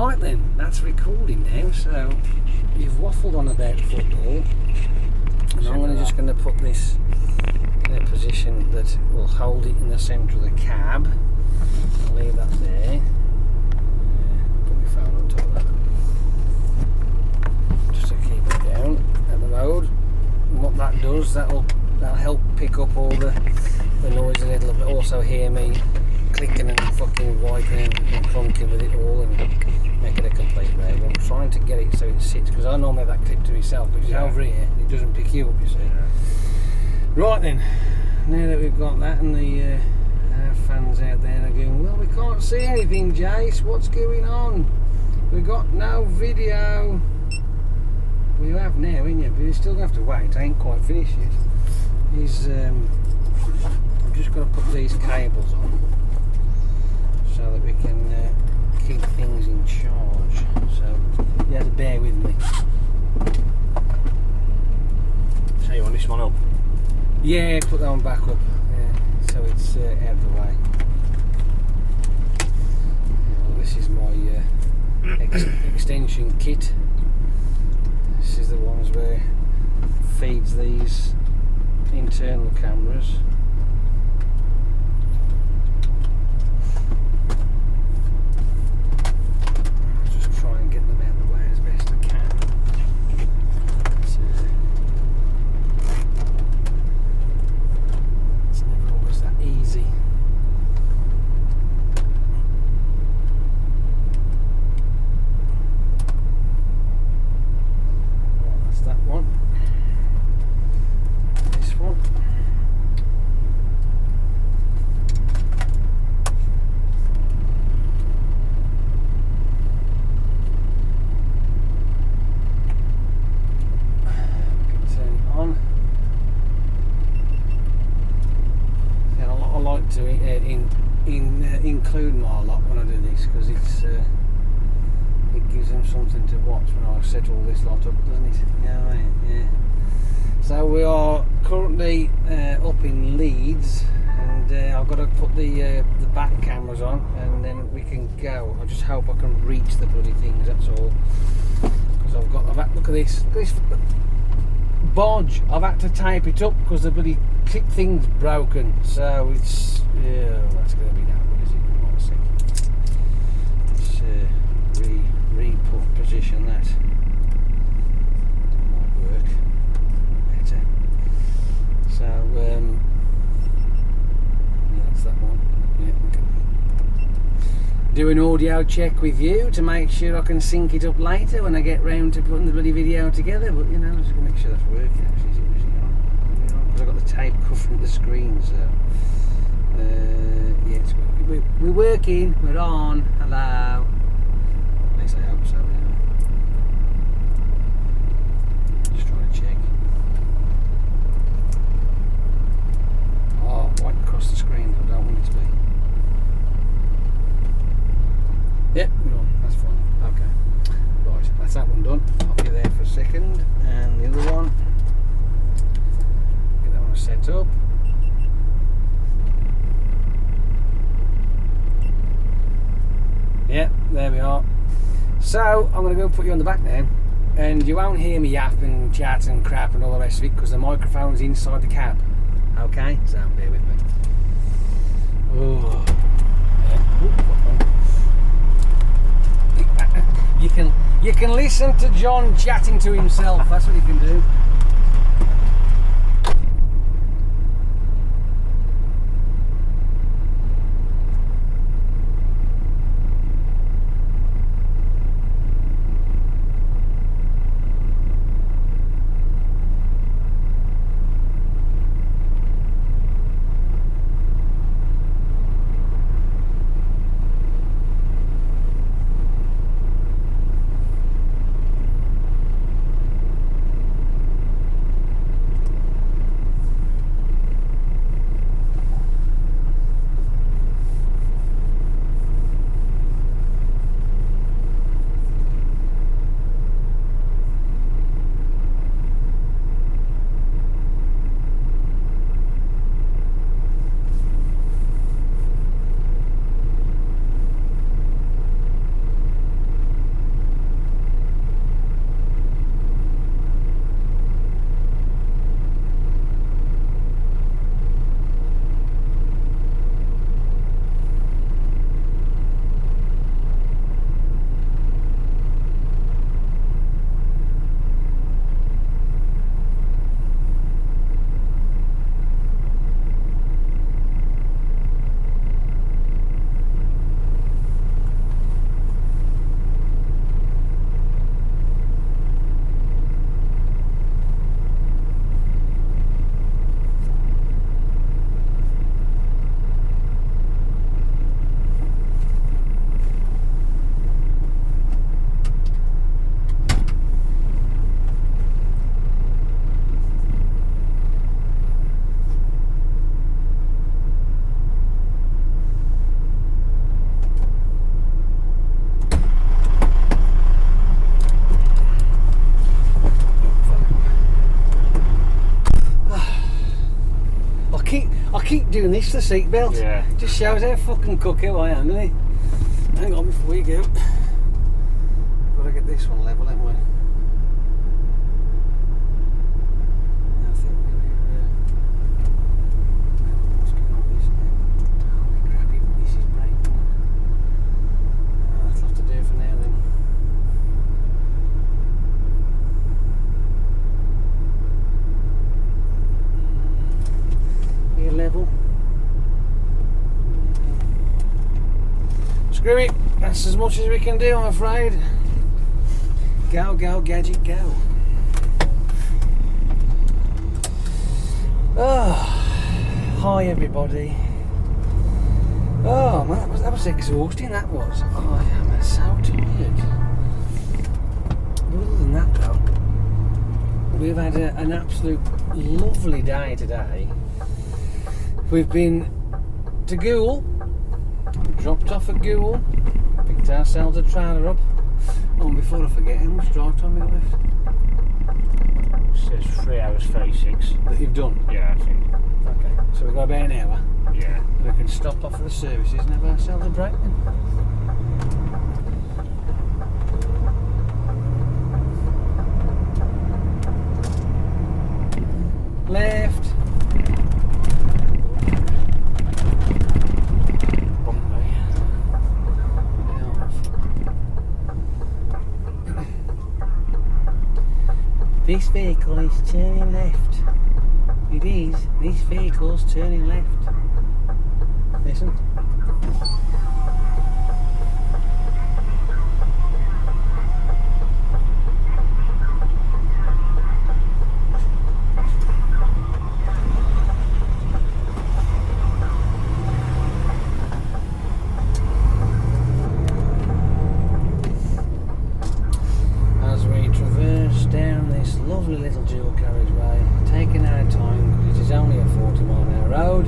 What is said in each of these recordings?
Right then, that's recording now. So you've waffled on about football, and I'm just going to put this in a position that will hold it in the centre of the cab. I'll leave that there. Put my phone on top of that, just to keep it down at the road. And what that does, that'll help pick up all the noise a little bit. Also hear me clicking and fucking wiping and clunking with it all and make it a complete rave. I'm trying to get it so it sits, because I normally have that clip to myself, which is over here. It doesn't pick you up, you see. Right then, now that we've got that, and the our fans out there are going, well, we can't see anything, Jace. What's going on? We've got no video. Well, you have now, ain't you? But you're still going to have to wait. I ain't quite finished yet. I'm just going to put these cables on so that we can keep things in charge. So you have to bear with me. So you want this one up? Yeah, put that one back up. Yeah, so it's out of the way. Well, this is my extension kit. This is the ones where it feeds these internal cameras. To include my lot when I do this, because it gives them something to watch when I set all this lot up, doesn't it? Yeah, right, yeah. So we are currently up in Leeds, and I've got to put the back cameras on, and then we can go. I just hope I can reach the bloody things. That's all. Because look at this. Look at this bodge. I've had to tape it up because the bloody clip thing's broken. So it's that's going to be no good, is it? Hold on a second. Let's position that. Might work better. So yeah, that's that one. Yeah, okay. Do an audio check with you to make sure I can sync it up later when I get round to putting the bloody video together. But you know, I'm just going to make sure that's working. Actually, is it because I've got the tape covering the screen, so yeah, it's working. We're working, we're on, hello. At least I hope so, anyway. Just trying to check. Oh, white across the screen, I don't want it to be. Yep, we're on, that's fine. Okay. Right, that's that one done. Pop you there for a second, and the other one. Get that one set up. Yeah, there we are. So I'm going to go put you on the back now, and you won't hear me yap and chat and crap and all the rest of it because the microphone's inside the cab. Okay, so bear with me. Oh. You can listen to John chatting to himself. That's what you can do. keep doing this for the seatbelt. Yeah. Just shows how fucking cuckoo I am, doesn't it? Hang on before you go. Gotta get this one level, haven't we? I think what's going on with this now? Holy crap, even this is breaking. That'll have to do for now then. Here level. Screw it, that's as much as we can do, I'm afraid. Go, go, gadget, go. Oh, hi everybody. Oh man, that was exhausting, that was. Oh, I'm so tired. But other than that though, we've had an absolute lovely day today. We've been to Goole, dropped off at Goole, picked ourselves a trailer up. Oh, and before I forget, how much drive time we got left? It says 3 hours 36. That you've done? Yeah, I think. Okay, so we've got about an hour. Yeah. We can stop off for the services and have ourselves a break then. Left. This vehicle is turning left. It is. This vehicle's turning left. Listen. As we traverse down this lovely little dual carriageway, taking our time because it is only a 40-mile-an-hour road,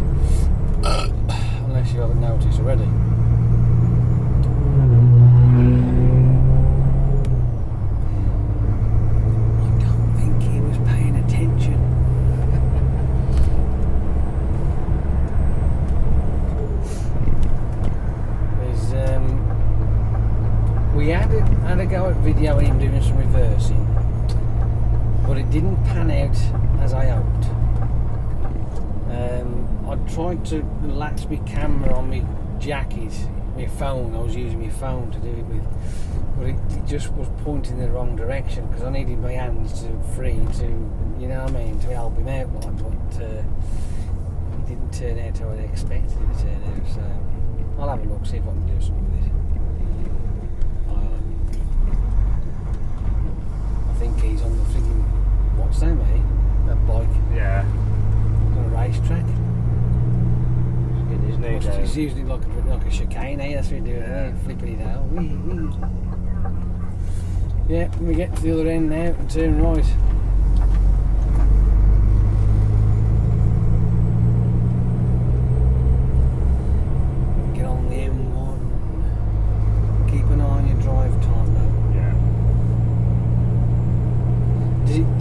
unless you haven't noticed already. I don't think he was paying attention. We had a go at videoing him doing some reversing, but it didn't pan out as I hoped. I tried to latch my camera on my jacket, my phone. I was using my phone to do it with, but it just was pointing in the wrong direction because I needed my hands free to, you know what I mean, to help him out. But it didn't turn out how I expected it to turn out. So I'll have a look, see if I can do something with it. I think he's on the freaking, what's that, mate? That bike. Yeah. On a racetrack. He's getting his knee down. He's using it like a chicane, eh? That's what we do, flipping it out. Wee, wee. Yeah, when we get to the other end now and turn right. Get on the M1. Keep an eye on your drive time, though.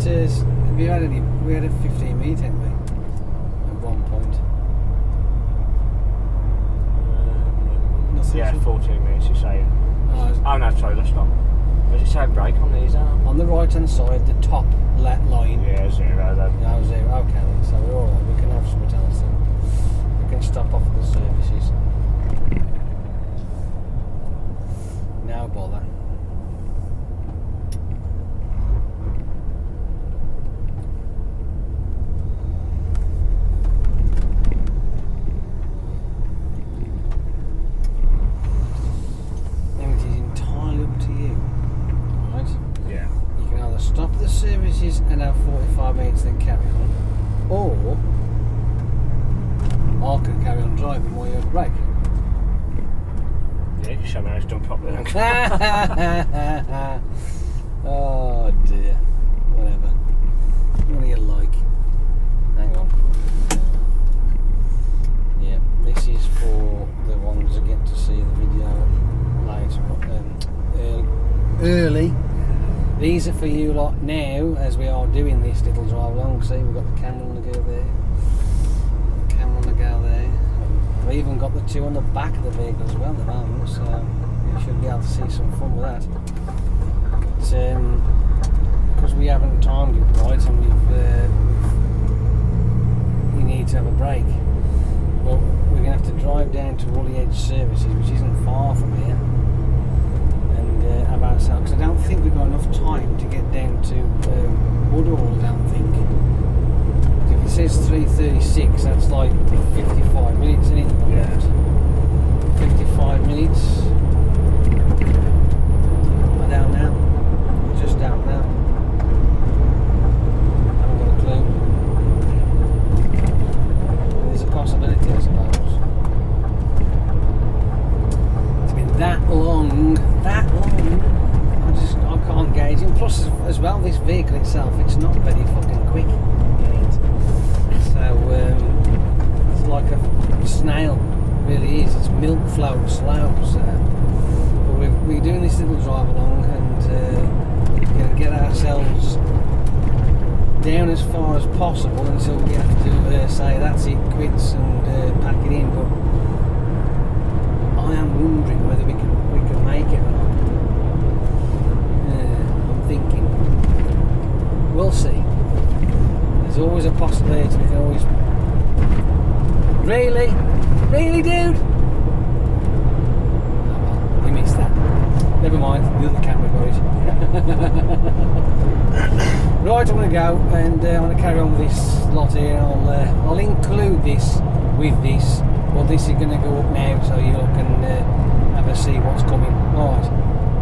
Have you had any? We had a 15 minute, hadn't we? At one point. Nothing. Yeah, 14 minutes, you say. Oh no, sorry, that's not. Does it say brake on these? On the right hand side, the top line. Yeah, 0 then. No, 0. Okay, then. So we're alright. We can have something else then. We can stop off at the services. No bother. Stop the services and have 45 minutes then carry on, or I can carry on driving while you're at break. Yeah, you can show me how it's done properly. Oh dear, whatever. What do you like? Hang on. Yeah, this is for the ones that get to see the video later, early. These are for you lot now, as we are doing this little drive along. See, we've got the camera on the go there, the camera on the go even got the two on the back of the vehicle as well at the moment, so you should be able to see some fun with that. Because we haven't timed it right and you need to have a break. Well, we're going to have to drive down to Woolley Edge Services, which isn't far from here, and have ourselves, because I don't think we've got enough time to get down to Woodall, I don't think. If it says 3:36, that's like 55 minutes, isn't it? Yeah. 55 minutes. I don't know. I just don't know. I haven't got a clue. There's a possibility, I suppose. It's been that long. I can't gauge it. Plus, as well, this vehicle itself, it's not very fucking quick. So it's like a snail, really is. It's milk flow slow. So but we're doing this little drive along and going to get ourselves down as far as possible until we have to say that's it, quits, and pack it in. But I am wondering whether we can make it or not. I'm thinking we'll see. There's always a possibility. We can always. Really, dude. Oh, well, we missed that. Never mind. The other camera got it. Right, I'm going to go and I'm going to carry on with this lot here. I'll include this with this. Well, this is going to go up now, so you can have a see what's coming. All right.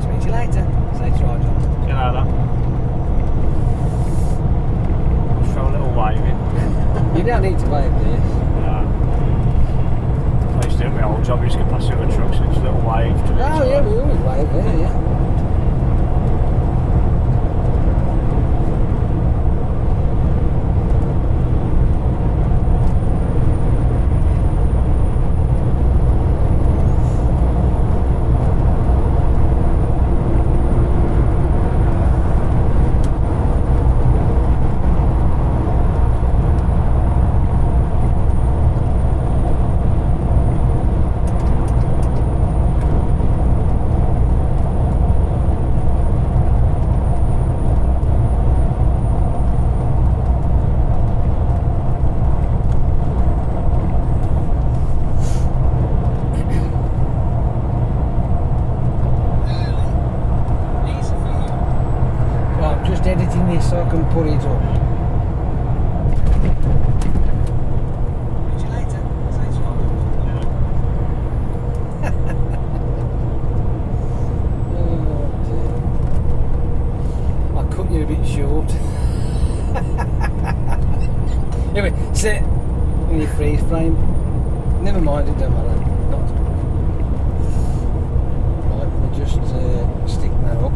Speak to you later. Safe drive, John. See you later. Throw a little wave in. You don't need to wave there. I used to do my old job, you just get past the other trucks and just a little wave to Oh yeah, we always wave there, yeah. Editing this so I can put it up. See you later. I cut you a bit short. Anyway, sit in your freeze frame. Never mind, it don't matter. Not. Right, we'll just stick that up.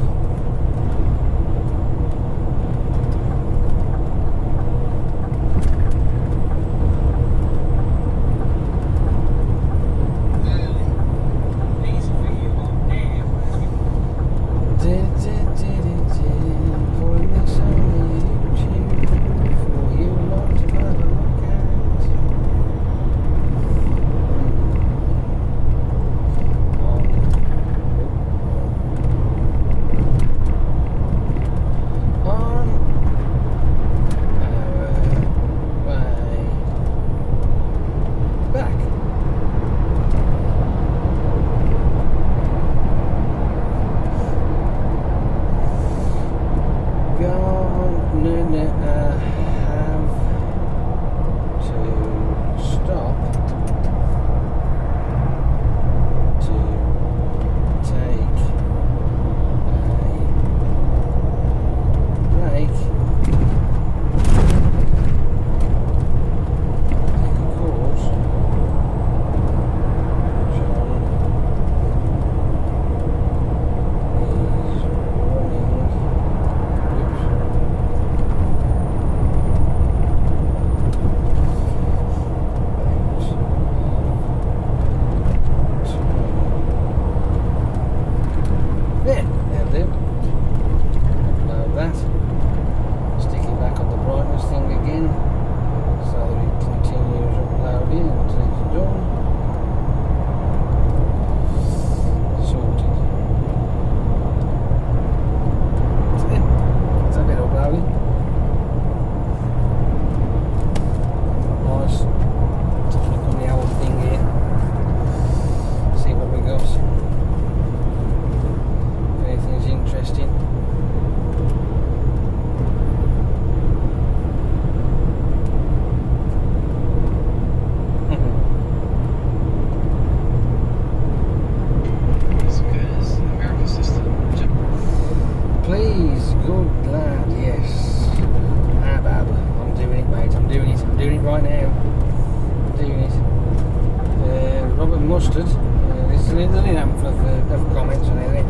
mustard. There's only a handful of comments on it.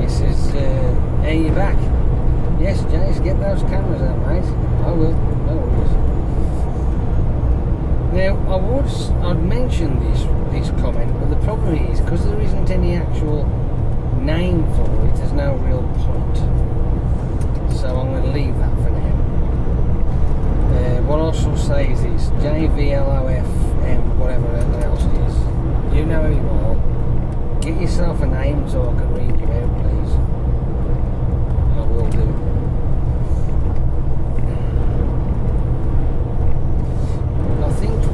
It says, hey, you back? Yes, Jace, get those cameras out, mate. I will, no worries. Now, I'd mention this comment, but the problem is, because there isn't any actual name for it, there's no real point. So I'm going to leave that for now. What I shall say is this, JVLOFM, whatever else it is, you know who you are. Get yourself a name so I can read you out, please. I will do.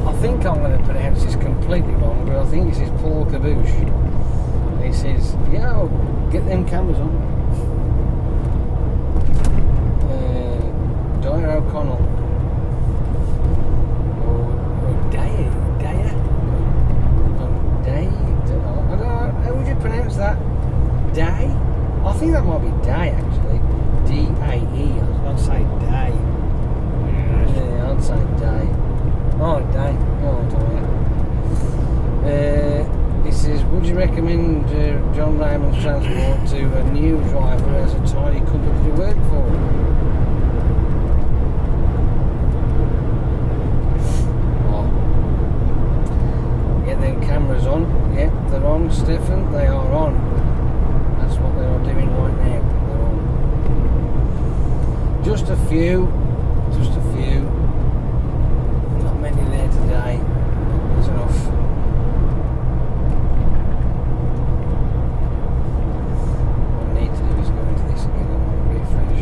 I think I'm going to pronounce this completely wrong, but I think this is Paul Caboosh. He says, yo, get them cameras on. Dyer O'Connell. Or Day. I don't know, how would you pronounce that? Day? I think that might be Day actually. D-A-E. I'd say Day. Yeah, I'd say Day. Oh, Day. Oh, it says, would you recommend John Raymond's transport to a new driver as a tidy company to work for? What? Get them cameras on. Yep, they're on, Stefan. They are on. That's what they are doing right now. They're on. Just a few. Not many there today. That's enough. What I need to do is go into this again and refresh.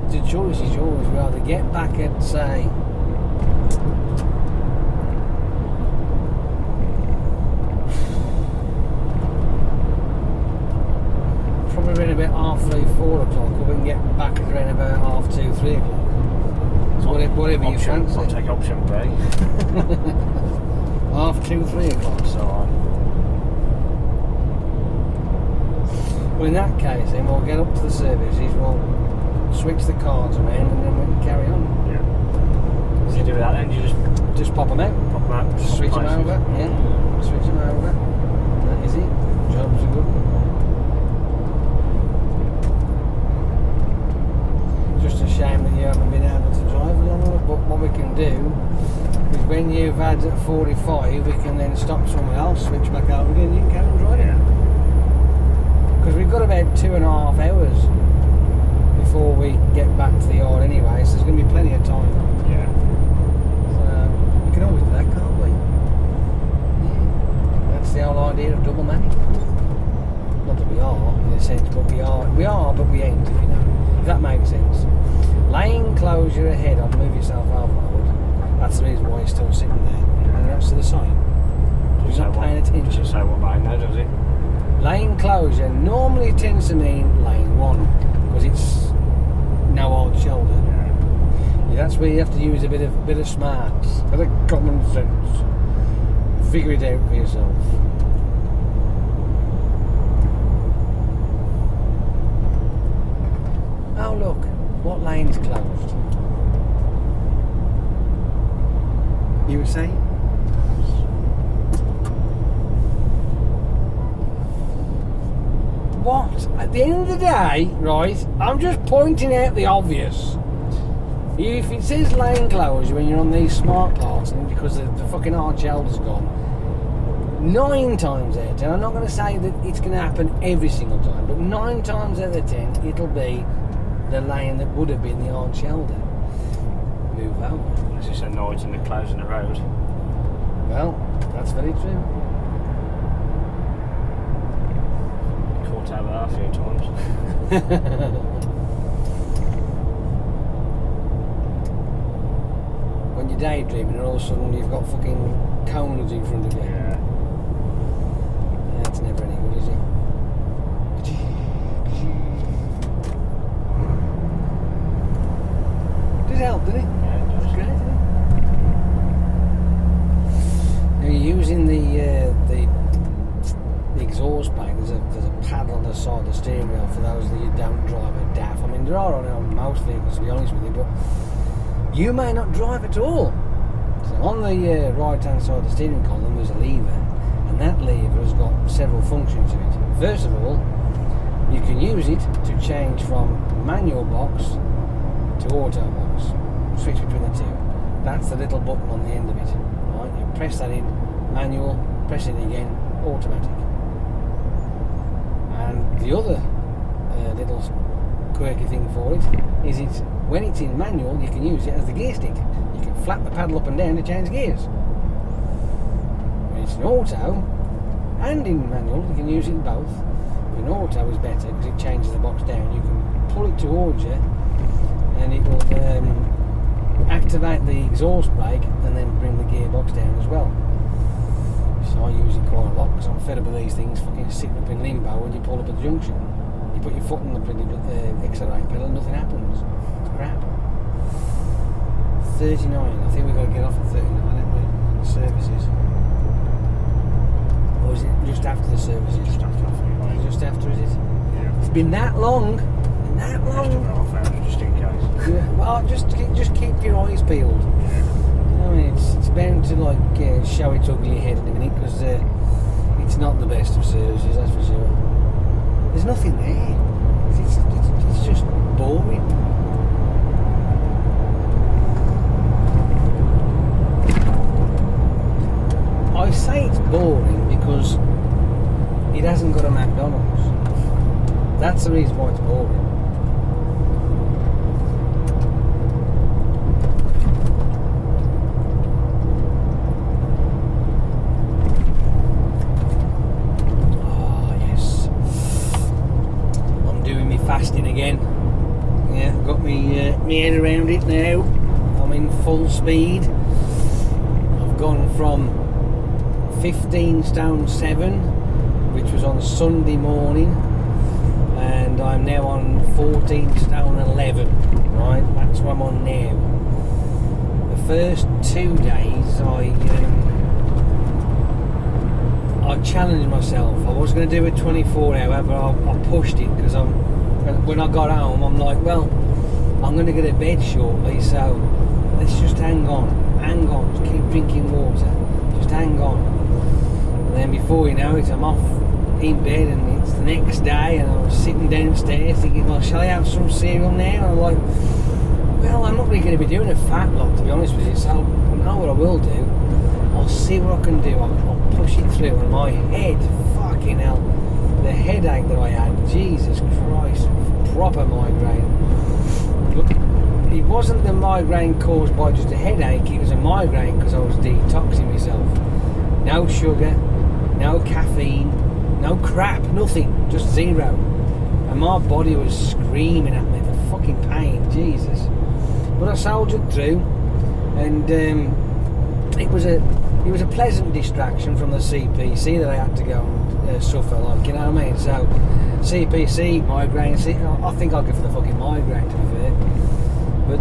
The choice is yours. Rather get back at say probably around about 3:30, 4 o'clock, or we can get back at around about 2:30, 3 o'clock. So whatever you fancy. I'll take option B. 2:30, 3 o'clock. So well, in that case, then we'll get up to the services. We'll switch the cards around and then we can carry on. Yeah. So you do that then? You just pop them out. Pop them out. Switch them over. Yeah. Switch them over. That is it. Jobs are good. Just a shame that you haven't been able to drive along with it, but what we can do is when you've had 45, we can then stop somewhere else, switch back over again, you can carry on driving. Yeah. Because we've got about 2.5 hours before we get back to the yard anyway, so there's going to be plenty of time. Yeah. So we can always do that, can't we? Yeah. That's the whole idea of double manning. Not that we are, in a sense, but we are, but we ain't, if you know. If that makes sense. Lane closure ahead, I'd move yourself out, I would. That's the reason why you're still sitting there. And the rest of the sign. You're not paying attention. Doesn't say what lane there, does it? Lane closure normally tends to mean lane 1, because it's no hard shoulder. Yeah, that's where you have to use a bit of smarts, a bit of common sense. Figure it out for yourself. Oh look, what lane's closed? You were saying? What? At the end of the day, right, I'm just pointing out the obvious. If it says lane closure when you're on these smart parts, and because the fucking hard shoulder's gone, 9 times out of 10, I'm not going to say that it's going to happen every single time, but 9 times out of 10, it'll be the lane that would have been the hard shoulder. Move over. Unless it's a noise and they're closing the road. Well, that's very true. Caught out with that a few times. when you're daydreaming and all of a sudden you've got fucking cones in front of you. Yeah. That's never any good, is it? Did help, didn't it? Yeah, it does. Great, isn't it? Now you're using the exhaust bag. There's a pad on the side of the steering wheel for those that you don't drive a DAF. I mean, there are on most vehicles, to be honest with you, but you may not drive at all. So on the right hand side of the steering column there's a lever, and that lever has got several functions to it. First of all, you can use it to change from manual box to auto box. Switch between the two. That's the little button on the end of it. Right? You press that in, manual, press it again, automatic. And the other little quirky thing for it is when it's in manual, you can use it as the gear stick. You can flap the paddle up and down to change gears. When it's in auto and in manual, you can use it in both. In auto is better because it changes the box down. You can pull it towards you and it will activate the exhaust brake and then bring the gearbox down as well. So I use it quite a lot because I'm fed up with these things fucking sitting up in limbo when you pull up at the junction. You put your foot on the accelerator pedal and nothing happens. It's crap. 39. I think we've got to get off at 39, haven't we? The services. Or is it just after the services? Just after, I think. Just after, is it? Yeah. It's been that long. That Just long. a half hour, just in case. Yeah. Well, just keep your eyes peeled. Yeah. I mean, it's bound to like show its ugly head in a minute because it's not the best of services, that's for sure. There's nothing there. It's just boring. I say it's boring because it hasn't got a McDonald's. That's the reason why it's boring. Fasting again. Yeah, got me head around it now. I'm in full speed. I've gone from 15 stone 7, which was on Sunday morning, and I'm now on 14 stone 11. Right, that's what I'm on now. The first 2 days I challenged myself. I was going to do a 24-hour, but I pushed it because when I got home, I'm like, well, I'm going to get to bed shortly, so let's just hang on, just keep drinking water, just hang on. And then before you know it, I'm off in bed, and it's the next day, and I was sitting downstairs thinking, well, shall I have some cereal now? And I'm like, well, I'm not really going to be doing a fat lot, to be honest with you, so I know what I will do. I'll see what I can do. I'll push it through, and my head, fucking hell, the headache that I had, Jesus Christ, proper migraine. But it wasn't the migraine caused by just a headache, it was a migraine because I was detoxing myself. No sugar, no caffeine, no crap, nothing, just zero. And my body was screaming at me, the fucking pain, Jesus. But I soldiered through, and it was a pleasant distraction from the CPC that I had to go and suffer, like, you know what I mean? So CPC, migraine, I think I'll go for the fucking migraine, to be fair. But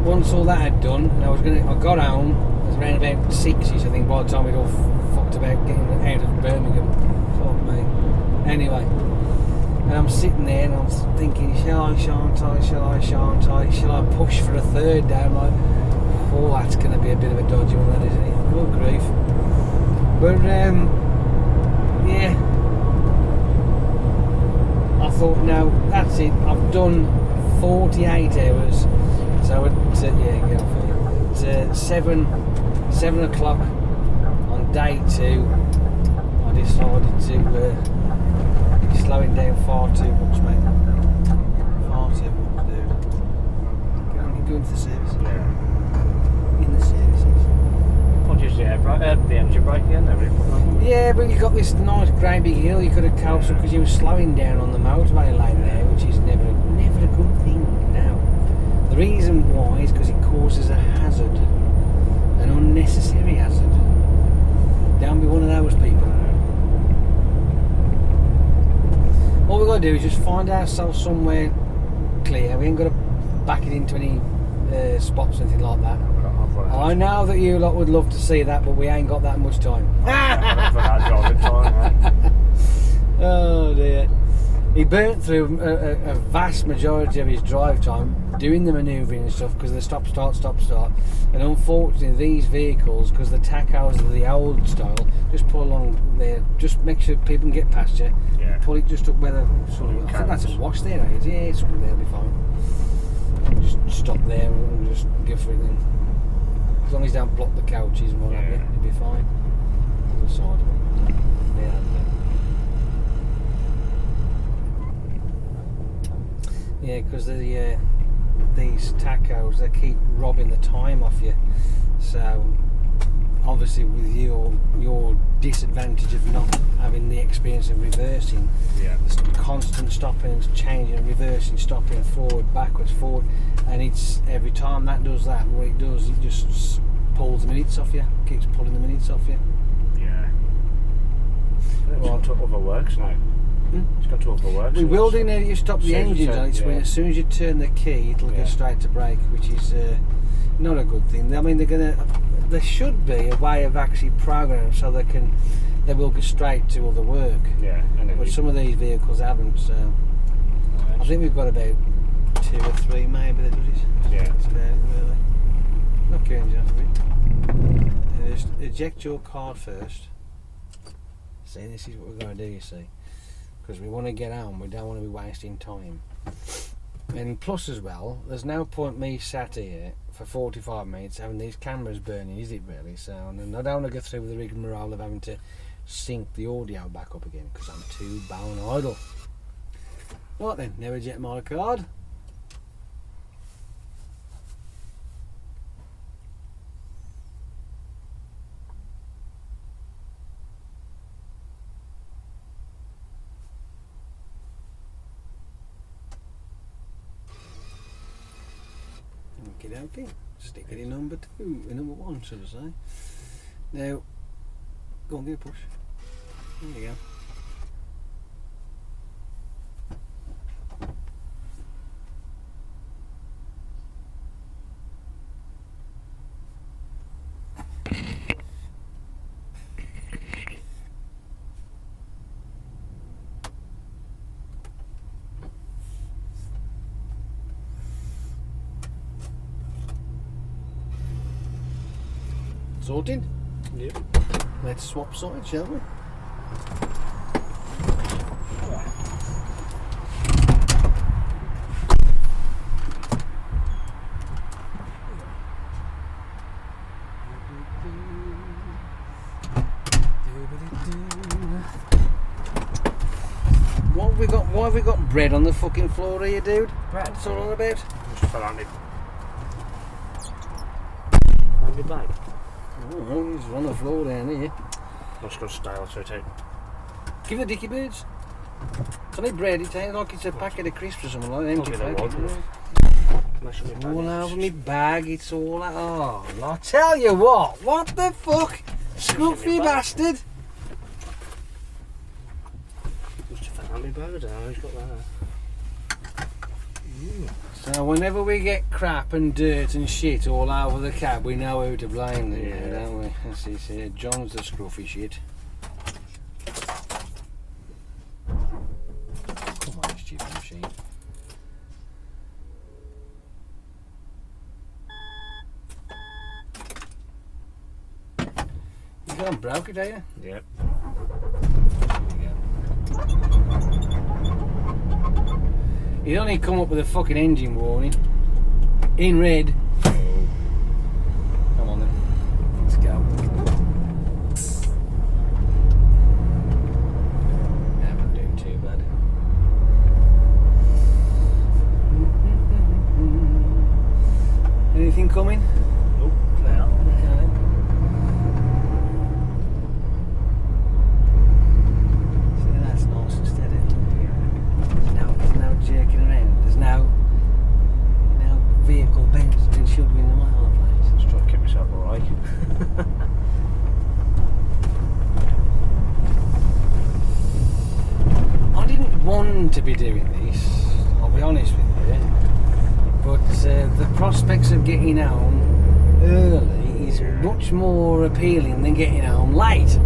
once all that had done, and I got home, it was around about 6ish, I think, by the time we'd all fucked about getting out of Birmingham. Fuck me. Anyway, and I'm sitting there and I'm thinking, shall I, shan't I push for a third day? I'm like, oh, that's going to be a bit of a dodgy one, that, isn't it? Good grief. But yeah, I thought, no, that's it. I've done 48 hours. So yeah, get off here. At 7 o'clock on day 2, I decided to be slowing down far too much, mate. Far too much, dude. Go into the service. In the services. What is the engine brake again? Yeah, but you've got this nice great big hill you could have coasted because you were slowing down on the motorway lane there, which is never a good thing now. The reason why is because it causes a hazard, an unnecessary hazard. Don't be one of those people. All we've got to do is just find ourselves somewhere clear. We ain't got to back it into any spots or anything like that. I know that you lot would love to see that, but we ain't got that much time. Oh dear. He burnt through a vast majority of his drive time doing the manoeuvring and stuff because of the stop, start. And unfortunately, these vehicles, because the tachos are the old style, just pull along there, just make sure people can get past you. Yeah. Pull it just up where the. I think that's a wash there, eh? Yeah, it's up there, it'll be fine. Just stop there and just go for it then. As long as you don't block the couches and what have you, it'll be fine. On the side of it. Yeah. Yeah, because these tachos, they keep robbing the time off you. So obviously with your disadvantage of not having the experience of reversing, it's constant stopping and changing and reversing, stopping forward, backwards, forward, and it's every time that does that, what it does, it just pulls the minutes off you, keeps pulling the minutes off you. Yeah. It's gone to other works now. It's gone to other works. We will do now that you stop the engines on it, when as soon as you turn the key, it'll go straight to brake, which is not a good thing. I mean, there should be a way of actually programming so they will go straight to all the work. Yeah. But some of these vehicles haven't, so I think we've got about 2 or 3 maybe that does it. Yeah. That's about it, really. Not going to be. Just eject your card first. See, this is what we're going to do, you see. Because we want to get on, we don't want to be wasting time. And plus as well, there's no point me sat here for 45 minutes having these cameras burning, is it really? So, and I don't want to go through with the rigmarole of having to sync the audio back up again because I'm too bone idle. Right then, now eject my card. Okay, stick it in number 2, in number 1, should I say. Now, go on, give a push. There you go. Sorted? Yep. Let's swap sides, shall we? Why have we got bread on the fucking floor here, dude? Bread? What's all about? Just fell on me. On me bag. Oh, he's on the floor down here. Must go style, so take. Give the dicky birds. It's only bread, it ain't like it's a packet of crisps or something like that. Empty packet. All over me bag, it's all that. Oh, I tell you what the fuck? Scruffy bastard! Must have found me bag, I don't know, he's got that. So whenever we get crap and dirt and shit all over the cab, we know who to blame then, don't we? Let's see here, John's the scruffy shit. Come on, stupid machine. You gone broke it, are you? Yep. He'd only come up with a fucking engine warning in red. Oh. Come on then, let's go. Yeah, I'm doing too bad. Anything coming? Nope. No. Okay. See, that's nice and steady. There's no jerking around. There's no vehicle bends. to be doing this, I'll be honest with you, but the prospects of getting home early is much more appealing than getting home late.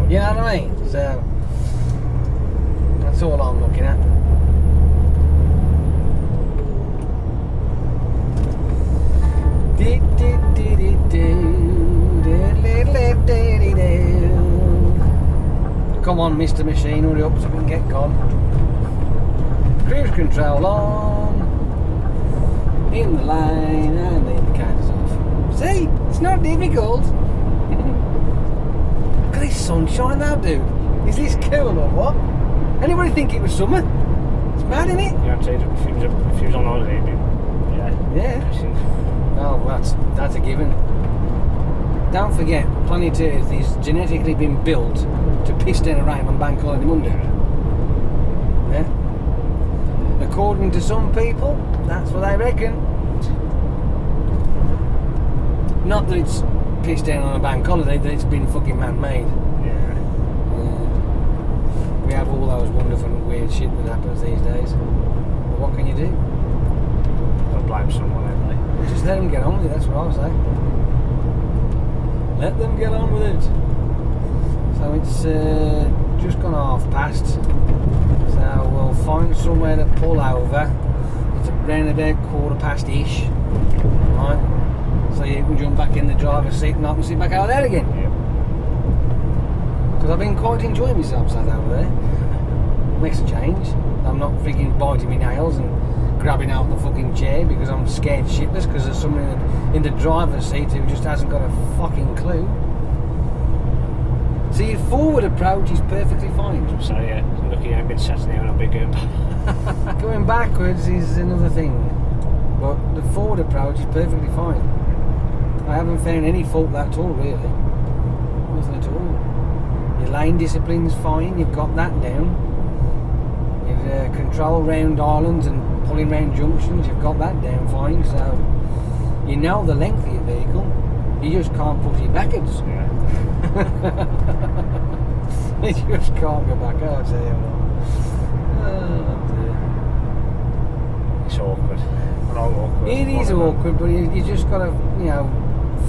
You know what I mean? So that's all I'm looking at. Come on, Mr. Machine, hurry up so we can get gone. Cruise control on. In the lane and the indicators off. See? It's not difficult. Look at this sunshine now, dude. Is this cool or what? Anybody think it was summer? It's mad, isn't it? Yeah, I'd say if he was on holiday, it'd be, yeah. Oh, that's a given. Don't forget, planet Earth is genetically been built to piss down around on Bank Holiday Monday. Yeah. According to some people, that's what they reckon. Not that it's pissed down on a bank holiday, that it's been fucking man-made. Yeah. We have all those wonderful and weird shit that happens these days. But what can you do? Don't blame someone, anyway. Just let them get on with it, that's what I say. Let them get on with it. So it's just gone half past. So we'll find somewhere to pull over. It's around about ish. Right? So you can jump back in the driver's seat and I can sit back out there again. Yep. Because I've been quite enjoying myself sat over there. Makes a change. I'm not freaking biting my nails and grabbing out the fucking chair because I'm scared shitless because there's someone in the driver's seat who just hasn't got a fucking clue. So your forward approach is perfectly fine. So yeah, look, you haven't been sat there and I'll be going back. Going backwards is another thing, but the forward approach is perfectly fine. I haven't found any fault with that at all, really. Nothing at all. Your lane discipline's fine, you've got that down. Your control round islands and pulling round junctions, you've got that down fine, so you know the length of your vehicle, you just can't push it backwards. Yeah. You just can't go back, I'll tell you what. Oh, It's awkward. We're all awkward. it is awkward, but you just got to,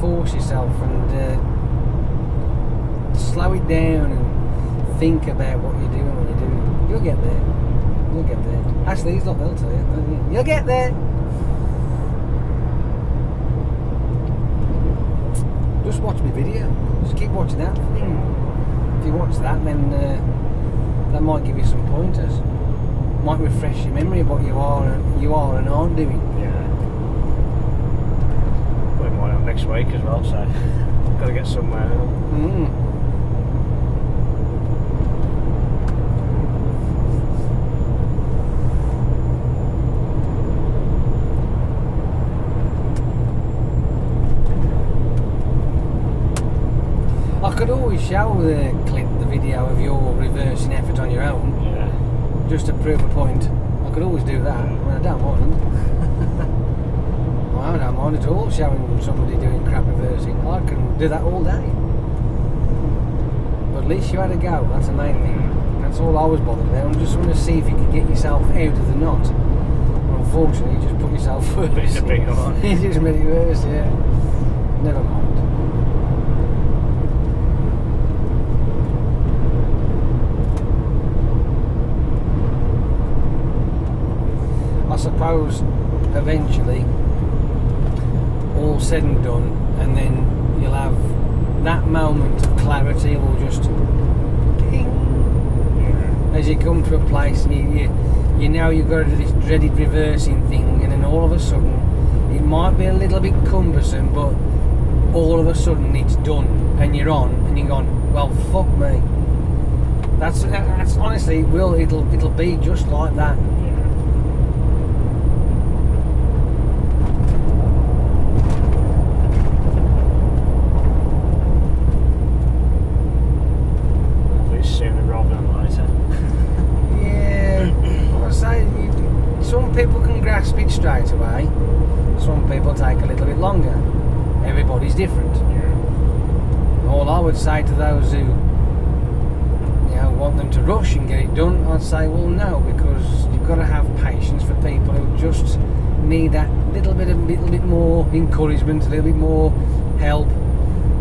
force yourself and slow it down and think about what you're doing when you're doing it. You'll get there. You'll get there. Actually, he's not, they'll tell you. You'll get there. Just watch my video. Just keep watching that. If you watch that, then that might give you some pointers. Might refresh your memory of what you are and aren't doing. Yeah. We're going out next week as well, so got to get somewhere. I could always show Clint the video of your reversing effort on your own, just to prove a point. I could always do that. I mean, I don't mind. I don't mind at all showing somebody doing crap reversing. I can do that all day. But at least you had a go. That's the main thing. That's all I was bothered about. I just wanted to see if you could get yourself out of the knot. Well, unfortunately, you just put yourself worse. It's a big one. You just made it worse, yeah. Never mind. I suppose eventually, all said and done, and then you'll have that moment of clarity will just ping as you come to a place and you know you've got to do this dreaded reversing thing, and then all of a sudden it might be a little bit cumbersome, but all of a sudden it's done and you're on and you're going, well, fuck me. That's honestly, it'll be just like that. Some people can grasp it straight away, some people take a little bit longer. Everybody's different. All I would say to those who want them to rush and get it done, I'd say, well, no, because got to have patience for people who just need that little bit more encouragement, a little bit more help,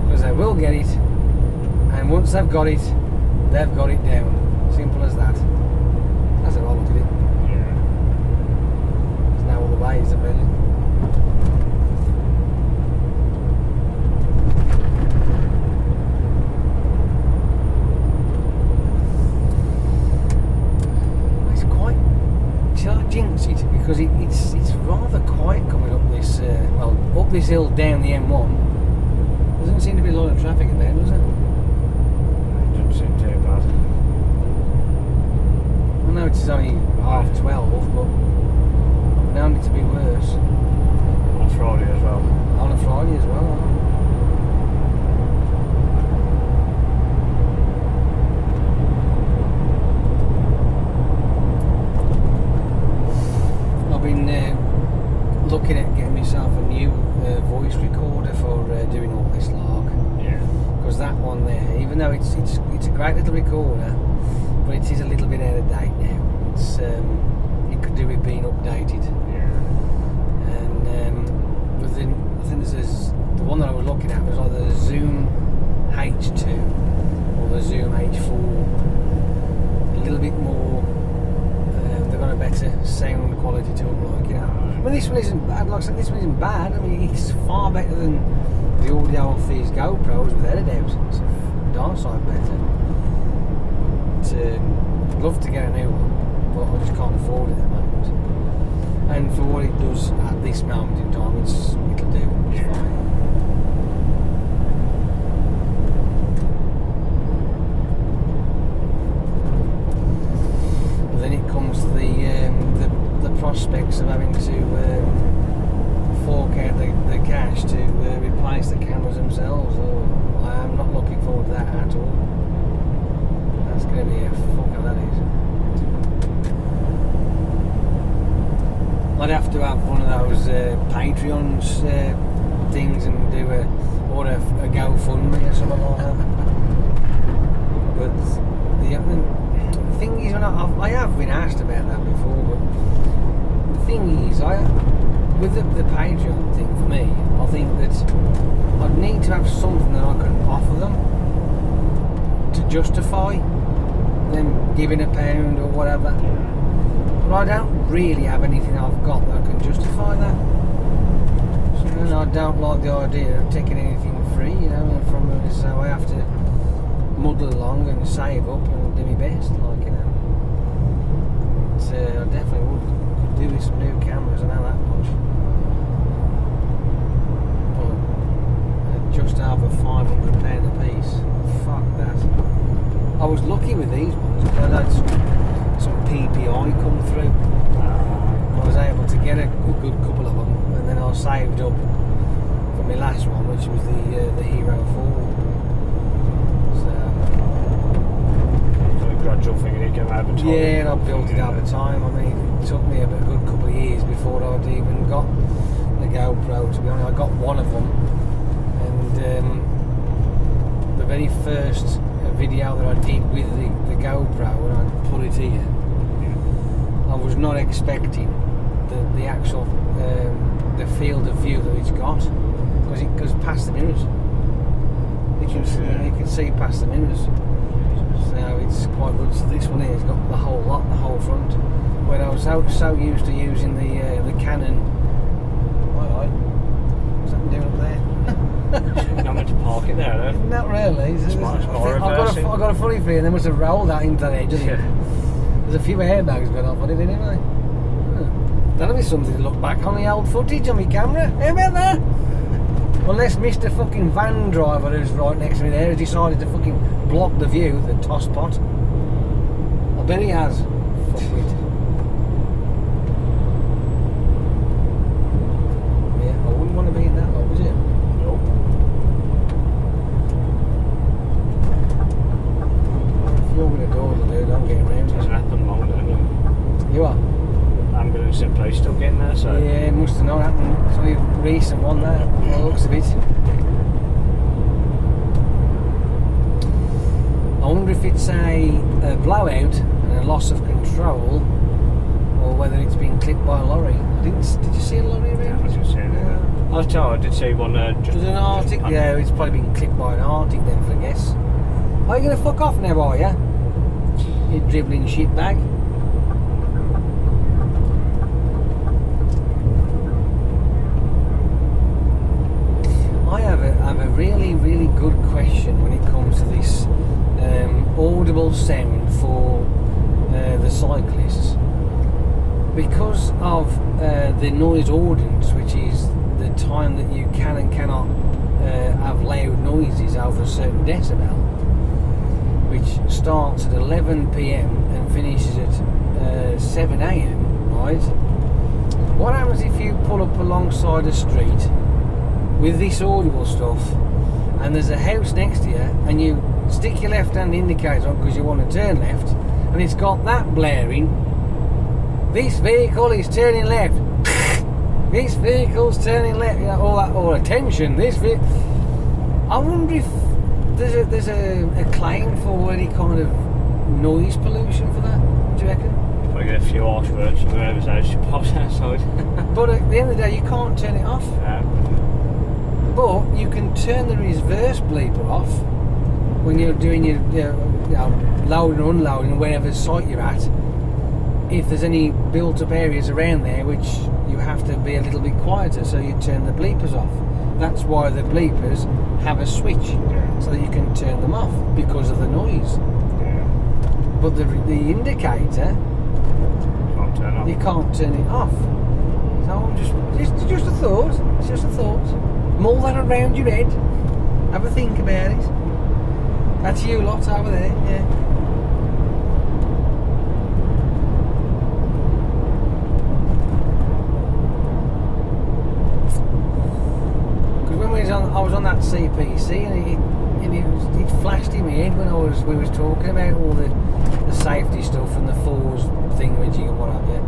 because they will get it, and once they've got it down. Simple as that. That's how I look at it. Yeah. There's no other way, is there really? Jinx it, because it's rather quiet coming up this up this hill down the M1. There doesn't seem to be a lot of traffic in there, does it? It doesn't seem too bad. I know it's only 12:30, but I've known it to be worse. On a Friday as well. On a Friday as well. I've been looking at getting myself a new voice recorder for doing all this lark. Yeah. Because that one there, even though it's a great little recorder, but it is a little bit out of date now. It's it could do with being updated. Yeah. And I think the one that I was looking at was either the Zoom H2 or the Zoom H4. A little bit more. They've got a better sound quality to them, like, you know. I mean, this one isn't bad. Like I said, this one isn't bad. I mean, it's far better than the audio off these GoPros without a doubt. It's darn sight better. But, I'd love to get a new one, but I just can't afford it at the moment. And for what it does at this moment in time, it'll do. It's fine. But then it comes to the prospects of having to fork out the cash to replace the cameras themselves. I am not looking forward to that at all. That's going to be a fucker, that is. I'd have to have one of those Patreons things and do a GoFundMe or something like that. But the thing is, I have been asked about that before, but the thing is, with the Patreon thing for me, I think that I'd need to have something that I can offer them to justify them giving £1 or whatever. But I don't really have anything I've got that can justify that. And I don't like the idea of taking anything free, you know, from it, so I have to muddle along and save up and do my best, like, you know. But, I definitely could do with some new cameras, I know that much. But just over £500 a piece, fuck that. I was lucky with these ones, because I had some PPI come through. I was able to get a good couple of them, and then I saved up for my last one, which was the Hero 4. So a gradual thing, and it came over time. Yeah, and I built it over time. I mean, it took me a good couple of years before I'd even got the GoPro, to be honest. I got one of them, and the very first video that I did with the GoPro, when I put it here, I was not expecting the actual the field of view that it's got, because it goes past the mirrors. You can see past the mirrors, so it's quite good. So this one here has got the whole lot, the whole front. Where I was so used to using the Canon. Alright, what's that doing up there? You're not meant to park it there, though. Not really. I've got a funny feeling they must have rolled that into the edge, hasn't it? There's a few airbags gone off on it anyway. That'll be something to look back on the old footage on my camera. How about that? Unless Mr. fucking van driver who's right next to me there has decided to fucking block the view, the tosspot. I bet he has. Fuck it. Yeah, I wouldn't want to be in that lot, would you? Nope. If you're with a door to do, don't get around. It's happened long, isn't it? You are? Ambulance in place, still getting there, so. Yeah, it must have not happened. It's only a recent one there, by the looks of it. I wonder if it's a blowout and a loss of control, or whether it's been clipped by a lorry. Did you see a lorry around? Yeah, I didn't see it. Yeah. I did see one. Was it an Arctic? Yeah, it's probably been clipped by an Arctic then, for a guess. Are you going to fuck off now, are you? You dribbling shit bag. I have a really, really good question when it comes to this audible sound for the cyclists. Because of the noise ordinance, which is the time that you can and cannot have loud noises over a certain decibel, which starts at 11 PM and finishes at 7 AM, right? What happens if you pull up alongside a street with this audible stuff and there's a house next to you and you stick your left hand indicator on because you want to turn left and it's got that blaring? This vehicle is turning left. This vehicle's turning left. You know, all that, or attention. I wonder if there's a claim for any kind of noise pollution for that. Do you reckon? Probably get a few harsh words from whoever's house she pops outside. But at the end of the day, you can't turn it off. But you can turn the reverse bleeper off when you're doing your loading or unloading, wherever site you're at. If there's any built-up areas around there which you have to be a little bit quieter, so you turn the bleepers off. That's why the bleepers have a switch, so that you can turn them off because of the noise. But the indicator, Can't turn off. you can't turn it off. So I'm just a thought. It's just a thought. Mull that around your head. Have a think about it. That's you lot over there, yeah. I was on that CPC and it flashed in my head when we was talking about all the safety stuff and the fours thingamajig and what have you,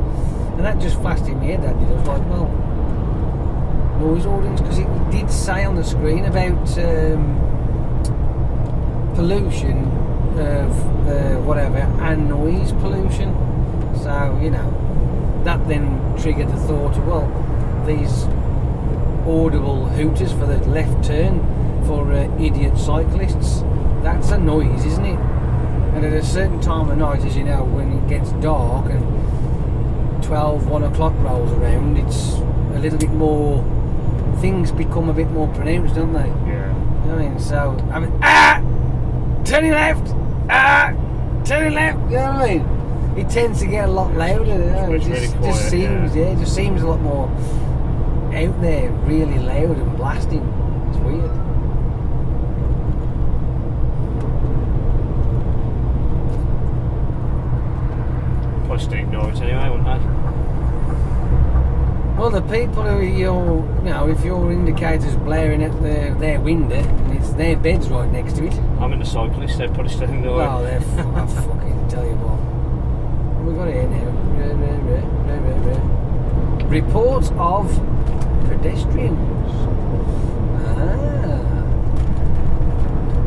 and that just flashed in my head. That I was like, well, noise ordinance, because it did say on the screen about pollution of whatever and noise pollution. So that then triggered the thought of, well, these audible hooters for the left turn for idiot cyclists, that's a noise, isn't it? And at a certain time of night, as you know, when it gets dark and 1 o'clock rolls around, it's a little bit more, things become a bit more pronounced, don't they? Yeah. You know what I mean? So, turning left, turning left, you know what I mean? It tends to get a lot louder, you know? It's really quiet, it just seems a lot more out there, really loud and blasting. It's weird. Probably still ignore it anyway, wouldn't I? Well, the people who if your indicator's blaring at their window and it's their bed's right next to it. I'm in the cyclist, they're probably still ignoring it. Oh, they're I fucking tell you what. What we got here now? Reports of pedestrians.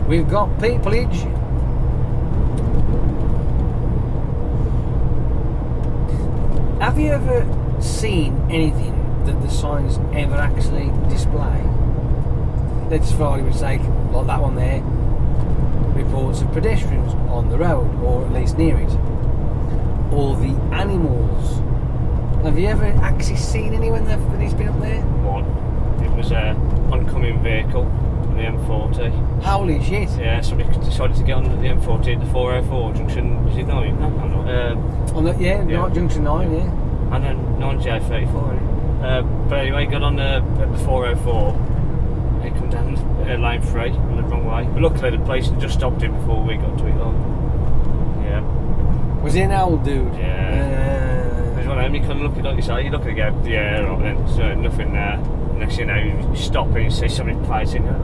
We've got peopleage. Have you ever seen anything that the signs ever actually display? Let's, for argument's sake, like that one there, reports of pedestrians on the road, or at least near it, or the animals. Have you ever actually seen anyone that has been up there? One. It was an oncoming vehicle on the M40. Holy shit! Yeah, somebody decided to get on the M40 at the 404 junction. Is it 9? On the, yeah. Junction 9, yeah. And then 9J34. But anyway, got on at the 404. He come down lane 3 on the wrong way. But luckily the police had just stopped him before we got to it. Yeah. Was he an old dude? Yeah. There's one of them, you kind of look at, like you say, you look at it and go, yeah, right then, so nothing there. Next thing you know, you stop and you see somebody placing it.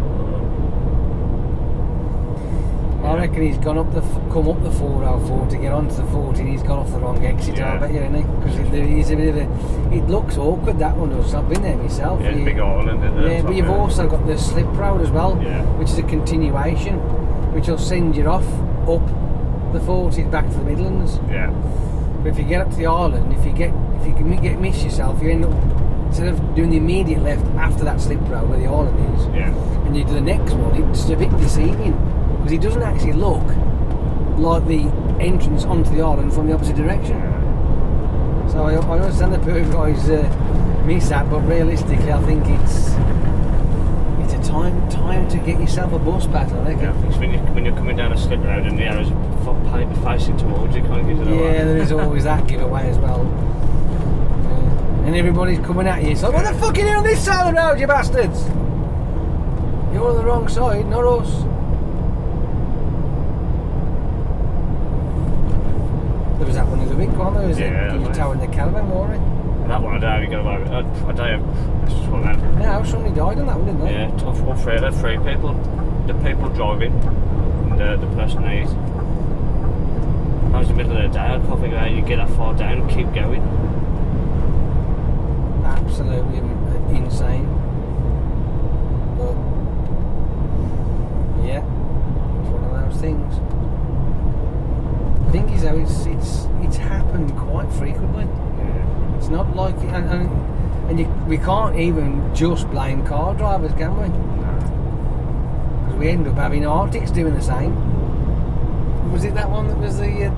I reckon he's gone up come up the 404 to get onto the 40 and he's gone off the wrong exit, I bet you, isn't he? Because he's a bit of a... It looks awkward, that one does. I've been there myself. Yeah, it's a big island, isn't it? Yeah, but you've also got the slip road as well, which is a continuation, which will send you off up the 40 back to the Midlands. Yeah. But if you get up to the island, if you miss yourself, you end up, instead of doing the immediate left after that slip road where the island is, and you do the next one, it's a bit deceiving because it doesn't actually look like the entrance onto the island from the opposite direction. So I understand the poor guys miss that, but realistically, I think it's a time to get yourself a bus battle. I think. Yeah, it's when you're coming down a slip road and the arrows are facing towards you, can't get to the right. Yeah, there is always that giveaway as well. And everybody's coming at you. It's like, what the fuck are you doing on this side of the road, you bastards? You're on the wrong side, not us. There was that one in the week, wasn't there? He was towing the caravan, wasn't he? That one, I don't know how you got away with it. I don't know. That's just one of them. Yeah, somebody died on that one, didn't they? Yeah, all three people. The people driving and the person they hit. That was the middle of the day. I can't figure out how you get that far down and keep going. Absolutely insane. But yeah, it's one of those things. The thing is though, it's happened quite frequently. Yeah. It's not like we can't even just blame car drivers, can we? Because we end up having Arctics doing the same. Was it that one that was the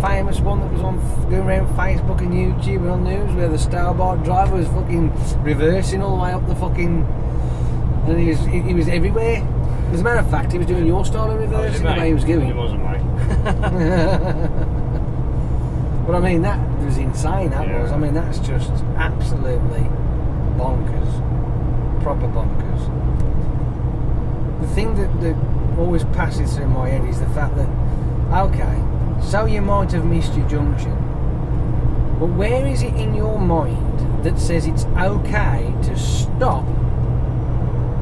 famous one that was going around Facebook and YouTube and on news where the starboard driver was fucking reversing all the way up the fucking, and he was everywhere. As a matter of fact, he was doing your style of reversing the way he was going. It wasn't mate. But I mean, that was insane. That was. I mean, that's just absolutely bonkers, proper bonkers. The thing that always passes through my head is the fact that, okay, so you might have missed your junction, but where is it in your mind that says it's okay to stop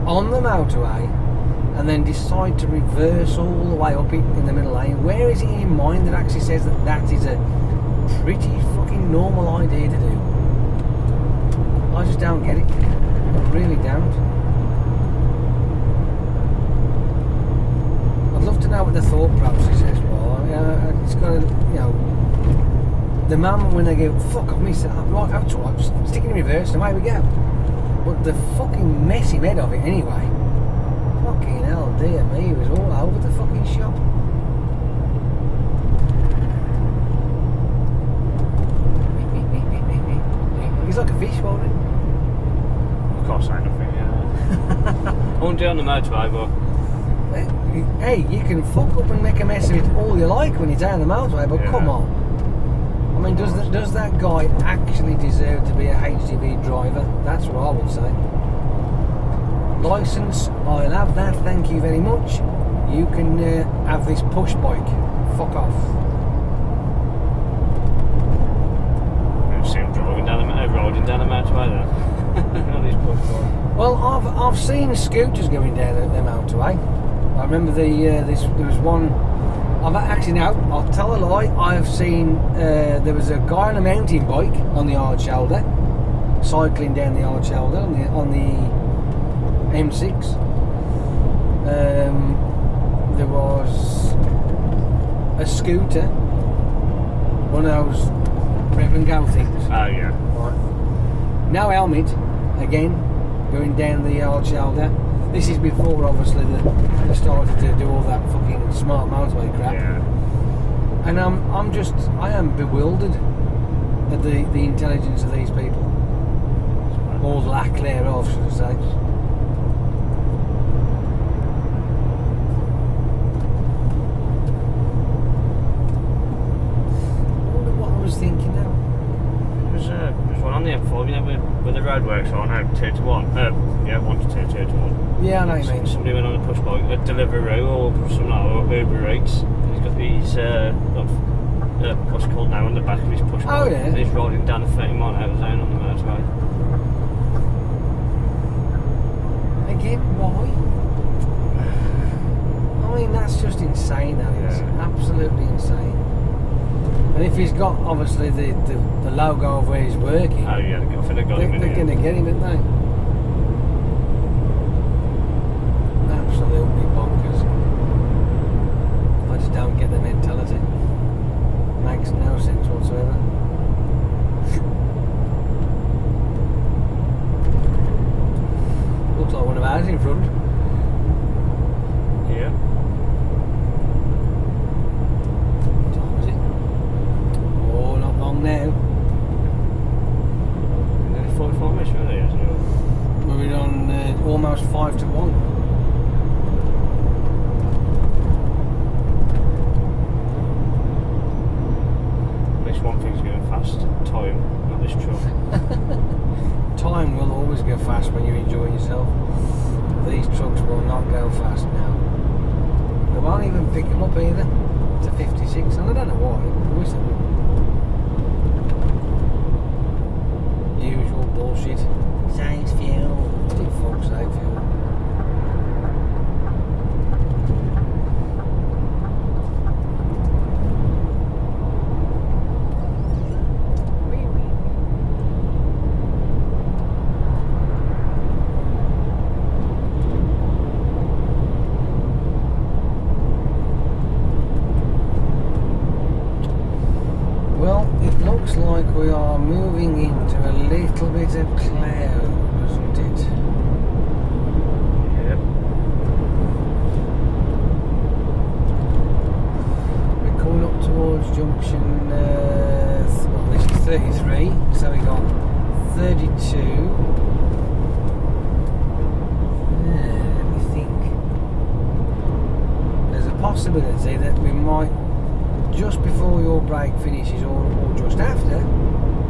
on the motorway and then decide to reverse all the way up in the middle lane? Where is it in your mind that actually says that that is a pretty fucking normal idea to do? I just don't get it. I really don't. I'd love to know what the thought process is. It's got to, the moment when they go, fuck, I've missed it, right, that's all right, just stick it in reverse and away we go. But the fucking messy head of it anyway, fucking hell, dear me, it was all over the fucking shop. He's like a fish, wasn't he? Of course, I know. I won't do it on the motorway, but hey, you can fuck up and make a mess of it all you like when you're down the motorway, but come on. I mean, does that guy actually deserve to be a HGV driver? That's what I would say. Licence, I'll have that, thank you very much. You can have this push bike. Fuck off. I've seen him riding down the motorway then. On his push bike. Well, I've seen scooters going down the motorway. I remember there was one. I'll tell a lie. I've seen there was a guy on a mountain bike on the hard shoulder, cycling down the hard shoulder on the M6. There was a scooter, one of those Reverend Go things. Oh yeah. Right. No helmet, again, going down the hard shoulder. This is before, obviously, they started to do all that fucking smart motorway crap. Yeah. And I am bewildered at the intelligence of these people. Or lack thereof, should I say. I wonder what I was thinking now. There's one on the M4, where the roadworks are now 2 to 1. 1 to 2, 2 to 1. Yeah, I know what you mean. Somebody went on a push bike, a Deliveroo or some Uber Eats. He's got these, what's it called now, on the back of his push bike. Oh, yeah. And he's riding down a 30-mile an hour zone on the motorway. Again, why? I mean, that's just insane, that is. Absolutely insane. And if he's got, obviously, the logo of where he's working, oh yeah, I think they're going to get him, aren't they? Absolutely bonkers. I just don't get the mentality. Makes no sense whatsoever. won't pick them up either. It's a 56, and I don't know why. I wish they would. Usual bullshit. Saves fuel. What the fuck's sake, fuel? Looks like we are moving into a little bit of cloud, doesn't it? Yep. We're coming up towards junction, well, this is 33, so we got 32. Let me think. There's a possibility that we might, just before your break finishes or just after,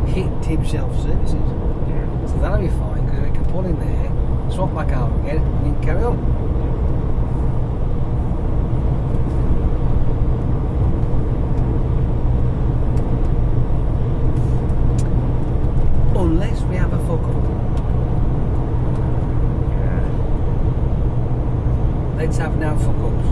hit Tib self-services. Yeah. So that'll be fine because we can pull in there, swap back out again, and then carry on. Unless we have a fuck up. Yeah. Let's have no fuck ups.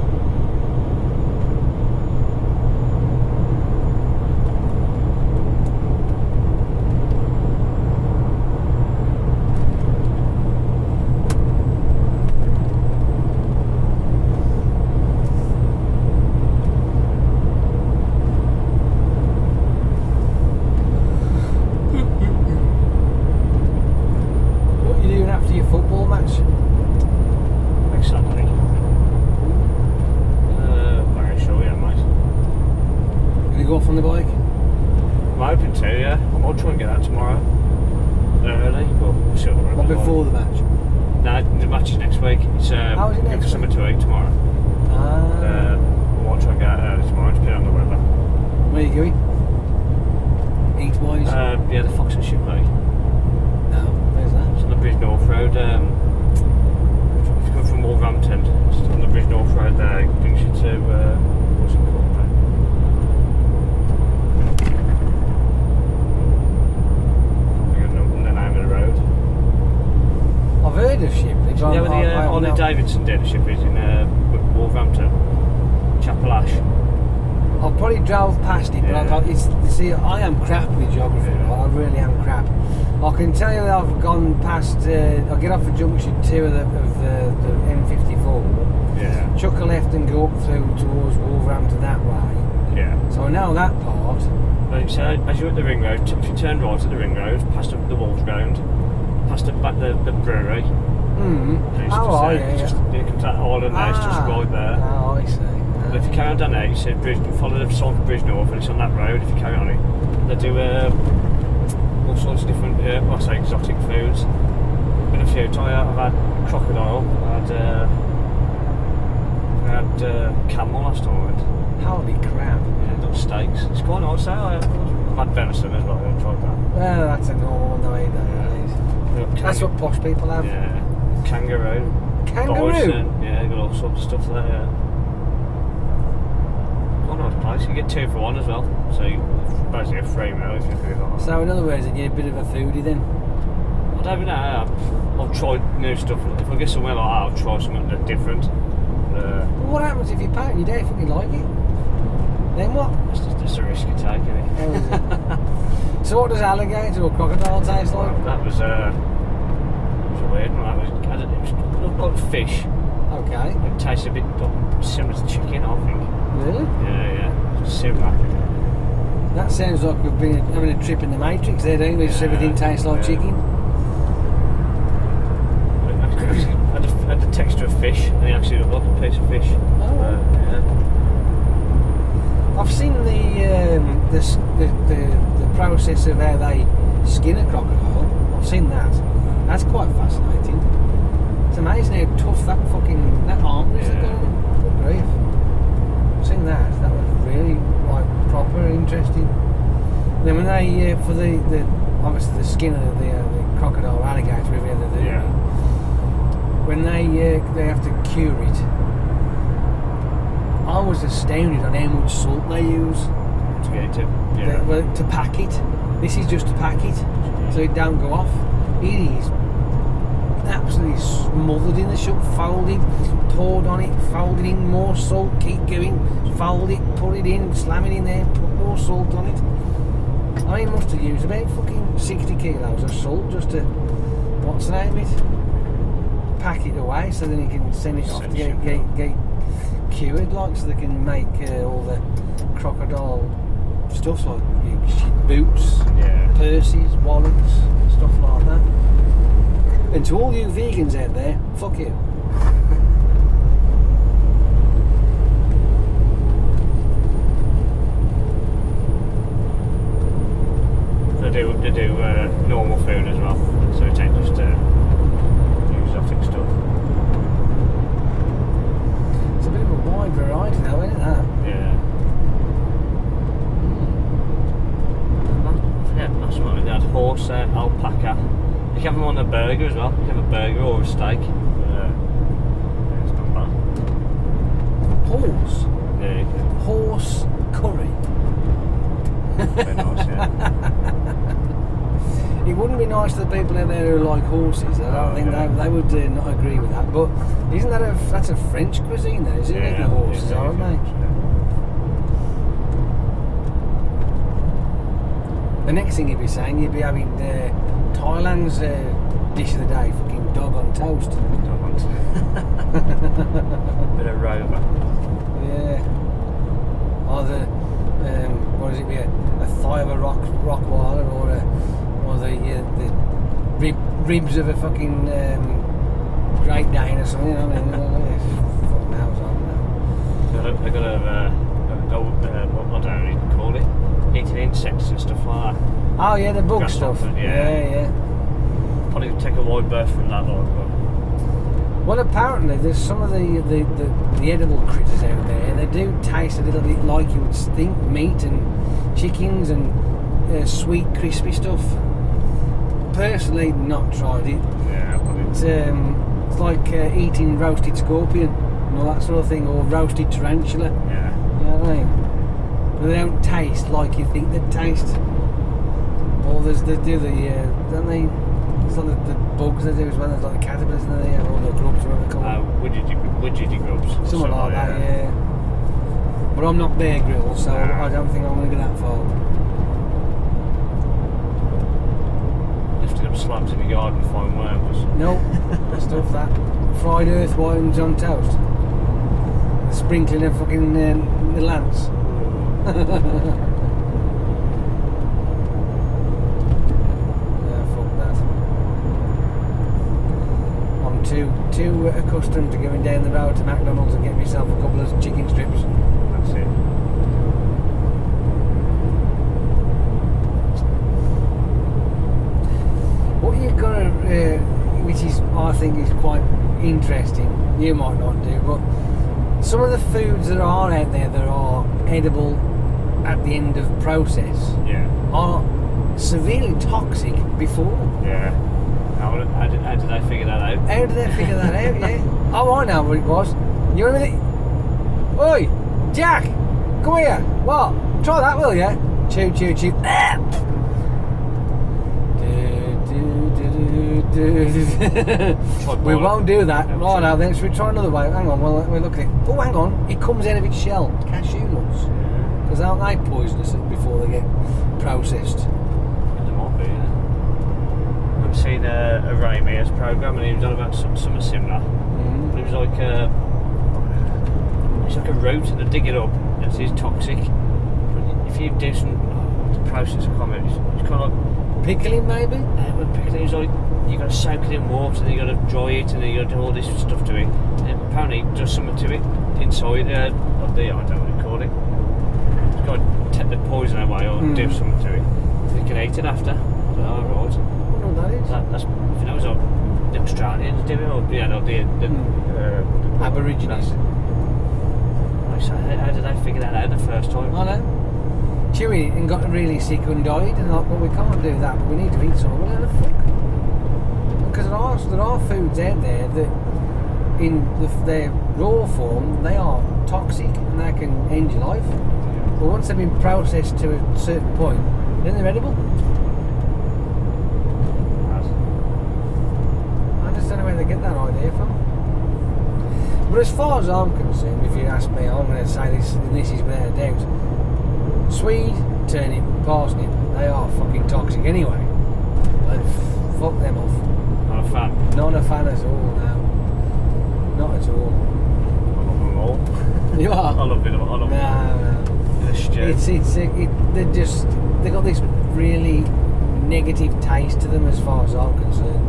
On the bike? I'm hoping to, yeah. I might try and get out tomorrow early, but sure. Not before the match? No, the match is next week. It's how is it next week? Something to eat tomorrow. I might try and get out early tomorrow, depending on the weather. Where are you going? Eat wise? Yeah, the Fox and Ship League. No, where's that? It's on the Bridge North Road. If you come from Wolverhampton, it's on the Bridge North Road there. It brings you to what's it called now? I've heard of Shipley. You know where the Ollie Davidson dealership is in Wolverhampton? Chapel Ash. I've probably drove past it, but Yeah. you see, I am crap with geography. Yeah. I really am crap. I can tell you that I've gone past. I get off at junction 2 of the M54. Yeah. Chuck a left and go up through towards Wolverhampton that way. Yeah. So I know that part. So as you're at the ring road, if you turn right at the ring road, past the Wolves ground, past the brewery. Yeah. You come to that island there, it's just right there. Oh, I see. But if you carry on down there, you see follow the sign for Bridge North, and it's on that road. If you carry on it, they do all sorts of different, well, I say exotic foods. Been a few times. I've had crocodile. I had camel last time. I went. Holy crap. Yeah, done steaks. It's quite nice. I've had venison as well. I've tried that. Well, that's a normal one though, Yeah. That's what posh people have. Yeah. Kangaroo. Kangaroo? Bison. Yeah, got all sorts of stuff there, yeah. Quite a nice place. You get 2 for 1 as well. So you basically a free meal if you do that. So in other words, you're a bit of a foodie then? I don't know. I'll try new stuff. If I get somewhere like that, I'll try something that's different. Well, what happens if you pay and you definitely like it? Then what? It's just a risk you take, isn't it? How is it? So what does alligator or crocodile taste like? That was a weird one. It looked like fish. Okay. It tastes a bit similar to chicken, I think. Really? Yeah. Similar. That sounds like we've been having a trip in the Matrix there, don't we? Just everything tastes like chicken. Had the texture of fish, and it actually looked like a piece of fish. Oh. Yeah. I've seen the process of how they skin a crocodile. I've seen that. That's quite fascinating. It's amazing how tough that arm is. Yeah. Good grief. I've seen that. That was really like proper interesting. Then when they for the obviously the skin of the crocodile or alligator, whatever they do. Yeah. When they have to cure it, I was astounded on how much salt they use To get it to, yeah. to pack it. This is just to pack it, so it don't go off. It is absolutely smothered in the shop, folded, poured on it, folded in more salt, keep going, fold it, put it in, slam it in there, put more salt on it. I must have used about fucking 60 kilos of salt just to, what's the name of it? Pack it away so then you can send it off to get cured, like, so they can make all the crocodile stuff like boots, purses, wallets, stuff like that. And to all you vegans out there, fuck you. They do normal food as well, so it ain't just exotic stuff. It's a bit of a wide variety though, isn't it, that? Yeah. That's what they had. Horse, alpaca. You can have them on a burger as well. You can have a burger or a steak. It's not bad. Horse? Yeah, you can. Horse curry. Very nice, yeah. It wouldn't be nice to the people out there who like horses. I don't think they would not agree with that. But isn't that that's a French cuisine though, isn't it? The horses, aren't they? The next thing you'd be saying, you'd be having Thailand's dish of the day, fucking dog on toast. Dog on toast. Bit of rover. Yeah. Or the what is it? A thigh of a Rottweiler, or the ribs of a fucking Great Dane or something. You know what I mean? Fucking hours on now. They've got to have what I don't know what you call it. Eating insects and stuff like that. Oh yeah, the bug stuff. Yeah. Probably take a wide berth from that lot. Well, apparently there's some of the edible critters out there. They do taste a little bit like you would think meat and chickens and sweet, crispy stuff. Personally, not tried it. Yeah, it's like eating roasted scorpion and all that sort of thing, or roasted tarantula. Yeah. You know what I mean? But they don't taste like you think they'd taste. Or they do don't they? It's like the bugs they do as well. There's like the caterpillars and they have all the grubs, whatever they call them. Widgety grubs. Something like that, yeah. But I'm not Bear Grylls, so I don't think I'm going to go that far. Lifting up slabs in the garden and find worms. Nope, stuff that. Fried earthworms on toast. Sprinkling of fucking the lance. Fuck that. I'm too accustomed to going down the road to McDonald's and getting myself a couple of chicken strips. That's it. What you've got to, which is I think is quite interesting, you might not do, but some of the foods that are out there that are edible at the end of process are severely toxic before. Yeah. How did they figure that out? How did they figure that out? Yeah. Oh, I know what it was. You remember it? Oi, Jack, come here. What? Try that, will you? Chew, chew, chew. We won't do that. Right now then, so we try another way. Hang on, we'll look at it. Oh, hang on, it comes out of its shell. Cashew nuts. Because aren't they poisonous before they get processed? There might be, yeah. I've seen a Ray Mears programme and he was on about something similar. Mm-hmm. It was like it's like a root and they dig it up and it's toxic. But if you do some the process of comment, it's kind of like pickling maybe? With pickling it's like you got to soak it in water, then you got to dry it, and then you got to do all this stuff to it. And apparently, it does something to it inside. I don't know what you call it. It's got to take the poison away or do something to it. You can eat it after. So, right. I don't know what that is. That's if you know, so the Australians do it, or the Aborigines. So how did they figure that out the first time? I know. Chewing it and got really sick and died, and like, well, we can't do that. We need to eat some. Well, how the fuck? Because there are foods out there that in their raw form, they are toxic and they can end your life. But once they've been processed to a certain point, then they're edible. I just don't know where they get that idea from. But as far as I'm concerned, if you ask me, I'm going to say this is without a doubt. Swede, turnip, parsnip, they are fucking toxic anyway. Like, fuck them off. Not a fan. Not a fan at all, no. Not at all. I love them all. You are? I love it. I love them. No. They've got this really negative taste to them as far as I'm concerned.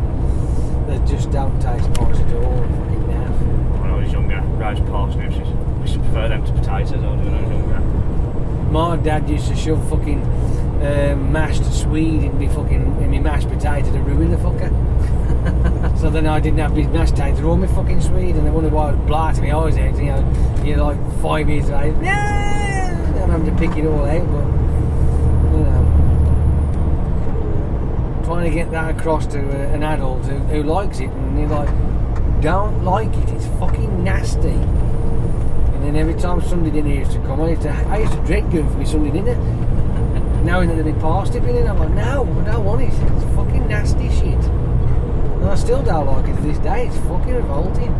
They just don't taste nice at all. Fucking naff. When I was younger, roast parsnips, I used to prefer them to potatoes. I was younger. My dad used to shove fucking mashed swede in me mashed potato to ruin the fucker. So then I didn't have my mashed potato or my fucking swede, and they wondered why I was blasting my eyes out. You're like 5 years of age. I'm having to pick it all out, but trying to get that across to an adult who likes it, and you're like, don't like it. It's fucking nasty. And then every time Sunday dinner used to come, I used to dread going for my Sunday dinner. Knowing that there'd be parsnip in it, I'm like, no, I don't want it. It's fucking nasty shit. And I still don't like it to this day. It's fucking revolting.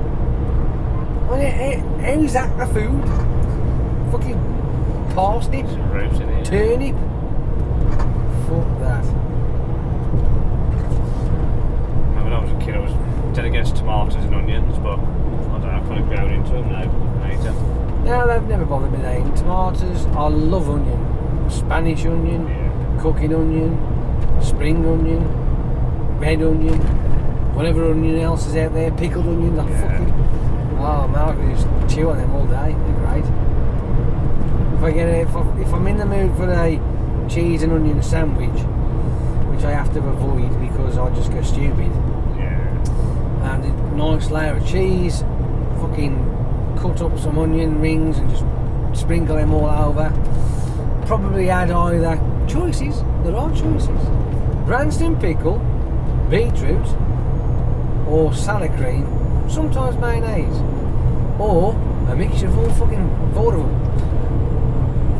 I mean, how is that a food? Fucking parsnip, turnip. Fuck that. When I was a kid, I was dead against tomatoes and onions, but I don't know, I kind of grown into them now. No, they've never bothered me. Tomatoes, I love onion. Spanish onion, cooking onion, spring onion, red onion, whatever onion else is out there, pickled onions. I fucking, oh man, I could just chew on them all day. They're great. If I'm in the mood for a cheese and onion sandwich, which I have to avoid because I just go stupid. And a nice layer of cheese, fucking cut up some onion rings and just sprinkle them all over. Probably add either choices, there are choices, Branston pickle, beetroot, or salad cream, sometimes mayonnaise, or a mixture of all fucking four of them.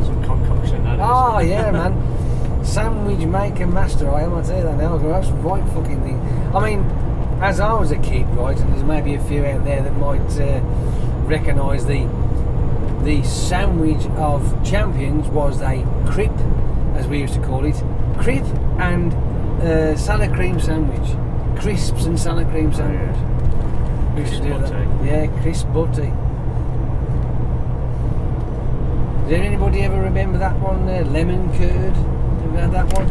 Some concoction that is. Oh yeah, man. Sandwich maker master I am, I'll tell you that now. That's the right fucking thing. I mean, as I was a kid, right, and there's maybe a few out there that might recognise the sandwich of champions was a crip, as we used to call it. Crip and salad cream sandwich. Crisps and salad cream sandwich. We used to do that. Yeah, crisp butty. Did anybody ever remember that one? Lemon curd. Have you had that one?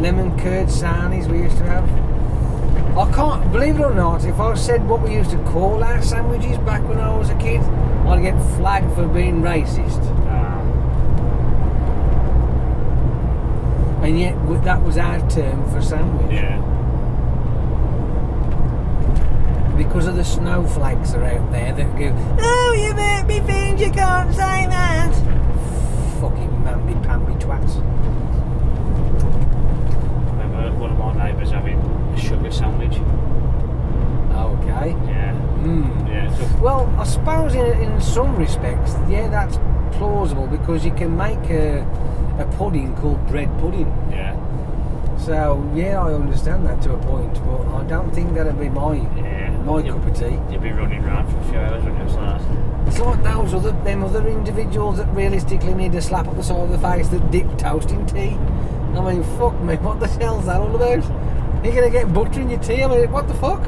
Lemon curd sarnies we used to have. I can't, believe it or not, if I said what we used to call our sandwiches back when I was a kid, I'd get flagged for being racist. And yet that was our term for sandwich. Yeah. Because of the snowflakes are out there that go, oh, you make me think you can't say that. Fucking mamby-pamby twats. Remember one of my neighbours having a sugar sandwich. Okay. Yeah. Yeah. Well, I suppose in some respects, yeah, that's plausible because you can make a pudding called bread pudding. Yeah. So yeah, I understand that to a point, but I don't think that'd be my cup of tea. You'd be running around for a few hours, wouldn't you? It's like them other individuals that realistically need a slap up the side of the face that dip toast in tea. I mean, fuck me, what the hell's that all about? You're gonna get butter in your tea? I mean, what the fuck?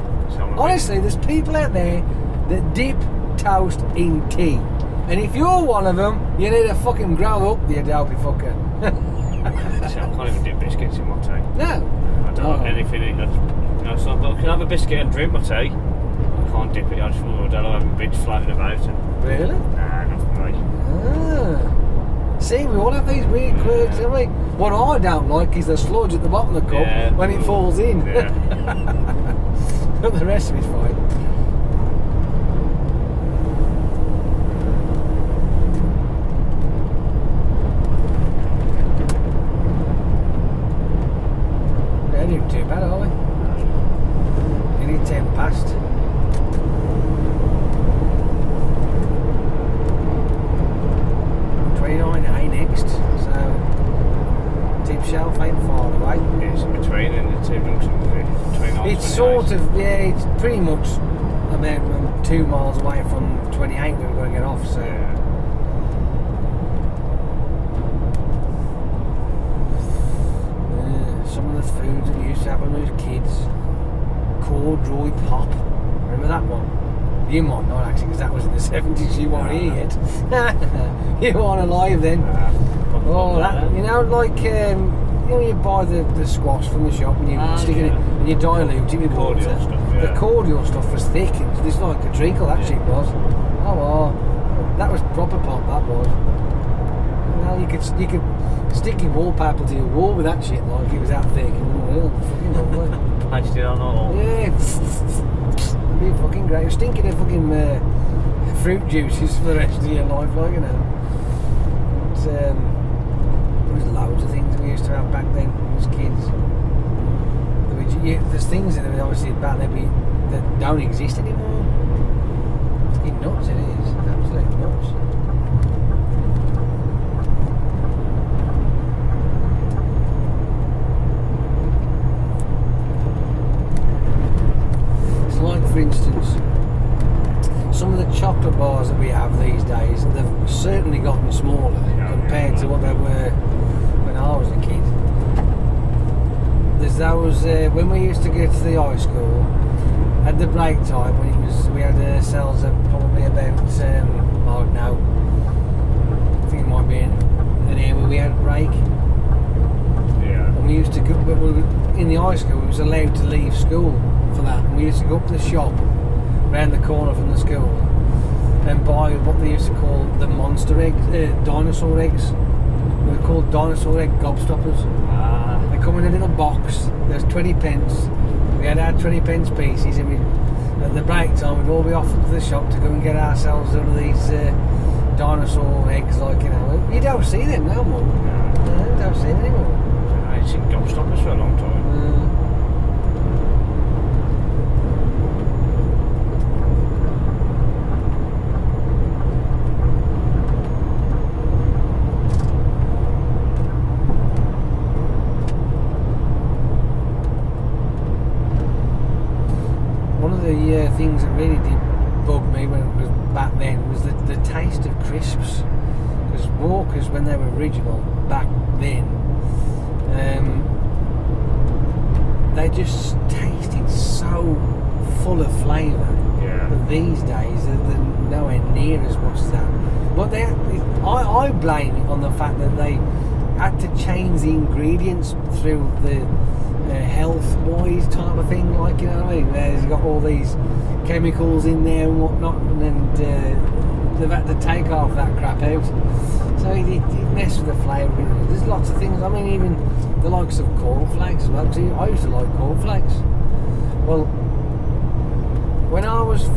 Honestly, there's people out there that dip toast in tea. And if you're one of them, you need to fucking grow up, you dopey fucker. See, I can't even dip biscuits in my tea. No. I don't have anything. I can have a biscuit and drink my tea. I can't dip it. I just don't have a bitch floating about. Really? Nah, not for me. See, we all have these weird quirks, don't we? What I don't like is the sludge at the bottom of the cup when it falls in. Yeah. But the rest of it's fine. They're doing too bad, are we? Nearly 10 past. sort of, yeah, it's pretty much about 2 miles away from 28 we were going to get off, so. Yeah. Some of the foods that we used to have when we were kids. Corduroy pop. Remember that one? You might not actually, because that was in the 70s. You weren't here yet. You weren't alive then. Oh, that, you know, like, you know, you buy the squash from the shop and you stick it in and you dilute it with water. Stuff, yeah. The cordial stuff was thick. It was just like a treacle, that shit was. Oh, well, that was proper pop, that was. You know, you could stick your wallpaper to your wall with that shit, like it was that thick. Fucking lovely. Patched it on all. Yeah, it'd be fucking great. You're stinking of fucking fruit juices for the rest of your life, like, you know. It's, there was loads of things we used to have back then as kids. There's things that were obviously back then that don't exist anymore. It's fucking nuts, it is. Absolutely nuts. Like, for instance, some of the chocolate bars that we have these days, they've certainly gotten smaller compared to what they were when I was a kid. There's those, when we used to get to the high school, at the break time, we had ourselves probably about, I don't know, I think it might be an hour where we had a break. Yeah. And we used to go, but in the high school, we was allowed to leave school for that, and we used to go up to the shop round the corner from the school and buy what they used to call the monster eggs, dinosaur eggs. They were called dinosaur egg gobstoppers. They come in a little box. There's 20 pence. We had our 20 pence pieces, and at the break time we'd all be off to the shop to go and get ourselves one of these dinosaur eggs, like, you know. You don't see them no more. No, you don't see them anymore. I ain't seen gobstoppers for a long time. Things that really did bug me when it was back then was the taste of crisps, because Walkers, when they were original back then, they just tasted so full of flavour. Yeah. But these days they're nowhere near as much as that. But I blame it on the fact that they had to change the ingredients through the health-wise type of thing, like, you know what I mean? There's got all these chemicals in there and whatnot, and they've had to take half that crap out. So it messed with the flavour. There's lots of things. I mean, even the likes of cornflakes as well. See, I used to like cornflakes. Well, when I was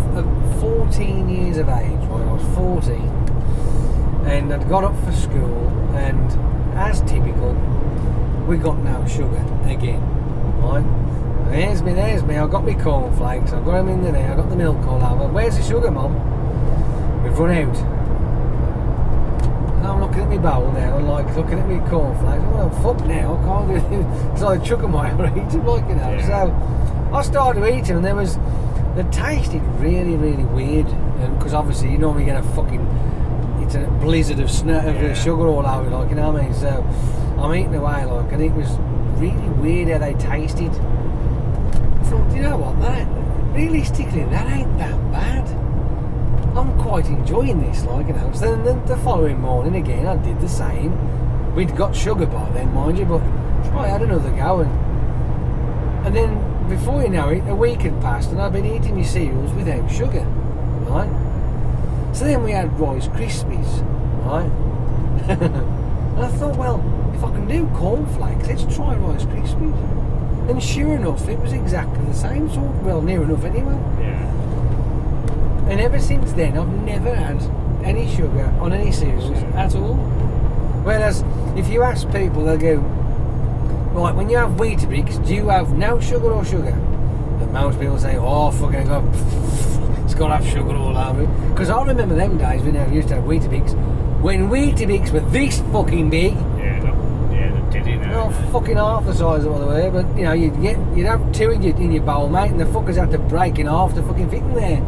14 years of age, when I was 14, and I'd got up for school, and as typical, we got no sugar again. Right? There's me, I got my cornflakes, I've got them in there, I've got the milk all over. Where's the sugar, Mum? We've run out. And I'm looking at my bowl now, and like looking at my cornflakes. Well, fuck now, I can't do it. So I chuck them away or eat them, like, you know. Yeah. So I started to eat them, and they tasted really, really weird. Because obviously you normally get it's a blizzard of sugar all over, like, you know what I mean? So I'm eating away, like, and it was really weird how they tasted. I thought, you know what, realistically, that ain't that bad. I'm quite enjoying this, like, you know. So then the following morning again, I did the same. We'd got sugar by then, mind you, but I had another go, and then before you know it, a week had passed, and I'd been eating my cereals without sugar, right? So then we had Rice Krispies, right? And I thought, well, if I can do cornflakes, let's try Rice Krispies. And sure enough, it was exactly the same sort, well, near enough anyway. Yeah. And ever since then, I've never had any sugar on any cereals at all. Whereas, if you ask people, they'll go, right, when you have Weetabix, do you have no sugar or sugar? And most people say, oh, fucking God, it's got to have sugar all over it. Because I remember them days when I used to have Weetabix, when Weetabix were this fucking big. Yeah, they shredding. Well, fucking half the size of what they were, but you know, you'd have two in your bowl, mate, and the fuckers have to break in half to fucking fit in there.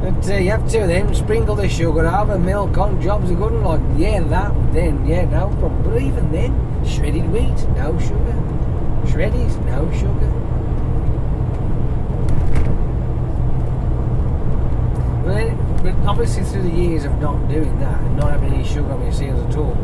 But you have two of them, sprinkle the sugar over, milk on, jobs are good, and like, yeah, that, then, yeah, no problem. But even then, shredded wheat, no sugar. Shreddies, no sugar. But obviously through the years of not doing that and not having any sugar on your cereals at all,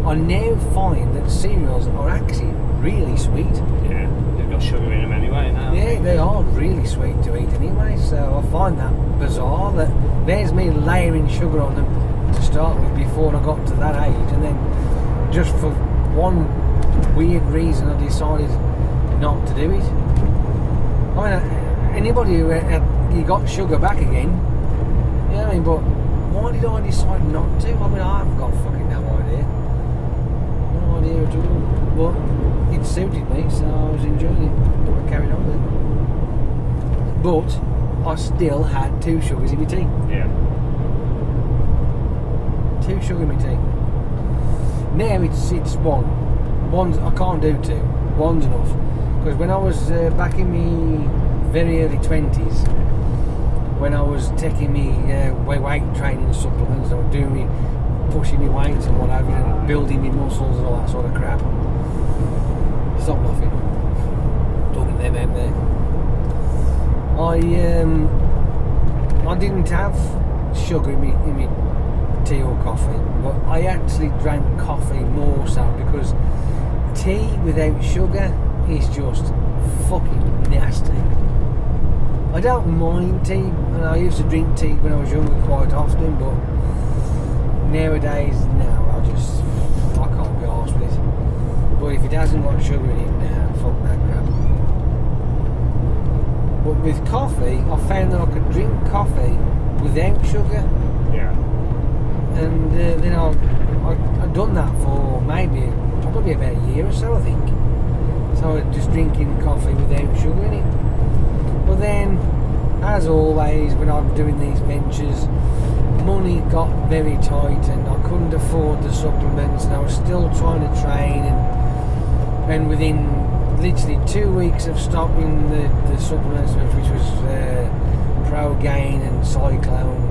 I now find that cereals are actually really sweet. Yeah, they've got sugar in them anyway now. Yeah, they are really sweet to eat anyway, so I find that bizarre that there's me layering sugar on them to start with before I got to that age, and then just for one weird reason I decided not to do it. I mean, anybody who you got sugar back again, you know what I mean, but why did I decide not to? I mean, I've got fucking no idea. No idea at all. But it suited me, so I was enjoying it. I carried on with it. But I still had 2 sugars in my tea. Yeah. 2 sugar in my tea. Now it's one. One's, I can't do 2. One's enough. Because when I was back in my very early 20s, when I was taking me weight training supplements, I was doing me, pushing me weights and whatever, and building me muscles and all that sort of crap. Stop laughing. Talking them out there. I didn't have sugar in me tea or coffee, but I actually drank coffee more so because tea without sugar is just fucking nasty. I don't mind tea, and I used to drink tea when I was younger quite often, but nowadays, no, I can't be arsed with it. But if it hasn't got sugar in it, nah, fuck that crap. But with coffee, I found that I could drink coffee without sugar. Yeah. And then I'd done that for probably about a year or so, I think. So I was just drinking coffee without sugar in it. But then, as always, when I'm doing these ventures, money got very tight and I couldn't afford the supplements, and I was still trying to train, and within literally 2 weeks of stopping the supplements, which was Pro Gain and Cyclone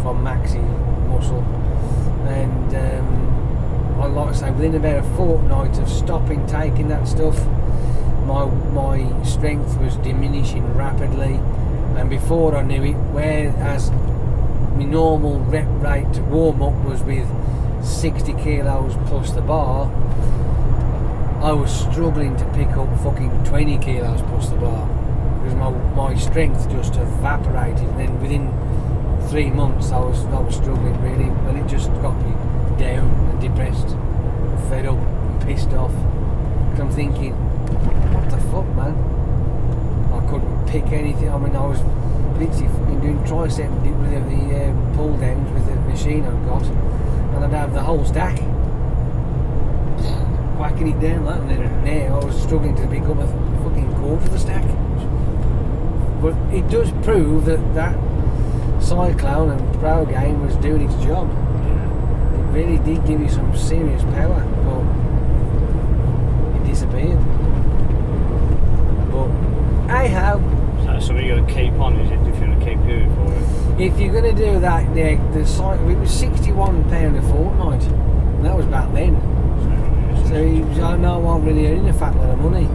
from Maxi Muscle, and I like to say within about a fortnight of stopping taking that stuff, my strength was diminishing rapidly, and before I knew it, whereas my normal rep rate to warm up was with 60 kilos plus the bar, I was struggling to pick up fucking 20 kilos plus the bar because my strength just evaporated, and then within 3 months I was struggling really, and it just got me down and depressed and fed up and pissed off, because I'm thinking, what the fuck, man? I couldn't pick anything. I mean, I was literally fucking doing tricep with the pull downs with the machine I've got, and I'd have the whole stack, whacking it down like that, and then now I was struggling to pick up a fucking quarter of the stack. But it does prove that Cyclone and Pro Game was doing its job. Yeah. It really did give you some serious power, but it disappeared. But hey ho. So that's something you're going to keep on, is it, if you're going to keep going for it? If you're going to do that, it was £61 a fortnight, and that was back then. So I know I'm really earning a fat lot of money.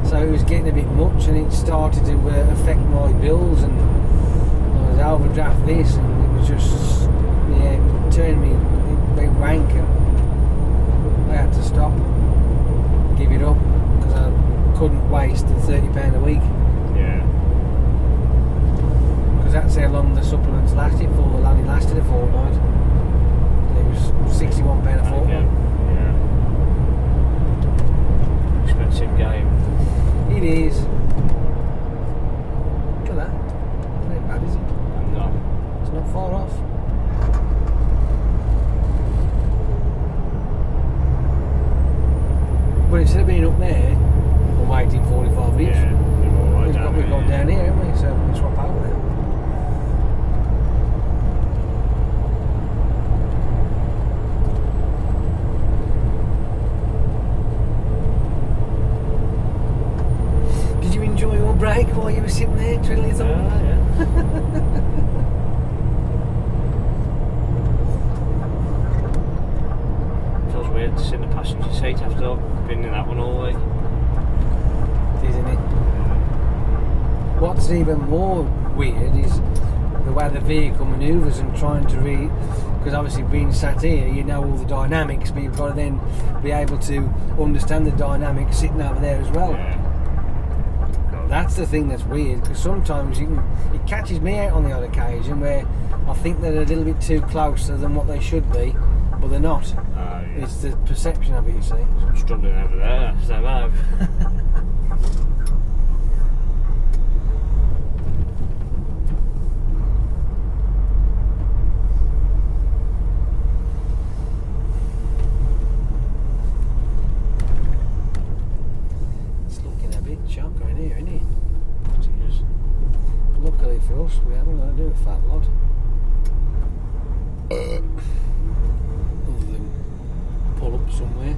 So it was getting a bit much, and it started to affect my bills, and I was overdraft this, and it was just, yeah, it turned me, it went wank, and I had to stop, give it up, because I couldn't waste the £30 a week. Yeah. Because that's how long the supplements lasted for. They only lasted a fortnight. It was £61 a fortnight. Yeah. Expensive game. It is. Look at that. It ain't bad, is it? No. It's not far off. But instead of being up there, I'm waiting 45 minutes. Yeah. We've got down here, haven't we? So we'll swap over there. twiddly thumb. Yeah. Feels weird to sit in the passenger seat after being in that one all week. Isn't it? What's even more weird is the way the vehicle manoeuvres and trying to read, because obviously being sat here you know all the dynamics, but you've got to then be able to understand the dynamics sitting over there as well. Yeah. That's the thing that's weird, because sometimes it catches me out on the odd occasion where I think they're a little bit too closer than what they should be, but they're not. Yeah. It's the perception of it, you see. I'm struggling over there, so no. It's looking a bit chocker in here, isn't it? Luckily for us, we haven't got to do a fat lot. Other than pull up somewhere.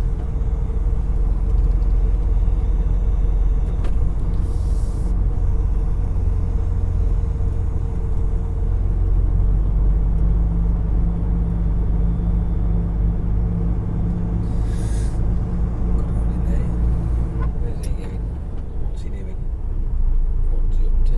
Where's he going? What's he doing? What's he up to?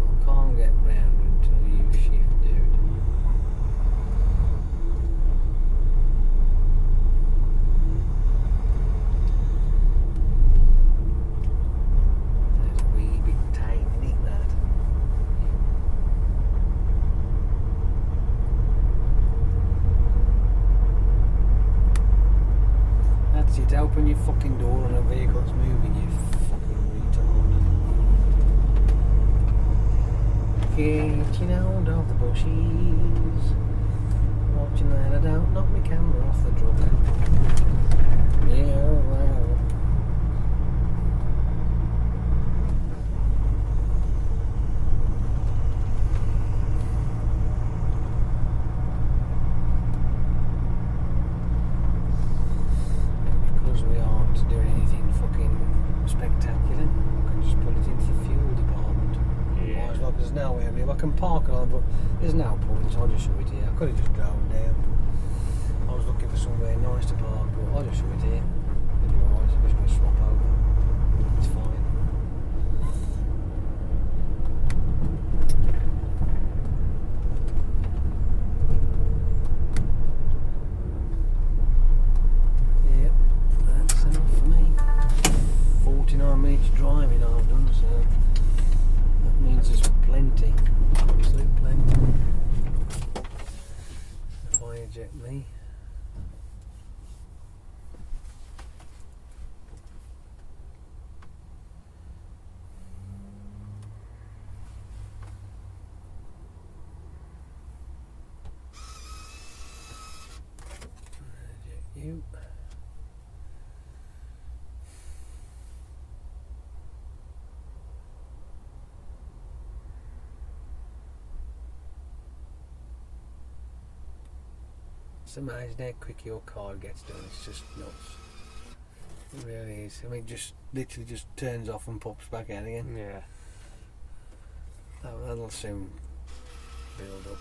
I can't get round until you shift, dude. There's a wee bit tight in it, that. That's it, open your fucking door and a vehicle's moving, you fucking retard. Getting out of the bushes. Watching that I don't knock my camera off the truck. Yeah, wow. Because we aren't doing anything fucking spectacular, I can just put it into the fuel department. Yeah. Otherwise, like, there's nowhere near. I can park on, but there's no point, so I'll just shove it here. I could have just drove down. I was looking for somewhere nice to park, but I'll just shove it here. It'll be alright, I'm just going to swap over. It's fine. Yep, that's enough for me. 49 minutes driving I've done, so that means there's plenty, absolute plenty. If I eject me. Eject you. It's amazing how quick your car gets done. It's just nuts. It really is. I mean, just literally just turns off and pops back out again. Yeah. That'll soon build up.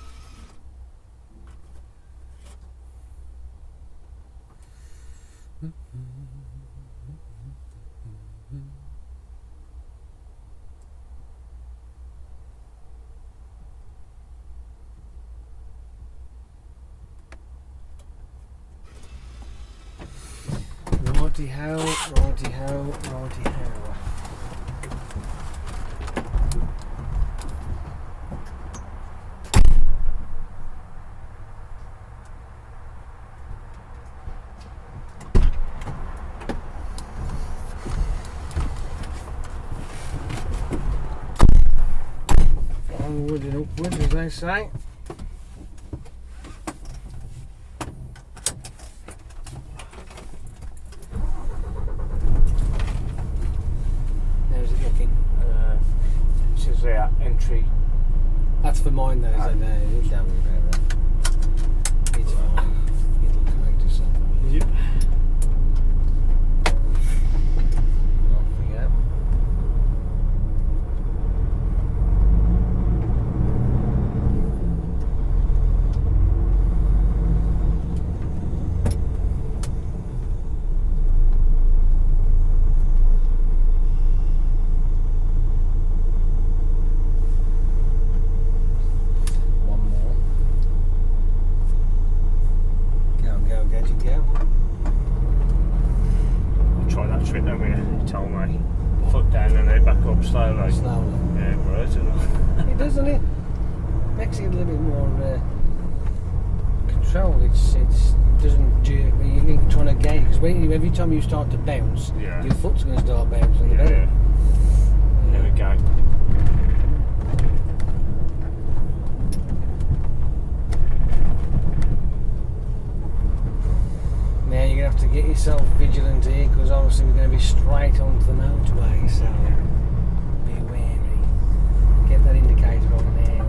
Righty-ho, righty-ho, righty-ho. Onward and upward, as they say. That's for mine though, so no, you don't worry about that. It's fine. It'll correct itself. Yep. Off we go. Slowly. Slowly. Yeah, right, isn't it? It doesn't it? Makes it a little bit more control. It doesn't jerk me. You're trying to gauge because every time you start to bounce, yeah. your foot's going to start bouncing. Yeah, yeah. There we go. Now you're going to have to get yourself vigilant here because obviously we're going to be straight onto the motorway. So. Get that indicator on now.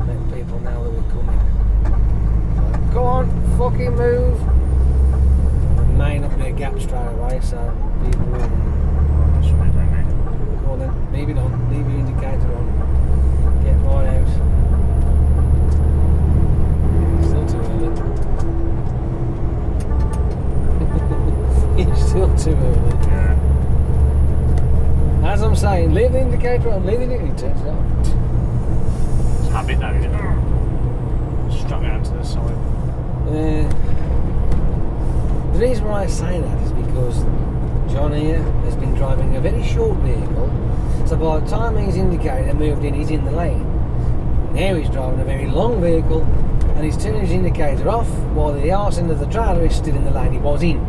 Let people know that we're coming. So, go on, fucking move. There may not be a gap straight away, so people will. Go on then, leave it on, leave your indicator on. Get right out. Still too early. It's still too early. Yeah. As I'm saying, leave the indicator on, leave the indicator on. It's habit now, isn't it? Strung out to the side. The reason why I say that is because John here has been driving a very short vehicle, so by the time his indicator moved in, he's in the lane. Now he's driving a very long vehicle and he's turning his indicator off while the arse end of the trailer is still in the lane he was in.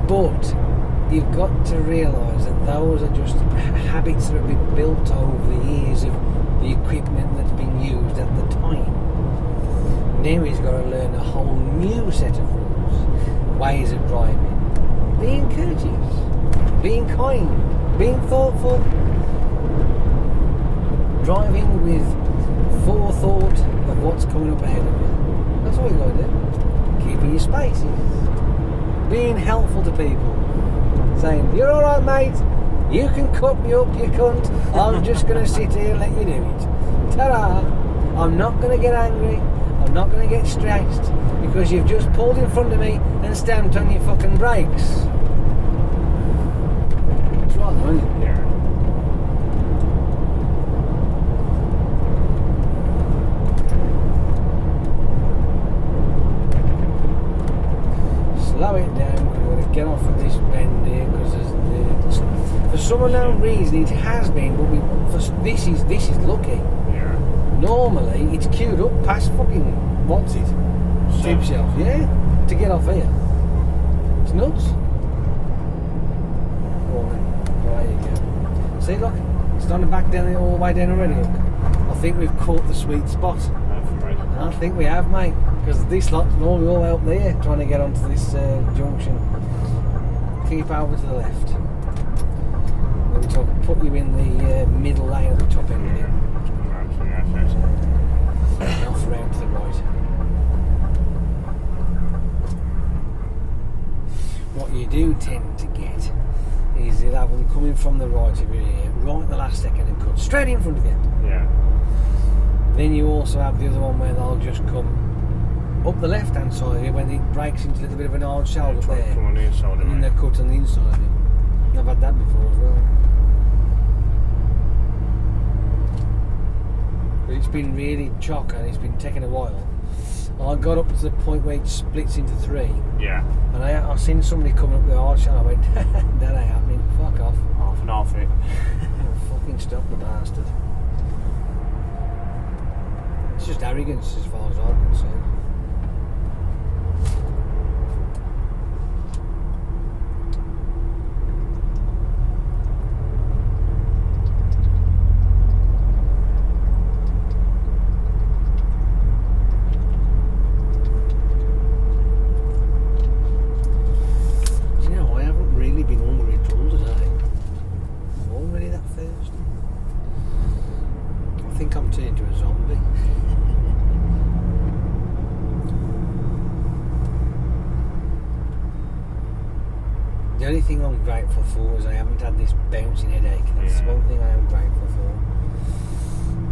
But you've got to realise that those are just habits that have been built over the years of the equipment that's been used at the time. Now he's got to learn a whole new set of rules, ways of driving, being courteous, being kind, being thoughtful, driving with forethought of what's coming up ahead of you. That's all you've got to do. Keeping your spaces. Being helpful to people, saying, you're alright mate, you can cut me up, you cunt, I'm just going to sit here and let you do it. Ta-da! I'm not going to get angry, I'm not going to get stressed, because you've just pulled in front of me and stamped on your fucking brakes. That's right, isn't it? Yeah. Slow it down, we're going to get off at this bend here because for some unknown reason it has been, but this is lucky. Yeah. Normally it's queued up past fucking what's it? Tip shelf, yeah, to get off here. It's nuts. Go on then. There you go. See, look, it's starting to back down all the way down already. Look. I think we've caught the sweet spot. I think we have, mate, because this lot's normally all out there trying to get onto this junction. Keep over to the left. Then we'll put you in the middle lane at the top end of it. And off round to the right. What you do tend to get is you'll have them coming from the right of you here, right at the last second and cut straight in front of you. Yeah. Then you also have the other one where they'll just come up the left hand side here when it breaks into a little bit of an hard shoulder there. Come on the inside of it. And then they're cut on the inside of it. I've had that before as well. But it's been really chocker and it's been taking a while. I got up to the point where it splits into three. Yeah. And I seen somebody coming up the hard shoulder. I went, that ain't happening. Fuck off. Half and half it. Fucking stop the bastard. It's just arrogance as far as I'm concerned. first. I think I'm turning into a zombie. The only thing I'm grateful for is I haven't had this bouncing headache. That's one thing I am grateful for.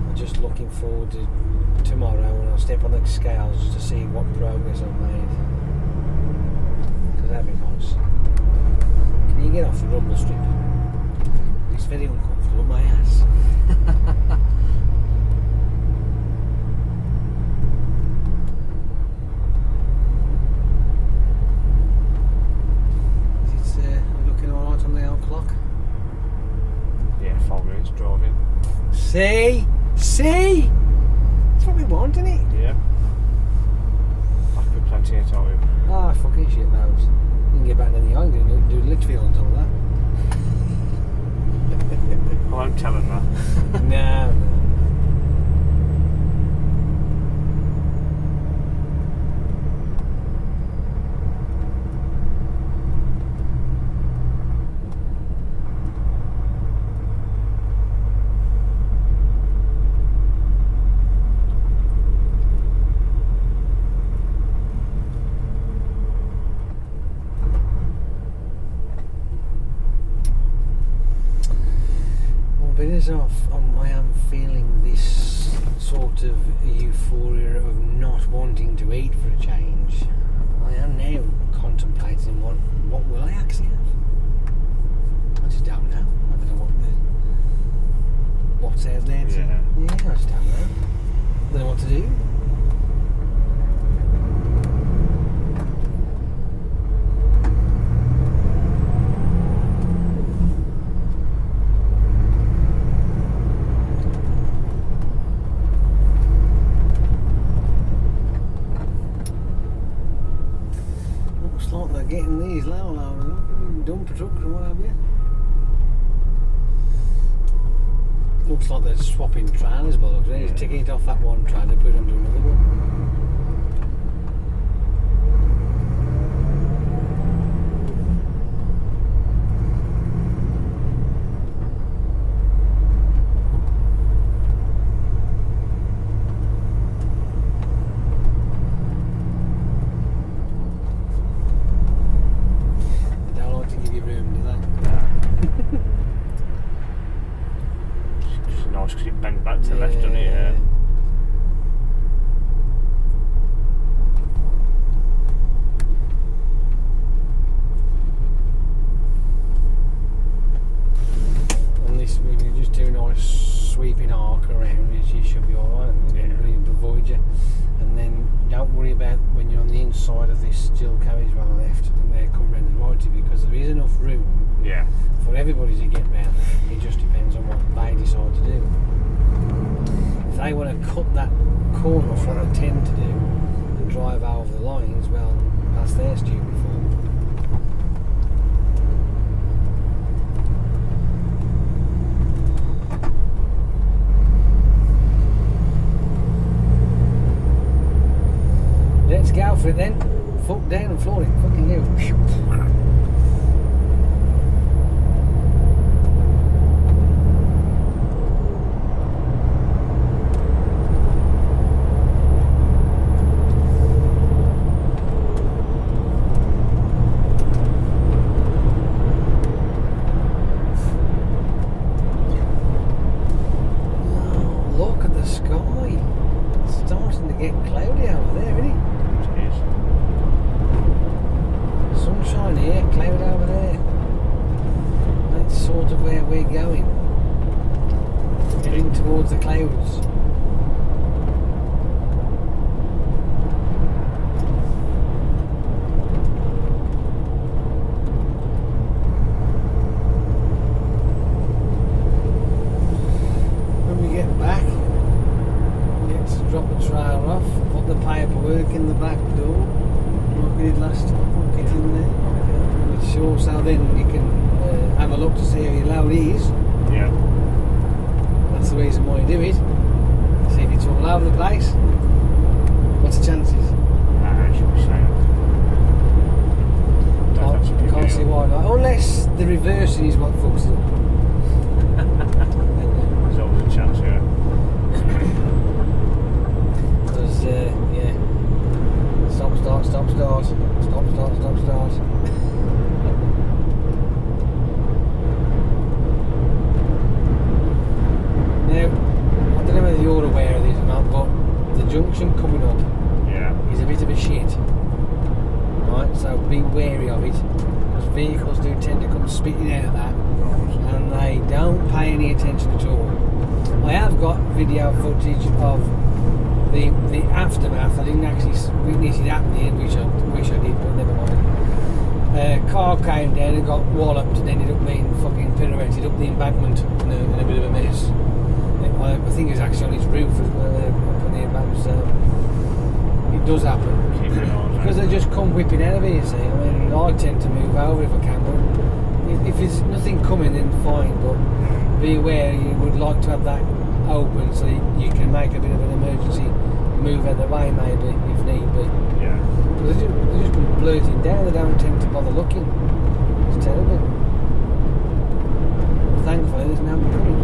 I'm just looking forward to tomorrow when I'll step on the scales just to see what progress I've made. Because that'd be nice. Can you get off the rumble strip? It's very uncomfortable, my ass. Looking alright on the old clock? Yeah, 5 minutes driving. See? That's what we want, isn't it? Yeah. I've got plenty of time. Ah, fucking shit, those. You can get back to the island and do Litchfield on top of that. I won't tell them that. No. I am feeling this sort of euphoria of not wanting to eat for a change. I am now contemplating what will I actually have. I just don't know. I don't know what's out there. Yeah, I just don't know. I don't know what to do. Like they're getting these low dumper trucks and what have you. Looks like they're swapping trailers, by the looks. They're just taking it off that one trailer, put it onto another one. Because it bent back to the left, doesn't it? Yeah. And this, we can just do a nice sweeping arc around it, you should be alright. Really avoid you. And then don't worry about when you're on the inside of this dual carriage on the left and they come round the right because there is enough room for everybody to get round. It just depends on what they decide to do. If they want to cut that corner off what they tend to do and drive over the lines, well, that's their stupid fault. Let's go for it then. Foot down and floor it. Fucking you. Look at the sky. It's starting to get cloudy over there, isn't it? Sunshine here, cloud over there. That's sort of where we're going. Heading towards the clouds. When we get back, let's drop the trailer off, put the paperwork in the back door. Like we did last time, get in there. Sure, so then you can have a look to see how your load is. Yeah. That's the reason why you do it. See if it's all over the place. What's the chances? I should be saying. Can't see why not. Unless the reversing is what fucks it up. information at all. I have got video footage of the aftermath. I didn't actually witness it happening, which I wish I did, but never mind. Car came down and got walloped and ended up being fucking pirouetted up the embankment in a bit of a mess. I think it's actually on his roof as well, up on the embankment, so it does happen. Because they just come whipping out of it, you see. I mean, I tend to move over if I can, but if there's nothing coming, then fine, but be aware you would like to have that open so you can make a bit of an emergency move out of the way, maybe, if need be. Yeah. Because they just come blurting down, they don't tend to bother looking. It's terrible. Thankfully, there's nobody coming.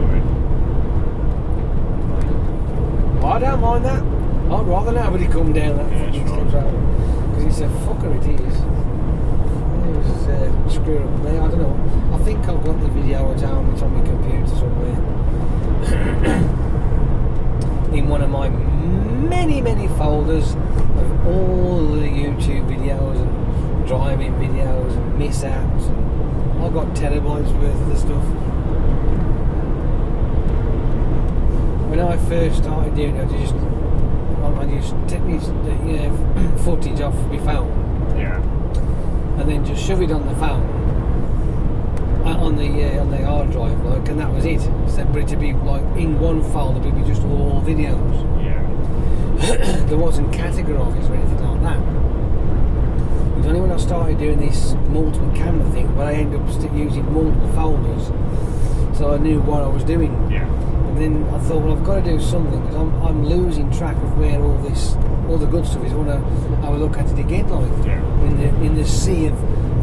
Well, I don't mind that. I'd rather nobody come down that fucking steps over. Because it's a fucker, it is. It was screwed up there, I don't know. I think I've got the video at home, it's on my computer somewhere. In one of my many folders of all the YouTube videos and driving videos and mishaps, and I've got terabytes worth of the stuff. When I first started doing it, I just take this footage off my phone, and then just shove it on the phone, on the hard drive, like, and that was it. So, but it to be like in one folder, it would be just all videos. There wasn't categorised or anything like that. It was only when I started doing this multiple camera thing, where I ended up using multiple folders, so I knew what I was doing. And then I thought, well, I've got to do something, because I'm losing track of where all the good stuff is. I want to have a look at it again, like in the sea of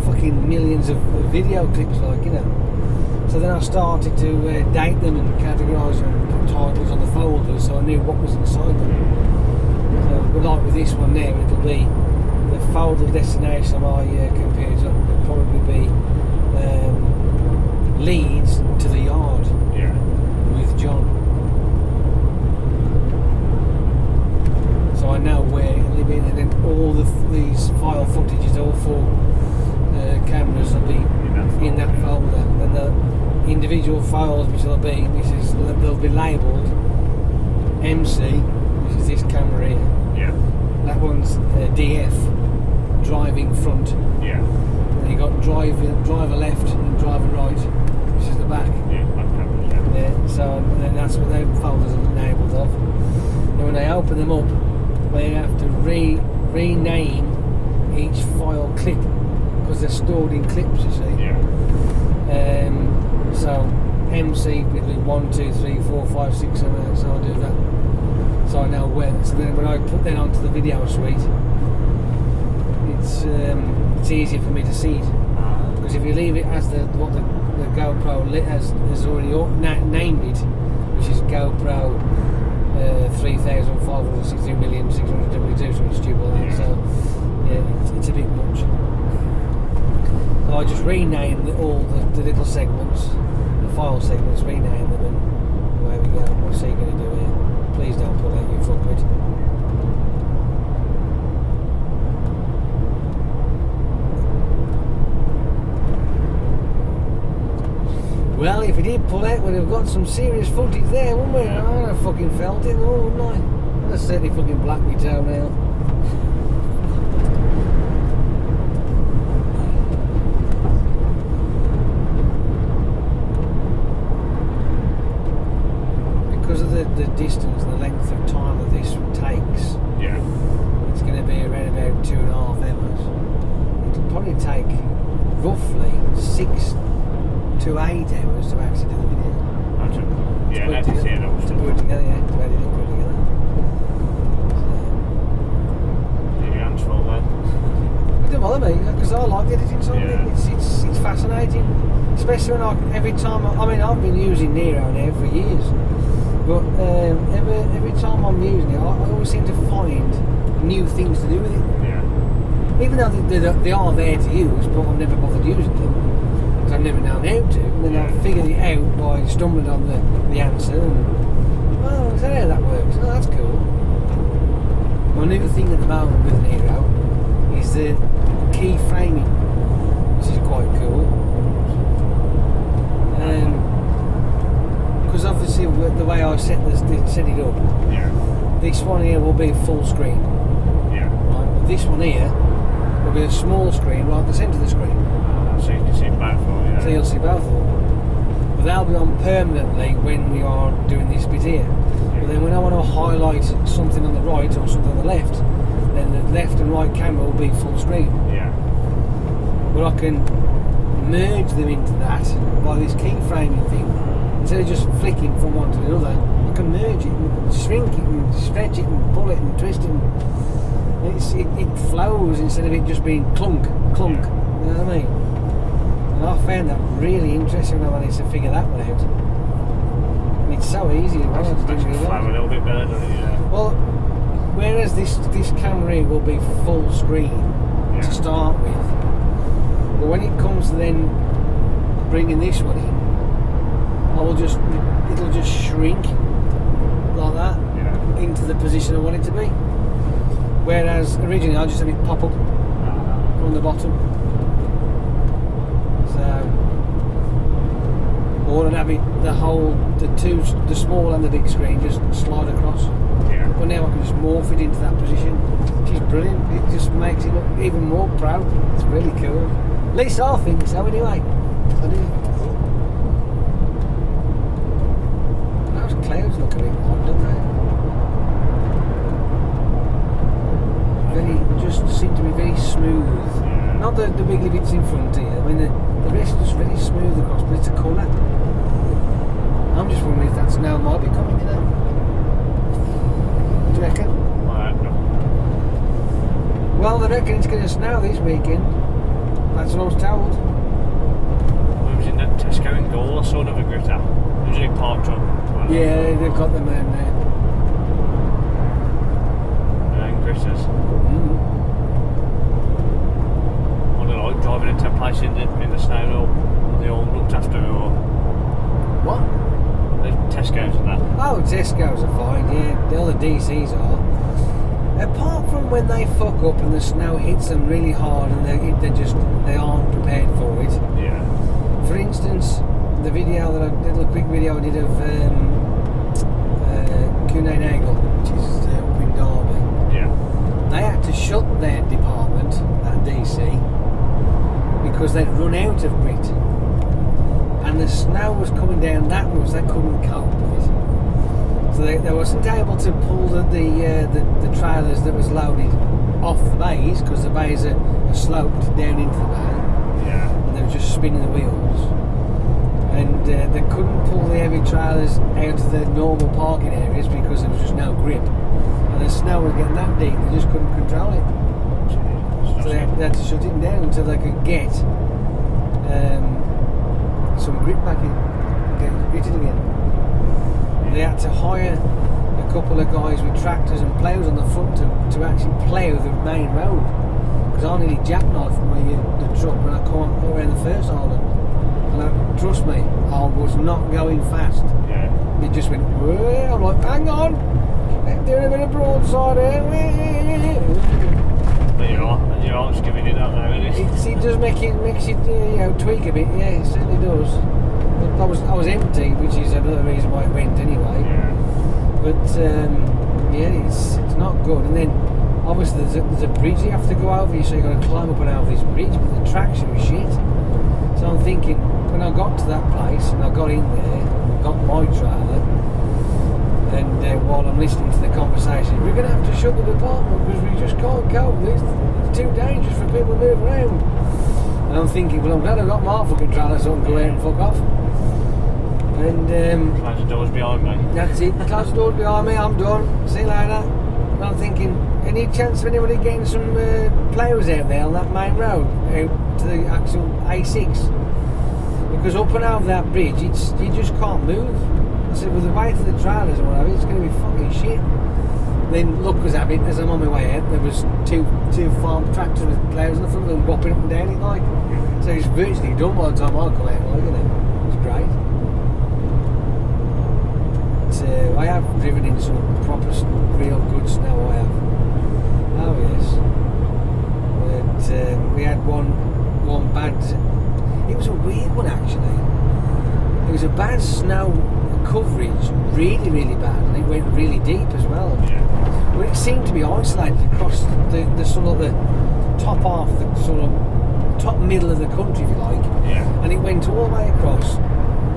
fucking millions of video clips, like, you know. So then I started to date them and categorise them and put titles on the folders, so I knew what was inside them. So, but like with this one there, it'll be the folder destination on my computer will probably be Leeds to the yard. With John. So I know where he'll live in, and then all these file footages, all 4 cameras will be in that folder, and the individual files which they'll be labelled MC, which is this camera here. That one's DF, driving front. And you got driver left and driver right, which is the back. So then that's what their folders are enabled of. And when they open them up, they have to rename each file clip, because they're stored in clips, you see. So MC will be 1, 2, 3, 4, 5, 6, 7, 8, so I'll do that. So I know where. So then when I put that onto the video suite, it's easier for me to see it. Because if you leave it as the GoPro has already named it, which is GoPro 3,560,672, something stupid like that. So yeah, it's a bit much. So I just rename all the little segments, the file segments, rename them, and away we go. What's he going to do here? Please don't pull out, you fuckwit. Well, if he did pull out, we'd have got some serious footage there, wouldn't we? I'd have fucking felt it, wouldn't I? I'd have certainly fucking blacked me toenail. Because of the distance and the length of time that this takes, it's going to be around about 2.5 hours. It'll probably take roughly 6 to 8 hours to actually do the video. That's it together, to put it together. Your hands full then. It doesn't bother me, because I like editing something. It's fascinating, especially when every time. I've been using Nero now for years, but every time I'm using it, I always seem to find new things to do with it. Even though they are there to use, but I've never bothered using them. I've never known how to, and then I figured it out by stumbling on the answer, and well, is that how that works? Oh, that's cool. My new thing at the moment with Nero is the key framing, which is quite cool. Because I obviously the way I set it up, this one here will be full screen. Yeah. Right? But this one here will be a small screen right at the centre of the screen. So you can see both of them, yeah. So you'll see both of them. But they'll be on permanently when we are doing this bit here. But then when I want to highlight something on the right or something on the left, then the left and right camera will be full screen. Yeah. But I can merge them into that by this keyframing thing. Instead of just flicking from one to the other, I can merge it and shrink it and stretch it and pull it and twist it. And it flows instead of it just being clunk. You know what I mean? And I found that really interesting when I managed to figure that one out. And it's so easy. I just didn't realise. Flow a little bit better, doesn't it? Yeah. Well, whereas this camera here will be full screen to start with, but when it comes to then bringing this one in, it'll just shrink like that into the position I want it to be. Whereas originally I just had it pop up from the bottom. So, or I'd have it the small and the big screen just slide across. Yeah. But now I can just morph it into that position, which is brilliant. It just makes it look even more pro. It's really cool. At least I think so anyway. I do. Those clouds look a bit odd, don't they? Just seem to be very smooth. Yeah. Not the wiggly bits in front here. I mean the rest is just very smooth across, but it's a colour. I'm just wondering if that's now might be coming, you know. Do you reckon? I don't know. Well, they reckon it's going to snow this weekend. That's what I was told. We was in the Tesco in Gaul, I saw another gritter. Usually parked up. Yeah, they've got them in there. Gritters. I don't know, driving into a place in the snow, or they all looked after, or What? the Tesco's and that. Oh, Tesco's are fine, yeah. All the DCs are. Apart from when they fuck up and the snow hits them really hard and they aren't prepared for it. Yeah. For instance, the quick video I did of Cuney Nagel, which is up in Derby. Yeah. They had to shut their department at DC because they'd run out of grit, and the snow was coming down that much they couldn't cope with. So they wasn't able to pull the trailers that was loaded off the bays because the bays are sloped down into the bay. Yeah. And they were just spinning the wheels. And they couldn't pull the heavy trailers out of the normal parking areas because there was just no grip. And the snow was getting that deep, they just couldn't control it. So they had to shut it down until they could get some grip back in, get it gritted again. They had to hire a couple of guys with tractors and ploughs on the front to actually plough the main road. Because I nearly jackknifed the truck when I come around the first island. And trust me, I was not going fast. Yeah. It just went, whoa. I'm like, hang on, doing a bit of broadside here. But your arm's giving you that though, isn't it? It does makes it tweak a bit, yeah, it certainly does. But I was empty, which is another reason why it went anyway. Yeah. But it's not good. And then obviously there's a bridge you have to go over, so you've got to climb up and over this bridge, but the traction was shit. So I'm thinking, when I got to that place and I got in there, got my trailer, and while I'm listening to the conversation, we're going to have to shut the department because we just can't go. It's too dangerous for people to move around. And I'm thinking, well, I'm glad I've got my fucking trailer so I can go out and fuck off. And close the doors behind me. that's it. Close the doors behind me. I'm done. See you later. And I'm thinking, any chance of anybody getting some ploughs out there on that main road out to the actual A6? Because up and over that bridge, you just can't move. I said, with the weight of the trailers or whatever, it's going to be fucking shit. Then luck was having, as I'm on my way out, there was two farm tractors with ploughs in the front of them whopping up and down it like. So it's virtually done by the time I come out, like, you know. It was great. But, I have driven in some proper, real good snow, I have. Oh yes. But we had one bad. It was a weird one actually. It was a bad snow coverage really, really bad, and it went really deep as well. Yeah. But it seemed to be isolated across the sort of the top half, the sort of top middle of the country, if you like. Yeah. And it went all the way across,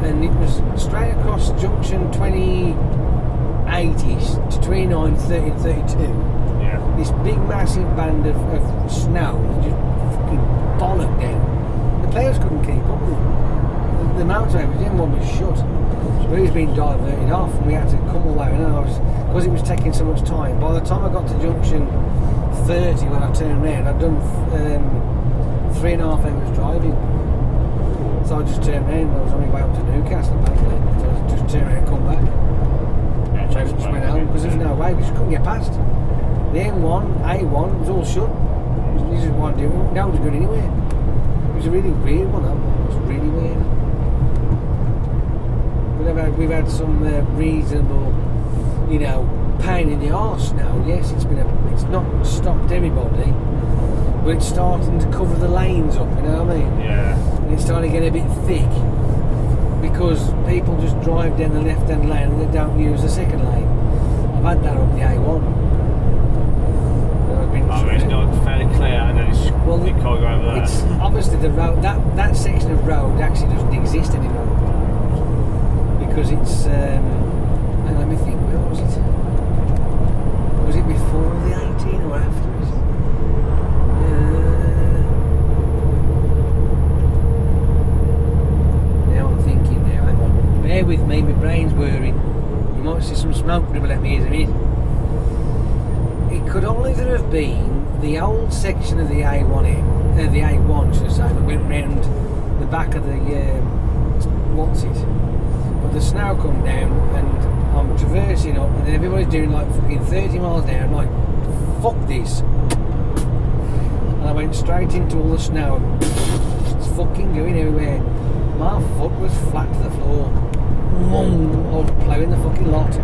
and it was straight across junction 28-ish to 29, 30 and 32. Yeah. This big massive band of snow just fucking bollocked down. The players couldn't keep up with it. The motorway was in, one was shut. So he was being diverted off, and we had to come all the way. And because it was taking so much time, by the time I got to junction 30 when I turned round, I'd done 3.5 hours driving. So I just turned round, and I was on my way up to Newcastle apparently. So I just turned around and come back. Yeah, So I just went home because there was no way, because you couldn't get past. The M1, A1 was all shut. You just wanted to do it. No one was going anywhere. It was a really weird one, that one. It was really weird. We've had some reasonable, pain in the arse now. Yes, it's not stopped everybody, but it's starting to cover the lanes up, you know what I mean? Yeah. And it's starting to get a bit thick because people just drive down the left-hand lane and they don't use the second lane. I've had that up the A1. It's not fairly clear, and then you can't go over there. It's obviously the road, that section of road actually doesn't exist anymore. Because it's, and let me think, where was it? Was it before the 18 or after it? Now I'm thinking now, hang on. Bear with me, my brain's whirring. You might see some smoke dribble at me, isn't it? It could only have been the old section of the A1, the A1 should I say, that went round the back of the, what's it? But the snow come down and I'm traversing up and everybody's doing like fucking 30 miles an hour. I'm like, fuck this. And I went straight into all the snow and it's fucking going everywhere. My foot was flat to the floor. I was ploughing the fucking lot.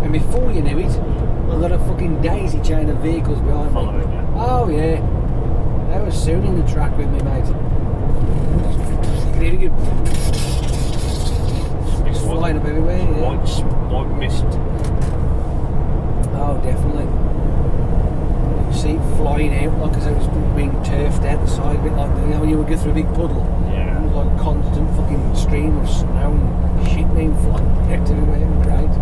And before you knew it, I got a fucking daisy chain of vehicles behind me. Following you. Oh yeah. They were soon in the track with me, mate. Really good. Flying up everywhere, yeah. White mist. Oh, definitely. You can see it flying out like as it was being turfed out the side, a bit like you would go through a big puddle. Yeah. It was like a constant fucking stream of snow and shit being flying out everywhere. It was great.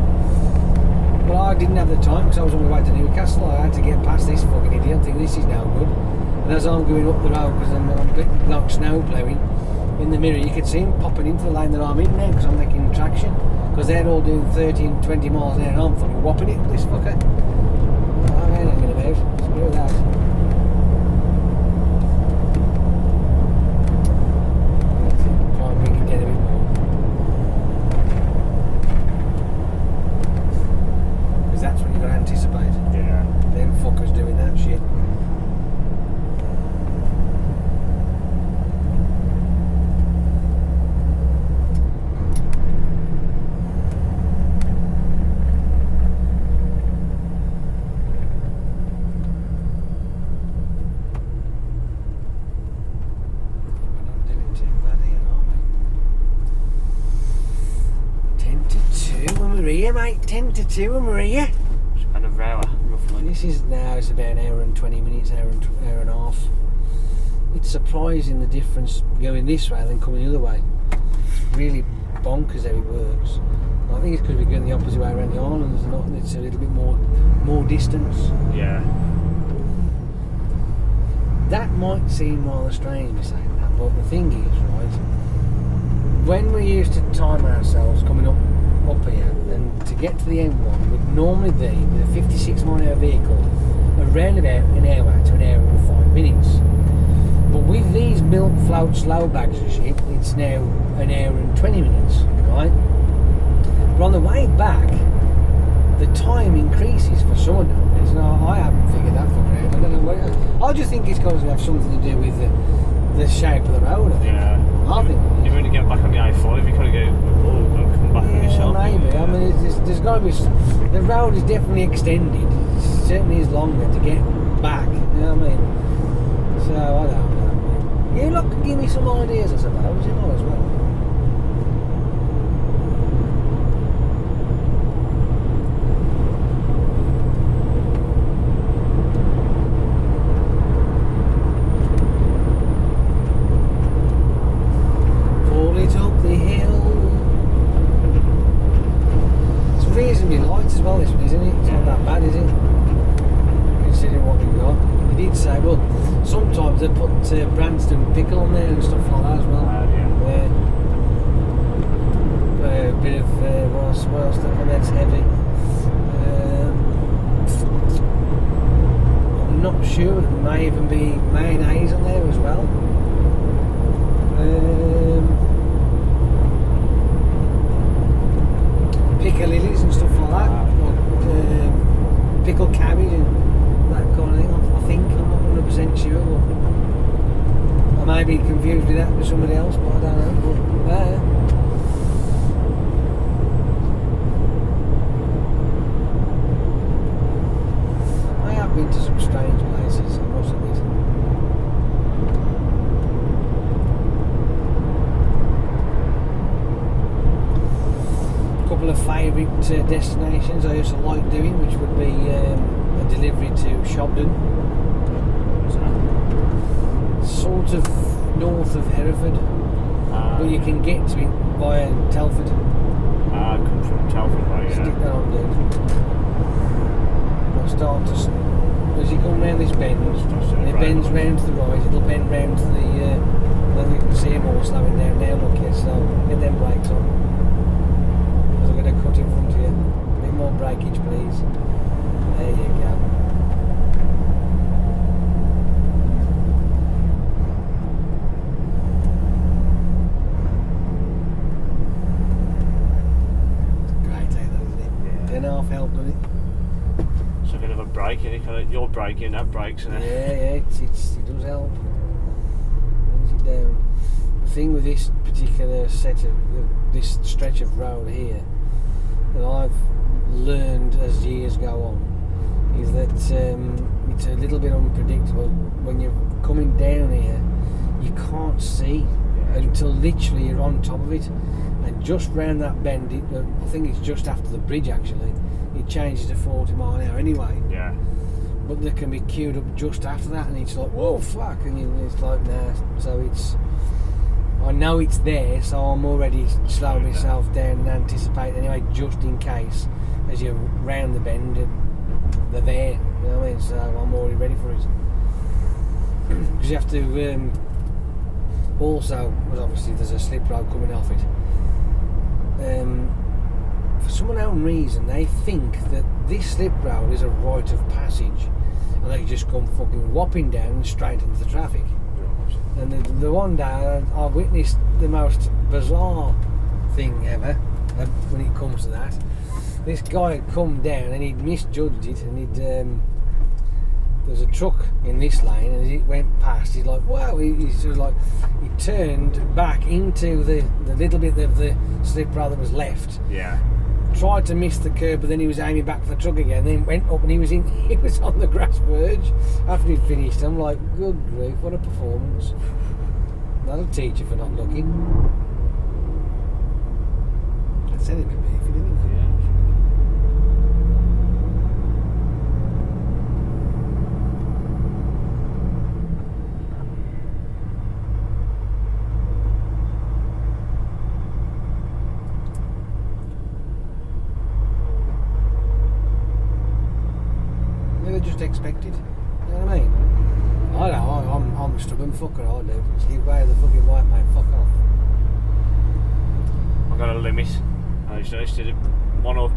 But I didn't have the time because I was on my way to Newcastle. I had to get past this fucking idiot and think this is now good. And as I'm going up the road, because I'm a bit like snow ploughing, in the mirror you could see him popping into the lane that I'm in now because I'm making traction, because they're all doing 30 and 20 miles an hour and I'm fucking whopping it, this fucker. I'm hanging about, screw that. Try and bring it down a bit more, because that's what you've got to anticipate. Yeah. Them fuckers doing that shit. Mate, 10 to 2 and Maria. It's about an hour, roughly. This is now, it's about an hour and 20 minutes, hour and a half. It's surprising the difference going this way than coming the other way. It's really bonkers how it works. I think it's because we're going the opposite way around the islands, and it's a little bit more distance. Yeah. That might seem rather strange me saying that, but the thing is, right, when we used to time ourselves coming up here, and to get to the M1 would normally be with a 56 mile an hour vehicle around about an hour to an hour and 5 minutes. But with these milk float slow bags and shit, it's now an hour and 20 minutes, right? But on the way back, the time increases for some of them. I haven't figured that for out. I don't know what. I just think it's going to have something to do with the shape of the road. I think. Yeah. I think. You're going to get back on the A5. You can't go. Come back on yourself. Maybe. I mean, there's got to be. The road is definitely extended. It certainly is longer to get back. You know what I mean? So I don't know. You lot can give me some ideas, I suppose. You might as well. as well, this one, isn't it? It's not that bad, is it? Considering what we've got. He did say, well, sometimes they put Branston pickle on there and stuff like that as well. A bit of what else stuff on that's heavy. I'm not sure, there may even be mayonnaise on there as well. Pickle lilies and stuff like that, like pickled cabbage and that kind of thing. I think, I'm not 100% sure. I may be confused with that with somebody else, but I don't know. But, I have been to some strange places, I must admit. Couple of favourite destinations I used to like doing, which would be a delivery to Shobden, sort of north of Hereford, but you can get to it via Telford. Come from Telford, right? Yeah. Stick that on, dude. I'll start to, as you come round this bend, it bends round to the right, it'll bend round to the, then you can see them all slowing down now, look, yes, so get them brakes on. I'm going to cut in front of you. A bit more breakage, please. There you go. Great, that, isn't it? Yeah. 10.5 help, doesn't it? It's a bit of a break, isn't it? You're braking, that brakes, isn't it? Yeah, it does help. Brings it down. The thing with this particular set of this stretch of road here that I've learned as years go on is that it's a little bit unpredictable. When you're coming down here, you can't see until literally you're on top of it, and just round that bend, I think it's just after the bridge actually, it changes to 40 mile an hour anyway. Yeah. But they can be queued up just after that, and it's like, whoa, fuck, and it's like, nah. So it's, I know it's there, so I'm already slowing myself down and anticipate anyway, just in case, as you're round the bend, they're there, you know what I mean? So I'm already ready for it. Because you have to, also, well, obviously there's a slip road coming off it. For some unknown reason, they think that this slip road is a rite of passage, and they just come fucking whopping down and straight into the traffic. And the one day I witnessed the most bizarre thing ever when it comes to that. This guy had come down and he'd misjudged it, and there was a truck in this lane, and as it went past, he's like, wow, he sort of like, he turned back into the little bit of the slip road that was left. Yeah. Tried to miss the curb, but then he was aiming back for the truck again. Then went up and he was on the grass verge after he'd finished. I'm like, good grief, what a performance! That'll teach you for not looking. I said it would be if you didn't. Just expected, you know what I mean? I know, I'm a stubborn fucker, I do. Just give way to the fucking white man, fuck off. I've got a limit. I used to do 1 or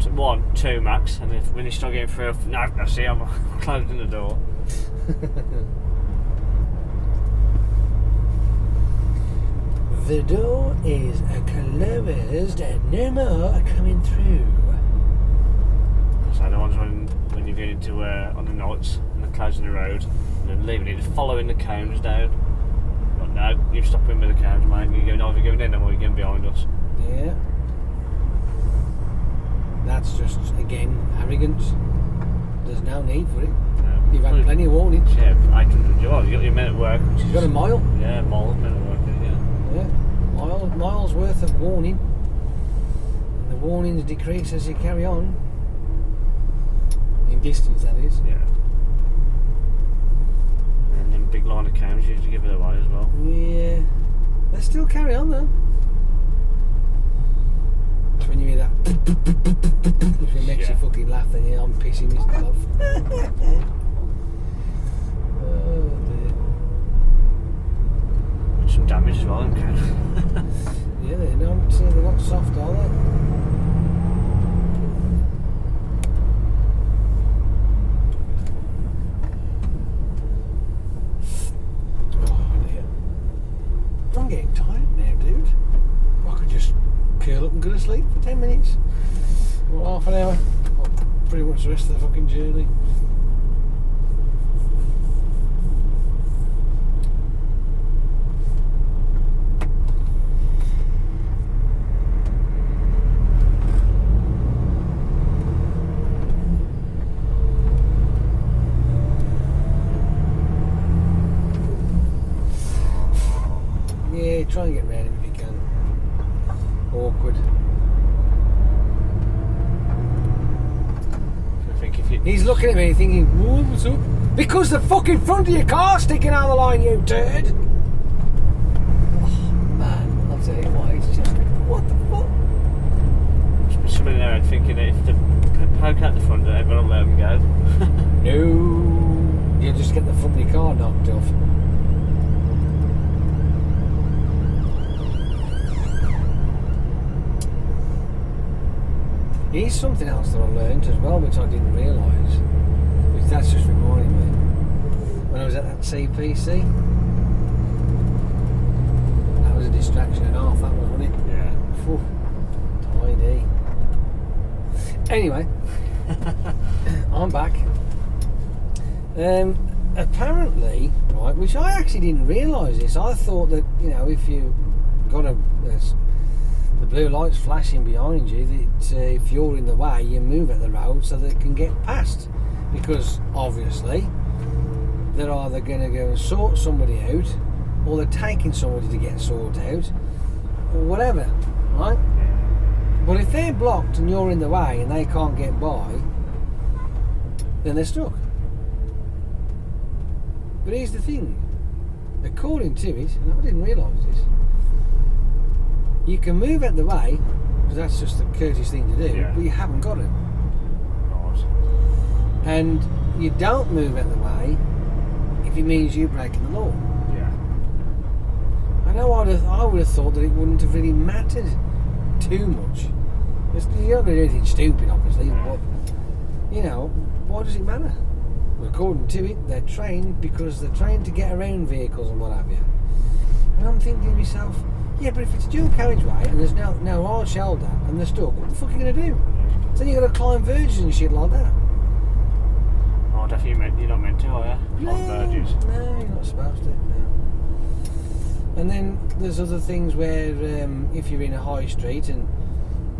2 max, and if when you start getting through, no, I see, I'm closing the door. The door is closed and no more coming through. So the ones when you're going into on the nights and they're closing the road and then leaving it, following the cones down. But no, you're stopping with the cones, mate. You're either going in them or you're going behind us. Yeah. That's just, again, arrogance. There's no need for it. No. You've had plenty of warnings. Yeah, 800 yards. You got your minute work. You've got a mile. Yeah, minute work, yeah. Yeah, miles worth of warning. And the warnings decrease as you carry on. In distance, that is. Yeah. And then big line of cones used to give it away as well. Yeah. They still carry on though. It's when you hear that, which makes you fucking half an hour. Pretty much the rest of the fucking journey. Yeah, try and get round him if you can. Awkward. I think if you... He's looking at me thinking, "Whoa, what's up?" Because the fucking front of your car's sticking out of the line, you turd! Oh, man, I'll tell you what, it's just, what the fuck? Must be somebody there thinking that if the poke out the front, they're going to let them go. No, you just get the front of your car knocked off. Here's something else that I learned as well, which I didn't realise, which that's just reminding me. When I was at that CPC, that was a distraction and a half, that was, wasn't it? Yeah. Phew, tidy. Anyway, I'm back. Apparently, right, which I actually didn't realise this. I thought that, you know, if you got the blue light's flashing behind you, that if you're in the way, you move at the road so that it can get past. Because obviously, they're either going to go and sort somebody out, or they're taking somebody to get sorted out, or whatever, right? But if they're blocked and you're in the way and they can't get by, then they're stuck. But here's the thing, according to it, and I didn't realise this, you can move out the way, because that's just the courteous thing to do, but you haven't got it. Right. And you don't move out the way if it means you're breaking the law. Yeah. I know I would have thought that it wouldn't have really mattered too much. You're not going to do anything stupid, obviously, but, you know, why does it matter? Well, according to it, they're trained because they're trained to get around vehicles and what have you. And I'm thinking to myself, yeah, but if it's a dual carriageway and there's no hard shoulder and they're stuck, what the fuck are you going to do? So then you've got to climb verges and shit like that. Oh, definitely you're not meant to, are you? Climb verges. No, you're not supposed to. No. And then there's other things where if you're in a high street and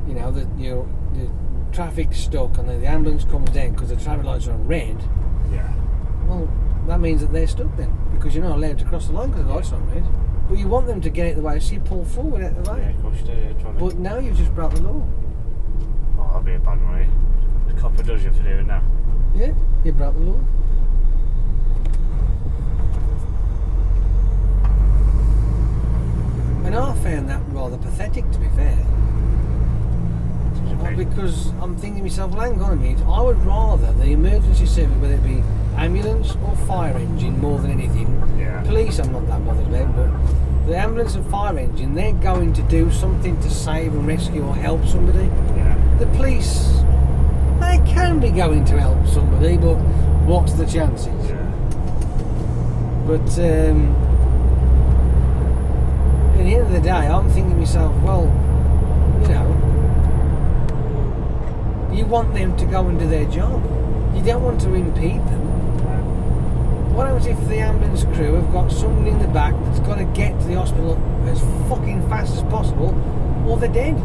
you know the traffic's stuck and the ambulance comes down because the traffic lights are on red. Yeah. Well, that means that they're stuck then because you're not allowed to cross the line because the lights are on red. But you want them to get out of the way, so you pull forward out of the way. Yeah, of course you do. Yeah, but now you've just broke the law. Oh, that'd be a bad one. The copper does you for doing that. Yeah, you broke the law. And I found that rather pathetic, to be fair. Because I'm thinking to myself, well, hang on a minute, I would rather the emergency service, whether it be ambulance or fire engine more than anything. Yeah. Police I'm not that bothered about, but the ambulance and fire engine, they're going to do something to save and rescue or help somebody. Yeah. The police, they can be going to help somebody, but what's the chances? Yeah. But at the end of the day, I'm thinking to myself, well, you know, you want them to go and do their job. You don't want to impede them. What happens if the ambulance crew have got someone in the back that's got to get to the hospital as fucking fast as possible, or they're dead?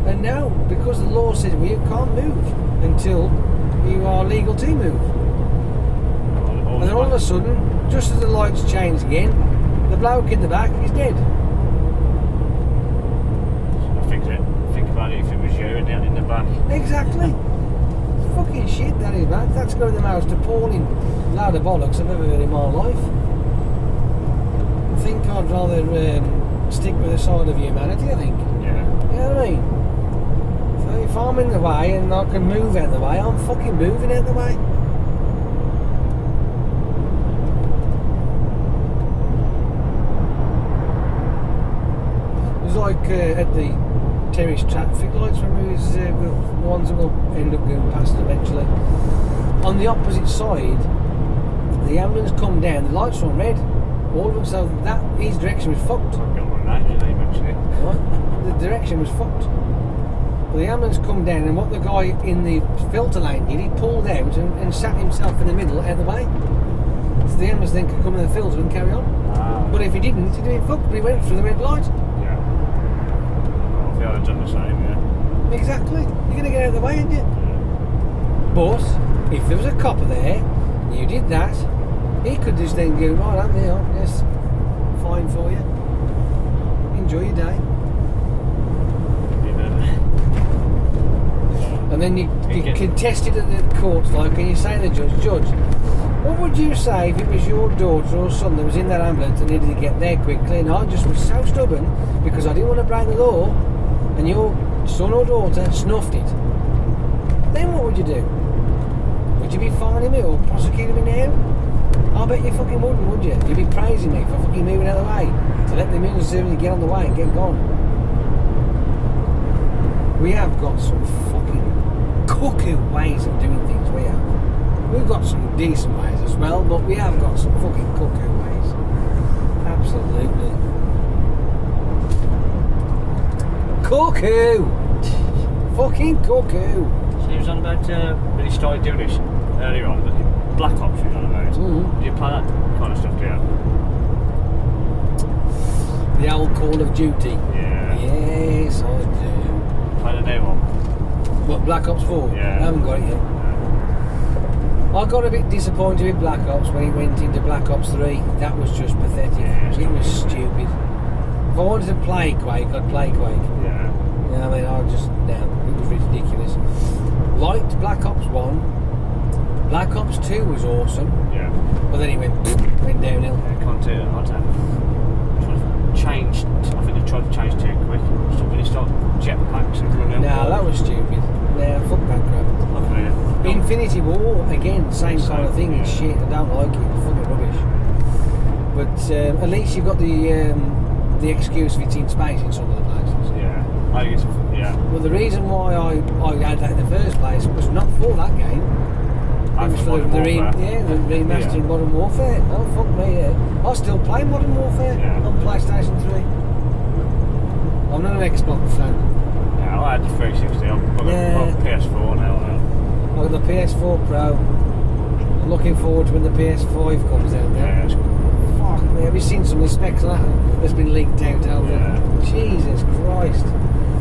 And now, because the law says well, you can't move until you are legal to move. And then all of a sudden, just as the lights change again, the bloke in the back is dead. Think about it if it was you and in the back. Exactly. Fucking shit, that is, man. That's going the most appalling load of bollocks I've ever heard in my life. I think I'd rather stick with the side of humanity, I think. Yeah. You know what I mean? So if I'm in the way and I can move out the way, I'm fucking moving out the way. It was like at the terrace traffic lights, remember, is the ones that will end up going past eventually. On the opposite side, the ambulance come down, the lights were on red. All of them, so that his direction was fucked. I've got one now, you mentioned it. Right? The direction was fucked. Well, the ambulance come down, and what the guy in the filter lane did, he pulled out and sat himself in the middle out of the way. So the ambulance then could come in the filter and carry on. But if he didn't, he'd been fucked, but he went through the red light. Yeah. Well, if he had done the same, yeah. Exactly. You're going to get out of the way, aren't you? Yeah. But if there was a copper there, and you did that, he could just then go, right, I'm there, yes, fine for you. Enjoy your day. And then you contest it at the courts, like, and you say to the judge, what would you say if it was your daughter or son that was in that ambulance and needed to get there quickly, and I just was so stubborn because I didn't want to break the law, and your son or daughter snuffed it? Then what would you do? Would you be fining me or prosecuting me now? I bet you fucking wouldn't, would you? You'd be praising me for fucking moving out of the way to let the emergency service get on the way and get gone. We have got some fucking cuckoo ways of doing things, we have. We've got some decent ways as well, but we have got some fucking cuckoo ways. Absolutely. Cuckoo! Fucking cuckoo! So he was on about, when he started doing this earlier on, but Black Ops he was on about. Mm-hmm. Did you play that kind of stuff, do you? The old Call of Duty. Yeah. Yes, I do. Play the new one. What, Black Ops 4? Yeah. I haven't got it yet. I got a bit disappointed with Black Ops when he went into Black Ops 3. That was just pathetic. Yeah, it was stupid. If I wanted to play Quake, I'd play Quake. Yeah. You know what I mean? It was ridiculous. Liked Black Ops 1. Black Ops 2 was awesome. Yeah. But then he went downhill. Yeah, can't do it. I don't changed. I think they tried to change too quick. So when he started jetpacks and running. No, that was stupid. Yeah, fuck that crap. Okay. Infinity War, again, same kind of thing. It's shit. I don't like it. It's fucking rubbish. But at least you've got the excuse if it's in space in some of the places. Yeah. I guess. Yeah. Well, the reason why I had that in the first place was not for that game. It was for the remastering Modern Warfare. Oh, fuck me, yeah. I still play Modern Warfare on PlayStation 3. I'm not an Xbox fan. Yeah, I had the 360. I've got the PS4 now. I've got the PS4 Pro. I'm looking forward to when the PS5 comes out there. Yeah, it's cool. Fuck me, have you seen some of the specs of that that's been leaked out over there? Jesus Christ.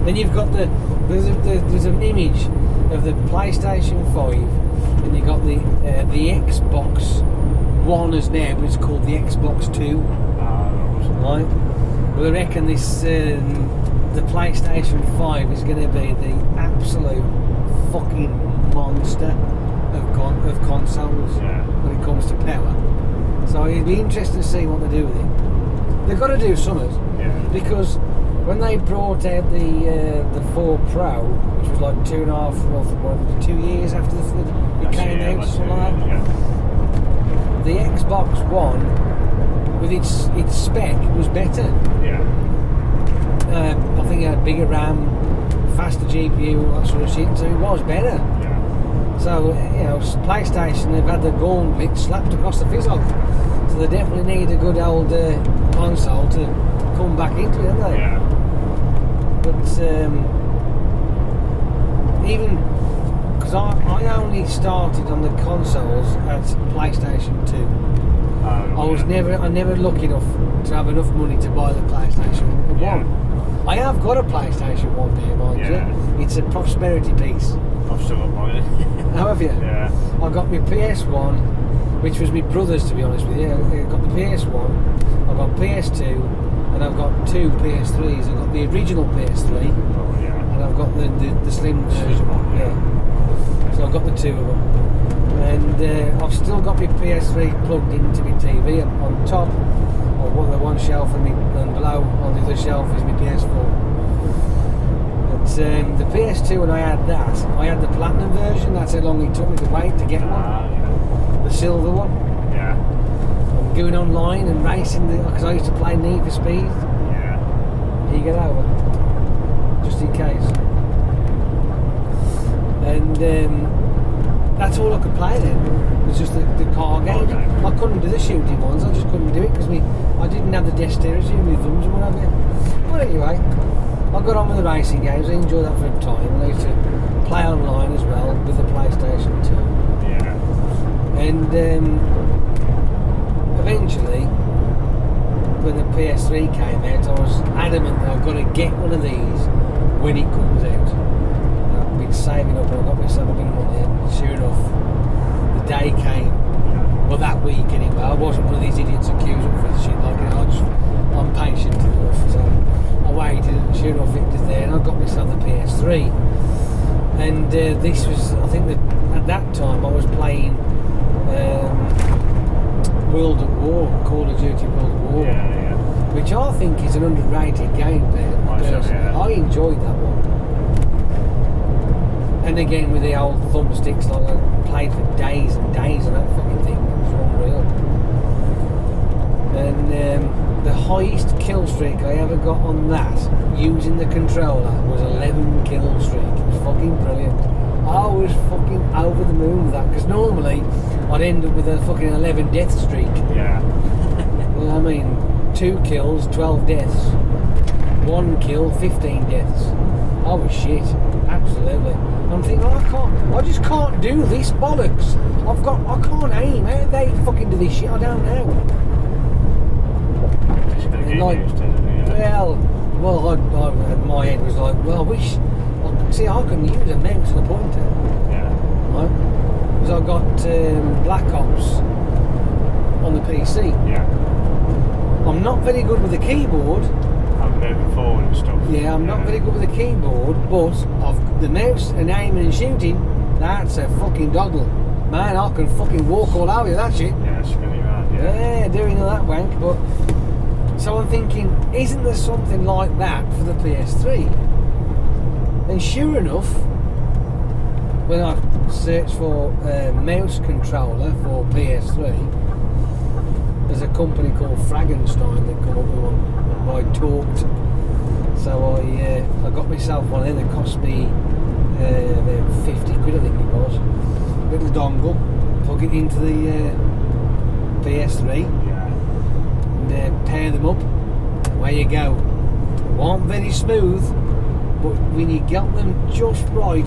Then you've got there's an image of the PlayStation 5. And you got the Xbox One as now, but it's called the Xbox 2. Right? Well, I reckon this the PlayStation 5 is going to be the absolute fucking monster of consoles when it comes to power. So it'd be interesting to see what they do with it. They've got to do something, because when they brought out the 4 Pro, which was like 2 years after it came out, something like that. The Xbox One, with its spec, was better. Yeah. I think it had bigger RAM, faster GPU, all that sort of shit. So it was better. Yeah. So PlayStation, they've had the gauntlet slapped across the fizzle. So they definitely need a good old console to come back into it, don't they? Yeah. But even because I only started on the consoles at PlayStation 2. I never lucky enough to have enough money to buy the PlayStation 1. I have got a PlayStation 1 there, mind you. It's a prosperity piece. I've still got mine. How have you? Yeah. I got my PS1, which was my brother's, to be honest with you. I got the PS1, I've got PS2, and I've got 2 PS3s. I've got the original PS3, and I've got the slim version. So I've got the 2 of them. And I've still got my PS3 plugged into my TV on top of the one shelf, and below on the other shelf is my PS4. But the PS2, when I had that, I had the platinum version. That's how long it took me to wait to get one. The silver one. Yeah. I'm going online and racing because I used to play Need for Speed. Yeah. Here you get over, just in case. And that's all I could play then. It was just the car games. I couldn't do the shooting ones. I just couldn't do it because I didn't have the dexterity with my thumbs and what have you. But anyway, I got on with the racing games. I enjoyed that for a time. And I used to play online as well with the PlayStation 2. Yeah. And eventually, when the PS3 came out, I was adamant that I've got to get one of these when it comes out. I've been saving up and I got myself a bit of money, and sure enough, the day came. Well, that week anyway. I wasn't one of these idiots that queues up for the shit like it. I'm patient enough, so I waited, and sure enough it was there, and I got myself the PS3. And this was, I think that at that time I was playing World at War, Call of Duty World at War, which I think is an underrated game. I enjoyed that one. And again with the old thumbsticks, like I played for days and days on that fucking thing. It was unreal. And the highest kill streak I ever got on that, using the controller, was 11 kill streak. It was fucking brilliant. I was fucking over the moon with that, because normally I'd end up with a fucking 11 death streak. Yeah. You know what I mean? 2 kills, 12 deaths. 1 kill, 15 deaths. I was shit. Absolutely. I'm thinking, I just can't do this bollocks. I can't aim. How do they fucking do this shit? I don't know. Like, well, my head was like, well, I wish. See, I can use a mouse and a pointer. Yeah. Right? Because I got Black Ops on the PC. Yeah. I'm not very good with the keyboard. I'm moving forward and stuff. Yeah, I'm not very good with the keyboard, but the mouse and aiming and shooting, that's a fucking doggle. Man, I can fucking walk all over that shit. Yeah, spinning around, Yeah, doing all that wank, but... So I'm thinking, isn't there something like that for the PS3? And sure enough, when I searched for a mouse controller for PS3, there's a company called Fragenstein that come up with one. I talked, so I got myself one of them that cost me about 50 quid, I think it was. Little dongle, plug it into the PS3, and pair them up. Away you go. They weren't very smooth, but when you got them just right,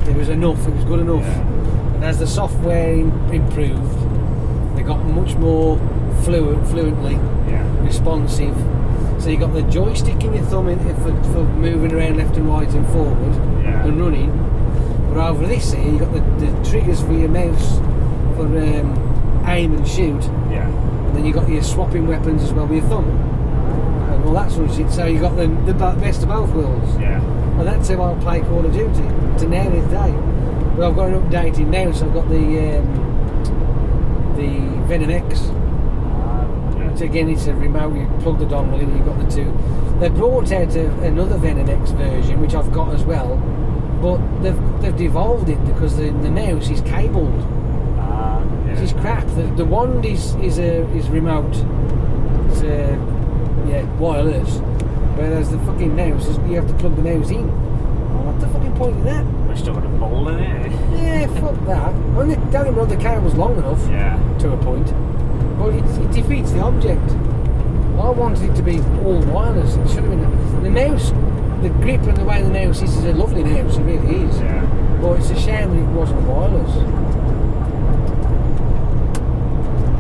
it was enough. It was good enough. Yeah. And as the software improved, they got much more fluently responsive. So you got the joystick in your thumb for moving around left and right and forward and running. But over this here, you got the triggers for your mouse for aim and shoot. Yeah. And then you got your swapping weapons as well with your thumb and all that sort of shit. So you got the best of both worlds. Yeah. And that's how I play Call of Duty to now this day. But I've got an updated now, so I've got the Venom X. Which again, it's a remote, you plug the dongle in and you've got the two. They brought out another Venom X version, which I've got as well, but they've devolved it because the mouse is cabled. Which is crap. The wand is remote. It's wireless. Whereas the fucking mouse, you have to plug the mouse in. What the fucking point in that? We're still got a ball in it. Yeah, fuck that. Only don't even know the cable's long enough to a point. But it defeats the object. I wanted it to be all wireless. It should have been the mouse. The grip and the way the mouse is a lovely mouse. It really is. Yeah. But it's a shame that it wasn't wireless.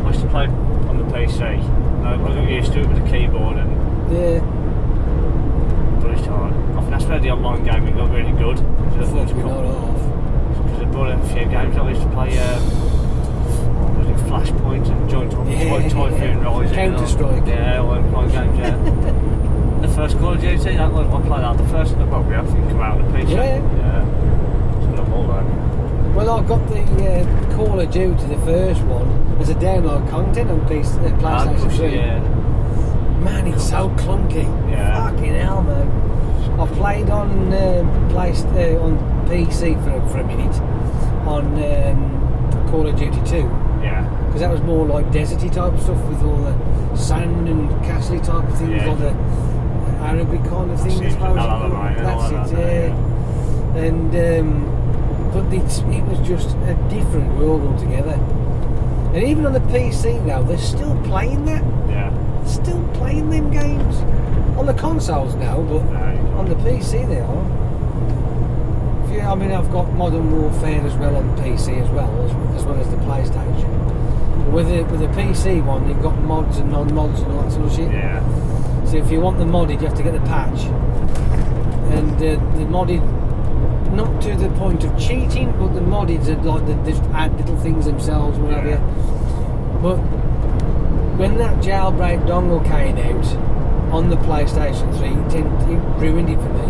I used to play on the PC. I got used to it with the keyboard and. Yeah. But it's hard. I think that's where the online gaming got really good. Because I bought a few games. I used to play. Flashpoint and Joint Typhoon Rising. Counter-Strike. Yeah, all them kind of games, The first Call of Duty, I played that. The first, probably, I think, come out on the PC. Yeah. It's got them all though. Well, I got the Call of Duty, the first one, as a download content on PlayStation 3. Yeah. Man, it's so clunky. Yeah. Fucking hell, man. I played on on PC for a minute on Call of Duty 2. Yeah. Because that was more like deserty type stuff with all the sand and castle type of things, all the Arabic kind of thing, I suppose. That's it, And but it was just a different world altogether. And even on the PC now, they're still playing that. Yeah. still playing them games. On the consoles now, but on the PC they are. I mean, I've got Modern Warfare as well on the PC as well as the PlayStation. With the PC one, you've got mods and non-mods and all that sort of shit. Yeah. So if you want the modded, you have to get the patch. And the modded, not to the point of cheating, but the modded are like they just add little things themselves, whatever. Yeah. But when that jailbreak dongle came out on the PlayStation 3, it ruined it for me.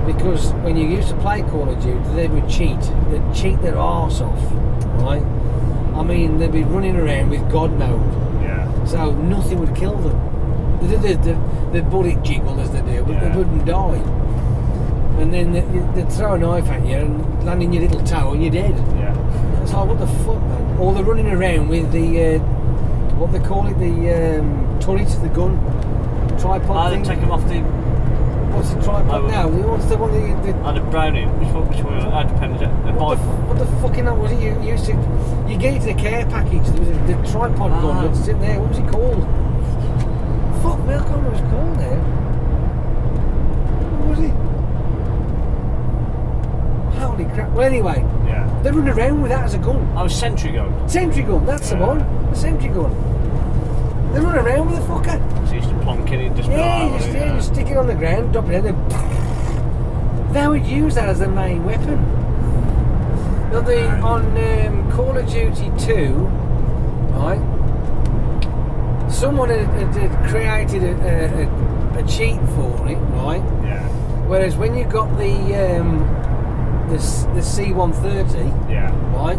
Because when you used to play Call of Duty, they would cheat. They'd cheat their arse off, right? I mean, they'd be running around with God mode. Yeah. So nothing would kill them. The bullet jiggle as they do, but they wouldn't die. And then they'd throw a knife at you and land in your little toe and you're dead. Yeah. It's like, what the fuck, man? Or they're running around with the, what they call it, the turret, the gun, tripod thing. They take them off the... What's the tripod now? What's the one that you... the Browning. Which one? Depends. What the fucking hell was it? You used to... You get it to the care package. There was the tripod gun that's sitting there. What was it called? Fuck me, I can't remember what it's called now. What was it? Holy crap. Well, anyway. Yeah. They run around with that as a gun. Oh, sentry gun. Sentry gun, that's the one. The sentry gun. They run around with the fucker. So you used to plonk in it, just just stick it on the ground, drop it in, they would use that as their main weapon. Now on Call of Duty 2, right? Someone had created a cheat for it, right? Yeah. Whereas when you got the C-130, right?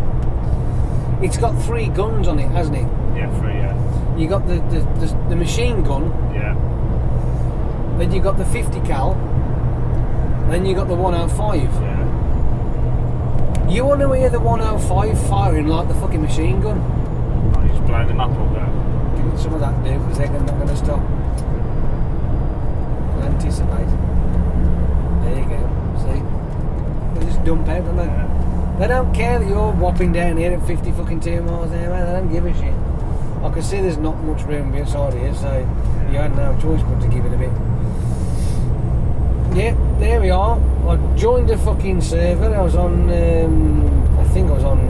It's got 3 guns on it, hasn't it? Yeah, 3. Yeah. You got the machine gun. Yeah. Then you got the 50 cal. Then you got the 105. Yeah. You want to hear the 105 firing like the fucking machine gun? Oh, you just blowing them up all there. Give it some of that, dude, because they're not going to stop. Anticipate. There you go. See? They just dump out, don't they? Yeah. They don't care that you're whopping down here at 50 fucking 2 miles an hour. They don't give a shit. I can see there's not much room inside here, so you had no choice but to give it a bit. Yeah, there we are. I joined a fucking server. I was on, I think I was on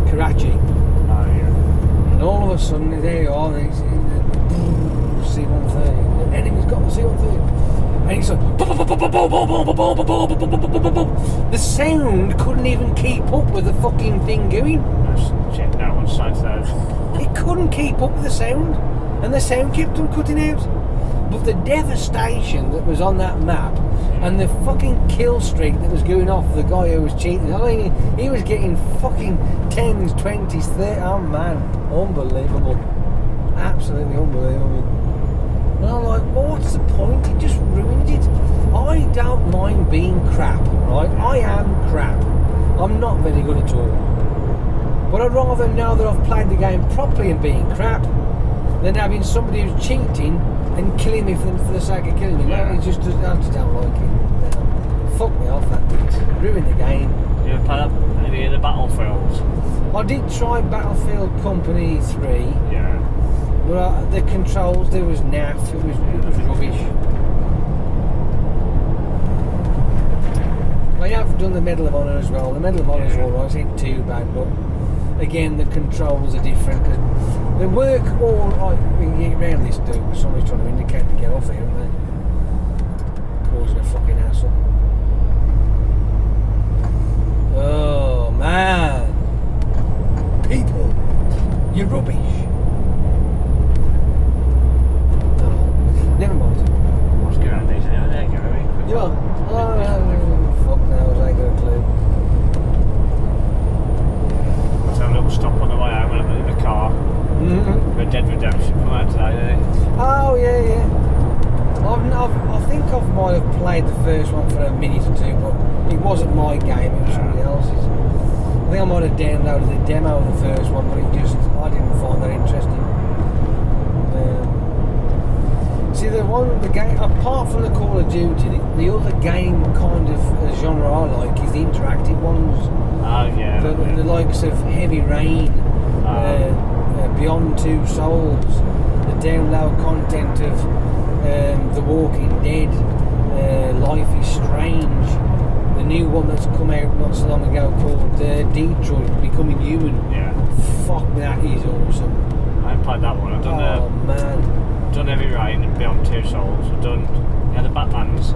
Karachi. Oh yeah. And all of a sudden, there you are. C-130. The enemy's got the C-130. And he's like, the sound couldn't even keep up with the fucking thing going. Check that one, side those. It couldn't keep up with the sound, and the sound kept on cutting out. But the devastation that was on that map, and the fucking kill streak that was going off the guy who was cheating, I mean, he was getting fucking 10s, 20s, 30s, oh man, unbelievable. Absolutely unbelievable. And I'm like, well, what's the point? It just ruined it. I don't mind being crap, right? I am crap. I'm not very good at all. But I'd rather know that I've played the game properly and being crap than having somebody who's cheating and killing me for the sake of killing me. Yeah. No, I just don't like it. No. Fuck me off, that bit. Ruin the game. You ever played any of the Battlefields? I did try Battlefield Company 3. Yeah. But the controls, there was naff. It was rubbish. I have done the Medal of Honor as well. The Medal of Honor is alright, it ain't too bad, but again, the controls are different. They work all right. We can get around this dude, but somebody's trying to indicate to get off here, aren't they? Causing a fucking hassle. Oh man, people, you're rubbish. Oh, never mind. What's going on these now? There you go. You are. Oh, fuck knows, I ain't got a clue. Let's have a little stop on the way home in the car. Red Dead Redemption come out today, didn't it? Oh yeah. I think I might have played the first one for a minute or two, but it wasn't my game, it was somebody else's. I think I might have downloaded the demo of the first one, but I didn't find that interesting. See, the game, apart from the Call of Duty, the other game kind of genre I like is the interactive ones. Oh yeah. The likes of Heavy Rain. Beyond Two Souls, the download content of The Walking Dead, Life is Strange, the new one that's come out not so long ago called Detroit Becoming Human. Yeah. Fuck, that is awesome. I haven't played that one. I've done man. done Heavy Rain and Beyond Two Souls. I've done the Batmans.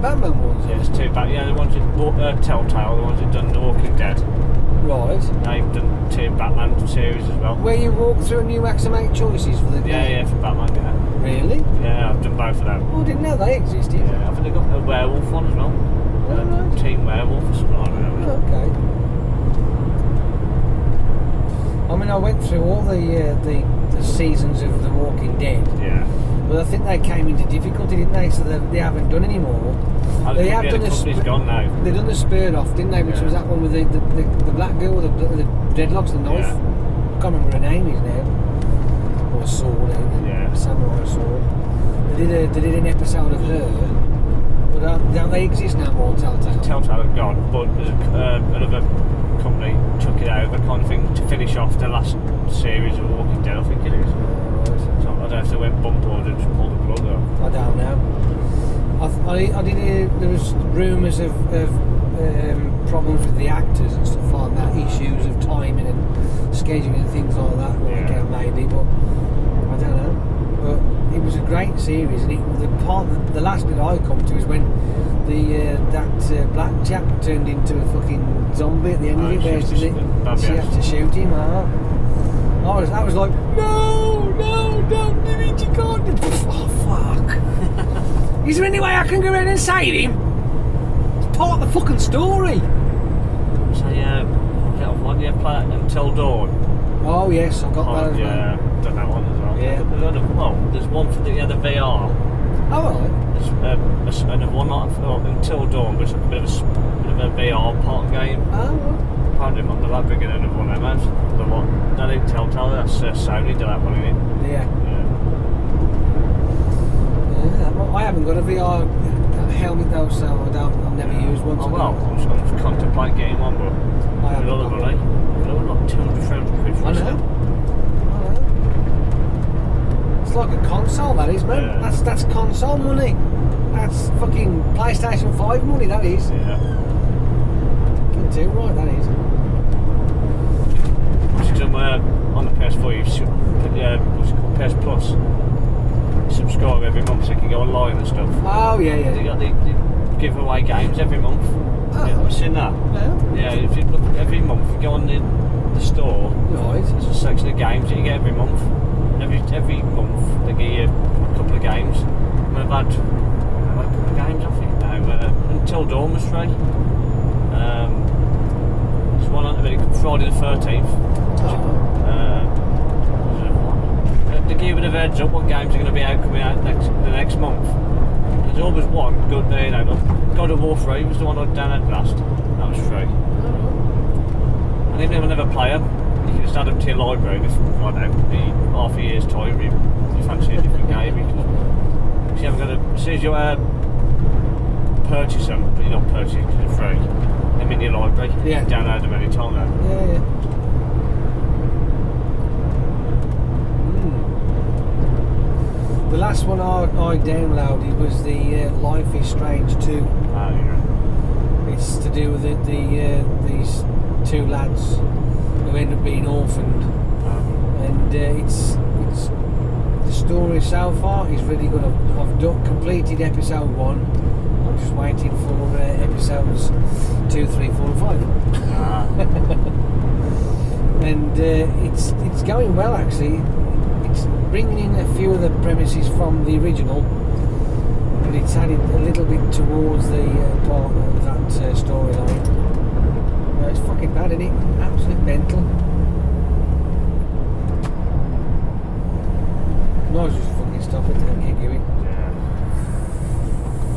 Batman ones. Yeah, there's two the ones that Telltale, the ones that done The Walking Dead. Right. They've done two Batman series as well. Where you walk through and you maximate choices for the game. Yeah, for Batman, yeah. Really? Yeah, I've done both of them. Oh, I didn't know they existed. Yeah, I think they've got a werewolf one as well. Right. Team Werewolf or something, I don't know. Okay. I mean, I went through all the seasons of The Walking Dead. Yeah. But I think they came into difficulty, didn't they? So they haven't done any more. They have done the company's gone now. They done the spur off, didn't they? Which was that one with the black girl with the dreadlocks and the knife. Yeah. I can't remember her name is now. Or sword, samurai sword. They did an episode of her. But don't they exist now more, Telltale? Telltale have gone, but there's another company took it over, kind of thing, to finish off the last series of Walking Dead, I think it is. So I don't know if they went bump or they just pulled the plug off. I don't know. I did hear there was rumours of problems with the actors and stuff like that, issues of timing and scheduling and things like that, maybe, but I don't know. But it was a great series, and the last bit I come to is when that black chap turned into a fucking zombie at the end of it, where she had to shoot him. I was like, no, don't do it, you can't do it. Oh, fuck. Is there any way I can go in and save him? It's part of the fucking story. So yeah, get off one, play it Until Dawn. Oh yes, I've got that as well. Yeah, done that one as well. Yeah. There's one for the VR. Oh, right. There's another one Until Dawn, but it's like a bit of a VR part game. Oh, right. Apparently I'm not that big in another one, man. The one that ain't Telltale, that's Sony did that one, isn't it? Yeah. I haven't got a VR helmet though, so I've never used one. Oh well, I'm just contemplating getting one, but I haven't another got money. one. Not 200 quid for I know. It's like a console, that is, man. Yeah. That's console money. That's fucking PlayStation 5 money, that is. Yeah. Can do right, that is. Somewhere on the PS4, what's it called, PS Plus. Subscribe every month so you can go online and stuff. Oh, yeah. They give away games every month. Oh. Yeah, I've seen that. Yeah. Yeah, if you look every month, you go on the store. Right. There's a section of games that you get every month. Every month they give you a couple of games. And I've had a couple of games, I think now. Until Dawn was free. There's one on Friday the 13th. They give it a heads up what games are going to be coming out the next month. There's always one good, God of War 3 was the one I downloaded last. That was free. And even if I never play them, you can just add them to your library. If, I don't know, be half a year's time, you fancy a different game. Because you haven't got to, as soon as you purchase them, but you're not purchasing because they're free, them in your library. Yeah. You can download them any time now. Yeah. The last one I downloaded was the Life is Strange 2. Yeah. It's to do with these two lads who end up being orphaned, and it's the story so far is really good. I've completed episode 1. I'm just waiting for episodes 2, 3, 4, and 5. And it's going well actually. It's bringing in a few of the premises from the original, but it's added a little bit towards the part of that storyline. It's fucking bad, isn't it? Absolute mental. No, just fucking stop it and keep going. Yeah.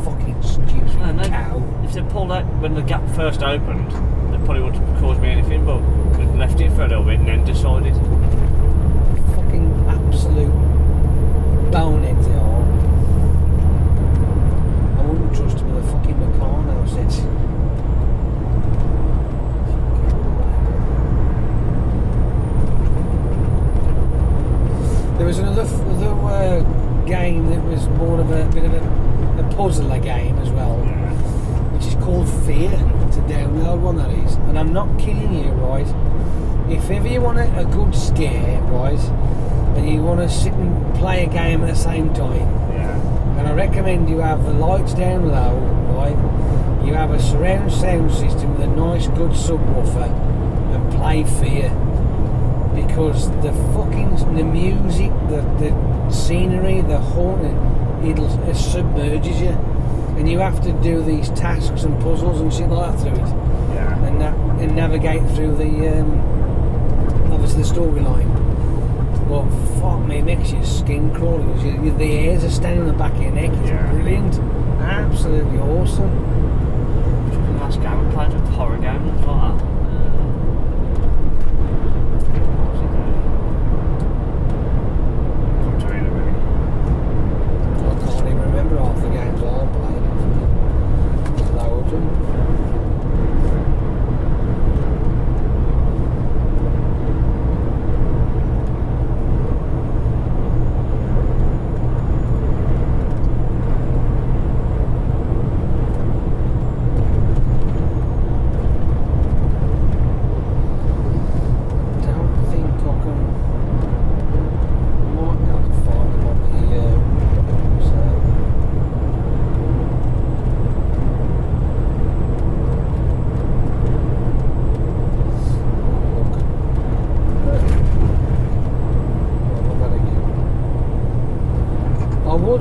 Fucking stupid cow. If they pulled out when the gap first opened, they probably wouldn't have caused me anything, but they left it for a little bit and then decided. Fucking absolute boneheads they are. I wouldn't trust them with a fucking Meccano set. good one that is, and I'm not kidding you, right? If ever you want a good scare, right, and you want to sit and play a game at the same time, and I recommend you have the lights down low, right? You have a surround sound system with a nice good subwoofer, and play Fear, because the music, the scenery, the haunting, it submerges you, and you have to do these tasks and puzzles and shit like that through it, and navigate through the obviously the storyline. But fuck me, it makes your skin crawl because the hairs are standing on the back of your neck. It's brilliant, absolutely awesome. The last game I played with horror game like that. I can't even remember half the games I played. Loads of them.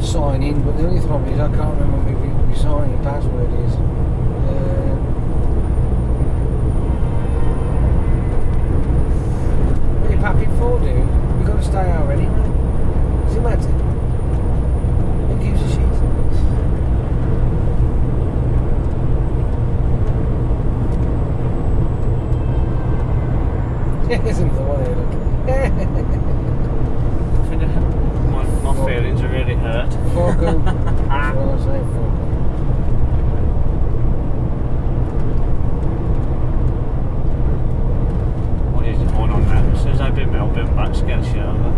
Sign in, but the only problem is I can't remember what my signing password is. What are you papping for, dude? You've got to stay out anyway. Does it matter? Who gives a shit? Isn't the one here? My feelings are really hurt. Fuck 'em. That's what I say, fuck 'em. What is the one on that? As soon as I bit me, I'll bit back, scare the shit out of her.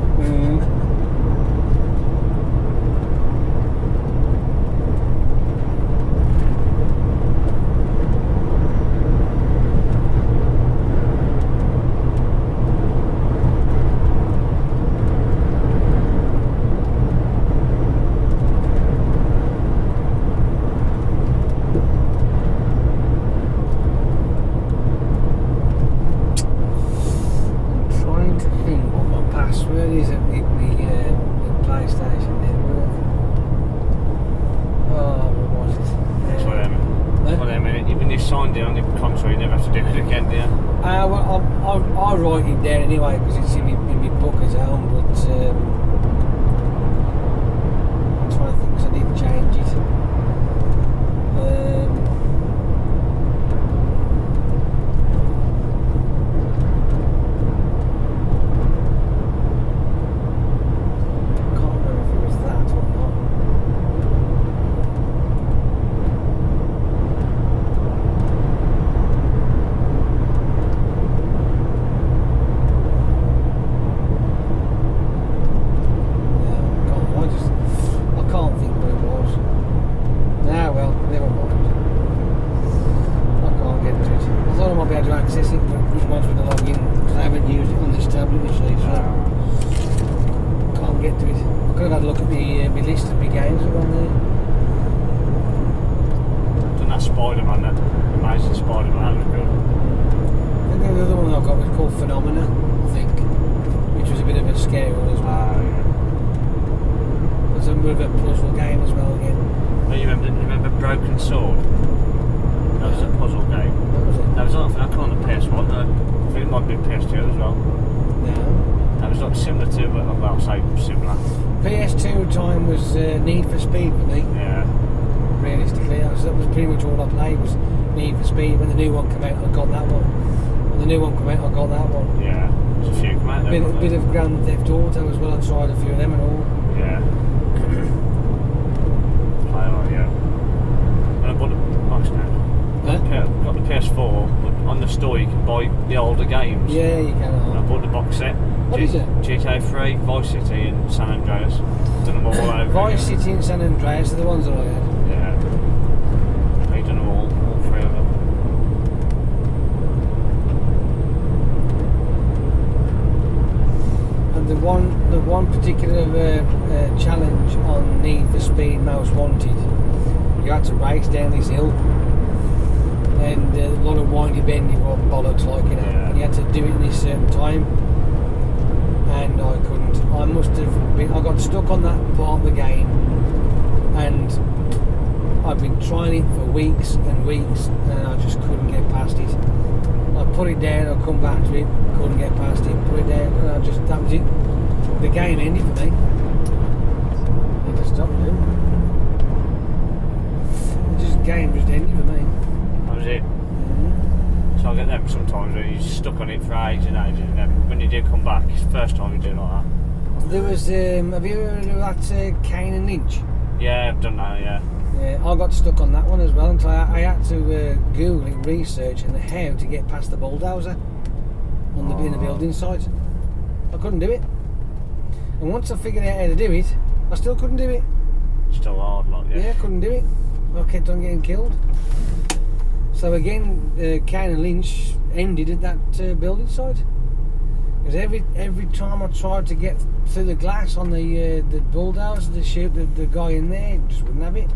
I write it down anyway because it's in my book as well, but I'm trying to think because I need to change it. I can't remember if it was that or not. PS2 time was Need for Speed for me. Yeah. Realistically, that was pretty much all I played was Need for Speed. When the new one came out, I got that one. When the new one came out, I got that one. Yeah. There's a few come out there. Bit of Grand Theft Auto as well. I tried a few of them and all. Yeah. Play a lot, yeah. When I bought got the PS4, but on the store you can buy the older games. Yeah, you can. And I bought the box set. What is it? GTA 3, Vice City and San Andreas. Done them all over. Vice City and San Andreas are the ones that I had. Yeah. I've done them all 3 of them. one particular challenge on Need for Speed Most Wanted. You had to race down this hill, and a lot of windy bendy bollocks, like, you know, and you had to do it in this certain time. And I couldn't. I must have been. I got stuck on that part of the game, and I've been trying it for weeks and weeks, and I just couldn't get past it. I put it down, I come back to it, couldn't get past it, put it down, and that was it. The game ended for me. I just stopped doing it. The game just ended for me. That was it. So I get them sometimes where you're stuck on it for ages and ages, and then when you do come back, it's the first time you do like that. There was, have you ever heard of that Kane and Lynch? Yeah, I've done that, yeah. Yeah, I got stuck on that one as well until I had to Google it, research and how to get past the bulldozer on in the building site. I couldn't do it. And once I figured out how to do it, I still couldn't do it. Still hard, like, yeah. Yeah, I couldn't do it. I kept on getting killed. So again, Kane and Lynch ended at that building site. Because every time I tried to get through the glass on the bulldozer to shoot the guy in there, it just wouldn't have it.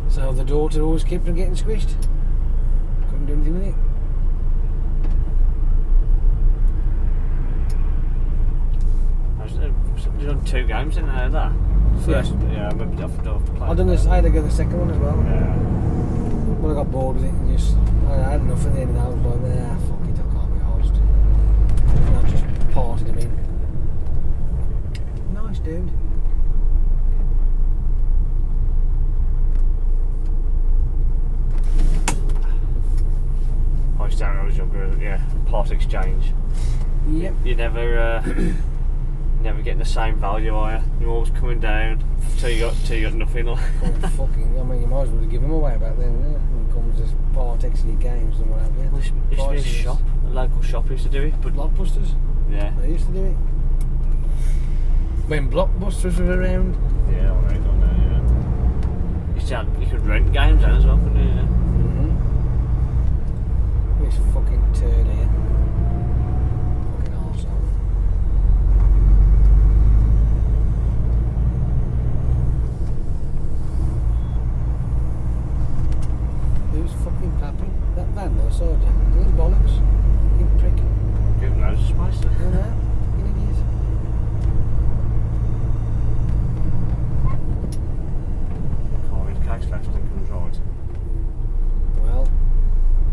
So the daughter always kept on getting squished. Couldn't do anything with it. You've done 2 games in there, that? First, yeah, I remember I done this. I had to go the second one as well. Yeah. But I got bored with it and just I had enough at the end of that. I was like, fuck it, I can't be arsed. And I just parted him in. Nice dude. I used to when I was younger, yeah, part exchange. Yep. You never never getting the same value, are you? You're always coming down till you got nothing. Oh, fucking, I mean, you might as well give them away back then, yeah? When it comes to Partex in your games and what have you. Well, it used to be a shop, a local shop used to do it, but Blockbusters? Yeah. They used to do it. When Blockbusters were around? Yeah, alright, I know, yeah. You could rent games then as well, couldn't you? Yeah. This fucking turd here. Fucking arsehole. Who's fucking clapping? That van there, Sergeant. Doing bollocks. Fucking prick. Give them those spice. You know? Fucking idiot. Car in case left and comes right. Well,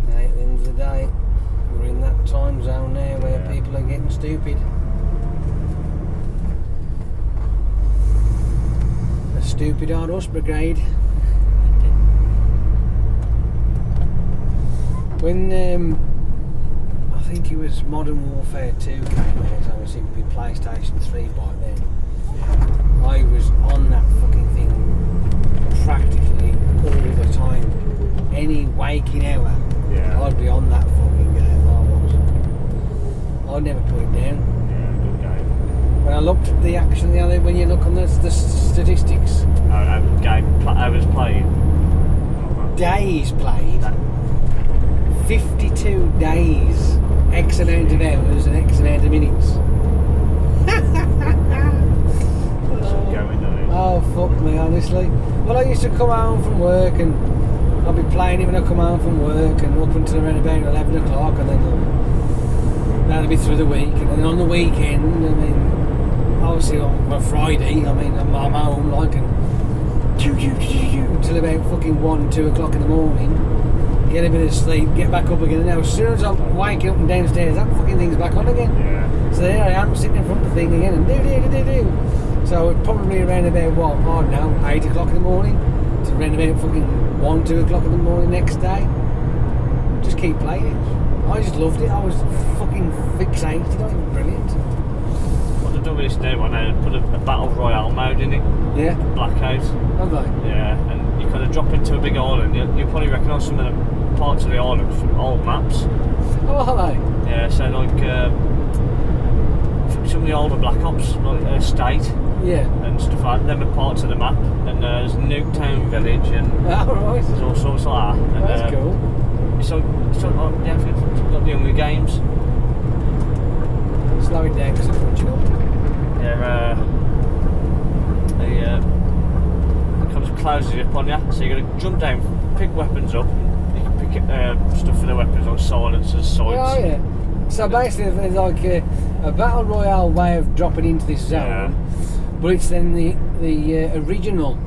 at the end of the day, we're in that time zone now where people are getting stupid. A stupid hard us brigade. When I think it was Modern Warfare 2 came out, I was in PlayStation 3 by then. Yeah. I was on that fucking thing practically all the time. Any waking hour, I'd be on that fucking game. I'd never put it down. Yeah, good game. When I looked at the action the other, when you look on the statistics, Hours played. days played, 52 days, X amount of hours and X amount of minutes. Oh fuck me, honestly. Well, I used to come home from work and I'd be playing it when I come home from work and up until around about 11 o'clock, and then that'll be through the week, and then on the weekend, I mean, obviously on a Friday, I mean, I'm home like and till about fucking 1, 2 o'clock in the morning, get a bit of sleep, get back up again, and now as soon as I'm waking up and downstairs, that fucking thing's back on again. Yeah. So there I am sitting in front of the thing again and do. So it's probably around about what, I don't know, 8 o'clock in the morning to around about fucking 1, 2 o'clock in the morning next day. Just keep playing it. I just loved it. I was fucking fixated. It was brilliant. What they've done with this new one, they put a battle royale mode in it. Yeah. Blackout. Have they? Yeah, and you kind of drop into a big island. You'll probably recognise some of the parts of the island from old maps. Oh, are they? Yeah, so like some of the older Black Ops, like State. Yeah. And stuff like that. Them are parts of the map. And there's Nuketown Village and right. There's all sorts like that. And, that's cool. It's like yeah, it's like the Hunger Games. Slow it down because it's punching up. it kind of closes it up on you, so you're going to jump down, pick weapons up, you can pick stuff for the weapons like silencers, sights. Oh yeah. So basically it's like a battle royale way of dropping into this zone, but it's then the original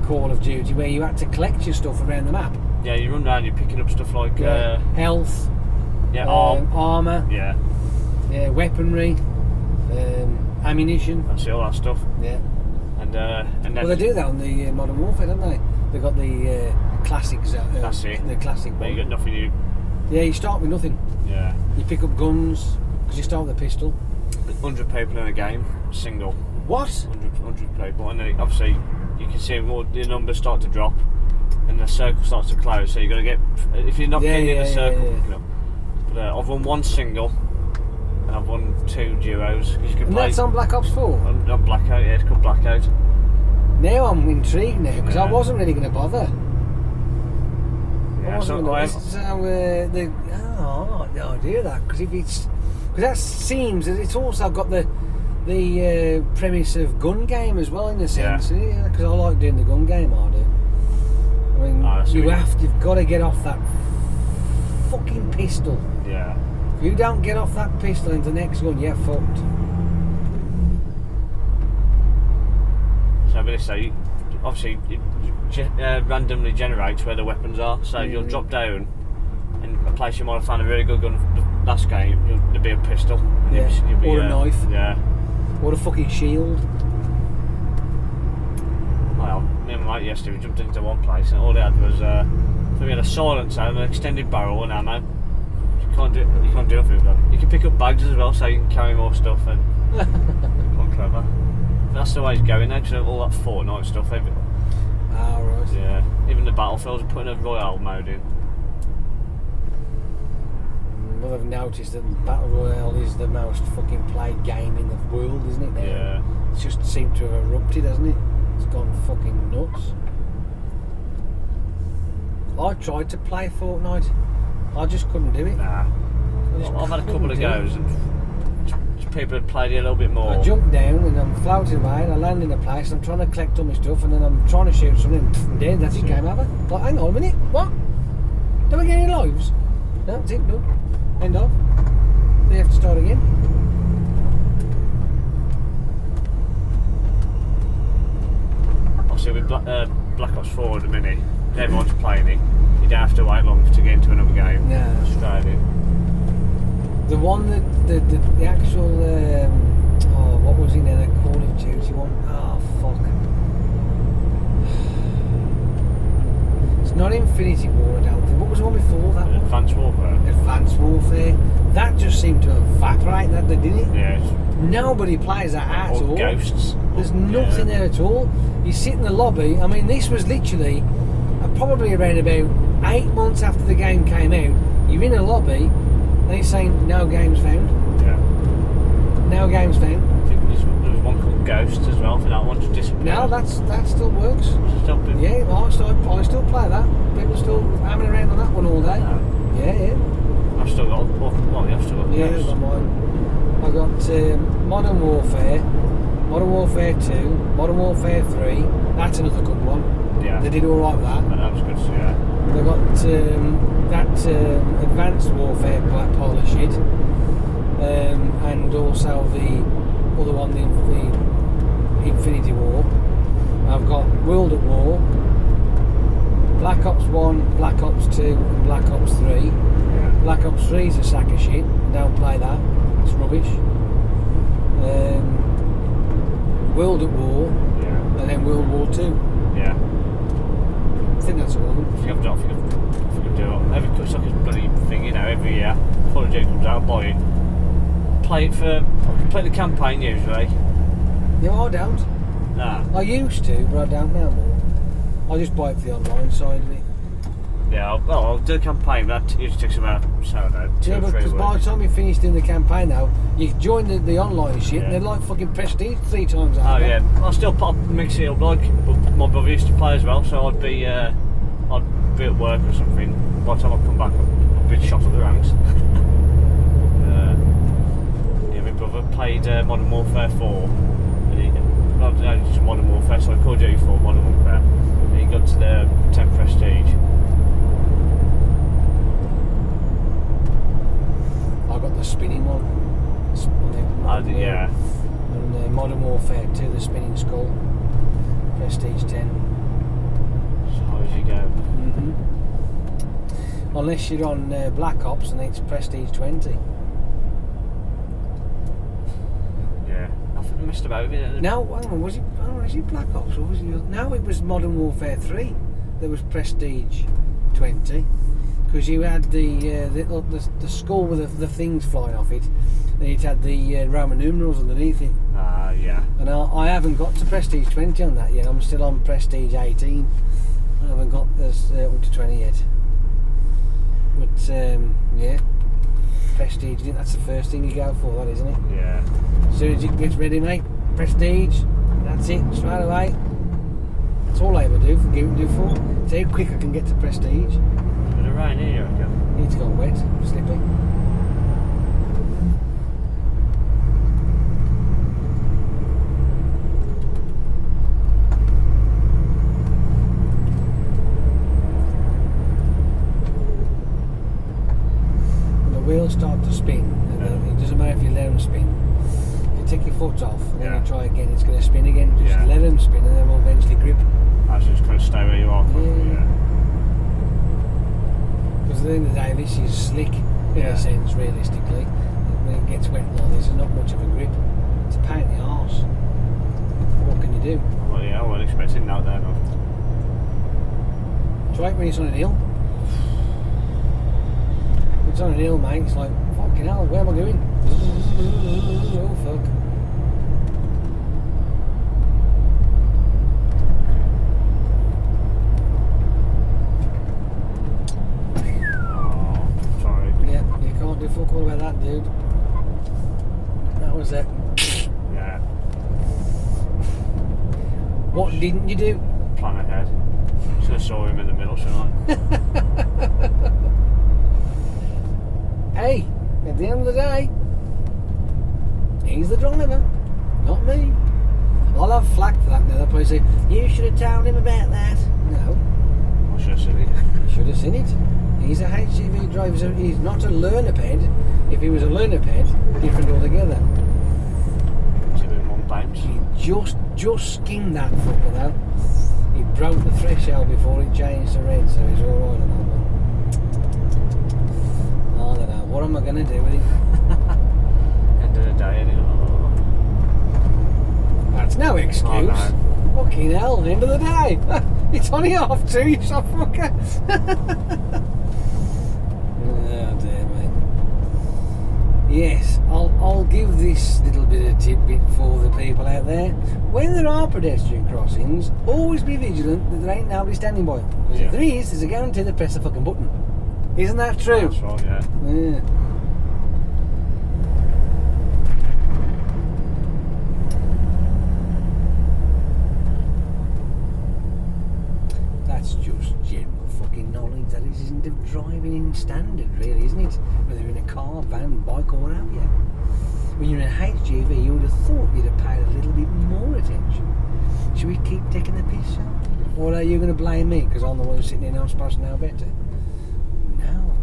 Call of Duty where you had to collect your stuff around the map. Yeah, you run around, you're picking up stuff like health, armour, weaponry, ammunition. That's it, all that stuff. Yeah. And then well, they do that on the Modern Warfare, don't they? They've got the classic zone. That's it. The classic but one. you got nothing. You start with nothing. Yeah. You pick up guns because you start with a pistol. 100 people in a game, single. What? 100 people, and then obviously you can see more the numbers start to drop, and the circle starts to close. So you got to get if you're not getting in the circle. You know. But I've won one single. And I've won 2 duos. You can And play that's on Black Ops 4? On Blackout, yeah, it's called Blackout. Now I'm intrigued now, because I wasn't really going to bother. Yeah, I'm not no idea of that, because that seems that it's also got the premise of gun game as well in a sense, because I like doing the gun game, I do. I mean, you've got to get off that fucking pistol. Yeah. If you don't get off that pistol into the next one, you're fucked. So I'm going to say, obviously, it randomly generates where the weapons are. So you'll drop down, and a place you might have found a really good gun last game, there'll be a pistol. Yeah. You'll be, or a knife. Yeah. Or a fucking shield. Well, me and my mate yesterday, we jumped into one place, and all they had was, we had a silencer, an extended barrel, and ammo. You can't do nothing with them. You can pick up bags as well, so you can carry more stuff. And quite clever. But that's the way it's going now, because all that Fortnite stuff. Right. Yeah. Even the Battlefields are putting a Royale mode in. Well, I've noticed that Battle Royale is the most fucking played game in the world, isn't it? Now? Yeah. It's just seemed to have erupted, hasn't it? It's gone fucking nuts. I tried to play Fortnite. I just couldn't do it. Nah. I've had a couple of goes and people have played it a little bit more. I jump down and I'm floating away and I land in a place and I'm trying to collect all my stuff and then I'm trying to shoot something and dead, that's it, game over. Like, hang on a minute, what? Don't we get any lives? No, that's it, done. End of. They have to start again. Obviously with Black Ops 4 at the minute, everyone's playing it. You don't have to wait long to get into another game. No. Straight in. The one that the actual what was in there? The Call of Duty one. Oh fuck! It's not Infinity War, I don't think. What was the one before that one? Advanced Warfare. Advanced Warfare. That just seemed to evaporate, that didn't it? Yeah. Nobody plays that at all. Ghosts. There's nothing there at all. You sit in the lobby. I mean, this was literally probably around about 8 months after the game came out. You're in a lobby. And he's saying no games found. Yeah. No games found. I think there was one called Ghost as well for that one just disappeared. No, that still works. Still Yeah, I still play that. People still hammering around on that one all day. Yeah. I've still got I've still got I've Ghost. got mine. I've got Modern Warfare, Modern Warfare 2, Modern Warfare 3. That's another good one. Yeah. They did alright with that. That was good, yeah. They've got that Advanced Warfare pile of shit, and also the other one, the Infinity War. I've got World at War, Black Ops 1, Black Ops 2 and Black Ops 3. Yeah. Black Ops 3 is a sack of shit, don't play that, it's rubbish. World at War, and then World War 2. Yeah. I think that's all of them. I think I've do it. It's like a bloody thing, you know, every year. Call of Duty comes out, buy it. Play the campaign usually. Yeah, I don't. Nah. I used to, but I don't now more. I just buy it for the online side of it. Yeah, I'll do a campaign, but that usually takes about, I don't know, 2 or 3 weeks. Because by the time you finish doing the campaign now, you join the online shit and they're like fucking prestige 3 times over. Oh yeah, I'll still mix it up like my brother used to play as well, so I'd be at work or something. By the time I come back, I'd be shot at the ranks. Yeah, my brother played Modern Warfare 4 yeah. And Modern Warfare 2, the spinning skull, Prestige 10. As high as you go. Unless you're on Black Ops and it's Prestige 20. Yeah. I think I missed about it. No, hang on, was it Black Ops or was it? No, it was Modern Warfare 3 that was Prestige 20. Because you had the skull with the things flying off it, then it had the Roman numerals underneath it. Yeah. And I haven't got to Prestige 20 on that yet. I'm still on Prestige 18. I haven't got this up to 20 yet. But yeah, Prestige. I think that's the first thing you go for, that isn't it? Yeah. As soon as it gets ready, mate. Prestige. That's it. Straight away. That's all I ever do for. See how quick I can get to Prestige. Bit of rain here, I reckon. It's got wet, slippy. When the wheels start to spin, and it doesn't matter if you let them spin. If you take your foot off and then you try again, it's going to spin again. Just let them spin and they will eventually grip. That's just kind of stay where you are. Yeah. Because at the end of the day, this is slick in a sense, realistically. When it gets wet like this, there's not much of a grip. It's a pain in the arse. What can you do? Well, yeah, I wasn't expecting that there, no. Try it when it's on a hill. When it's on a hill, mate, it's like, fucking hell, where am I going? Oh, fuck. Do fuck all about that, dude. That was it. Yeah. What didn't you do? Plan ahead. Should have saw him in the middle, shouldn't I? Hey, at the end of the day, he's the driver, not me. I'll have flack for that now. They'll probably say, you should have told him about that. No. I should have seen it. You should have seen it. He's a HGV driver, so he's not a learner ped. If he was a learner ped, different altogether. Should have been one bounce. He just skinned that fucker though. He broke the threshold before it changed to red, so he's alright on that one. I don't know. What am I going to do with it? End of the day, innit? That's no excuse. Oh, no. Fucking hell, end of the day. It's only 2:30, you soft fucker. Oh dear, mate. Yes, I'll give this little bit of tidbit for the people out there. When there are pedestrian crossings, always be vigilant that there ain't nobody standing by. Because if there is, there's a guarantee they press the fucking button. Isn't that true? That's right, yeah. Yeah. That's just general fucking knowledge. That isn't the driving in standard, really, isn't it? Whether you're in a car, van, bike, or what have you. When you're in a HGV, you would have thought you'd have paid a little bit more attention. Should we keep taking the piss out? Or are you going to blame me because I'm the one who's sitting here now, I'm supposed to know better? No.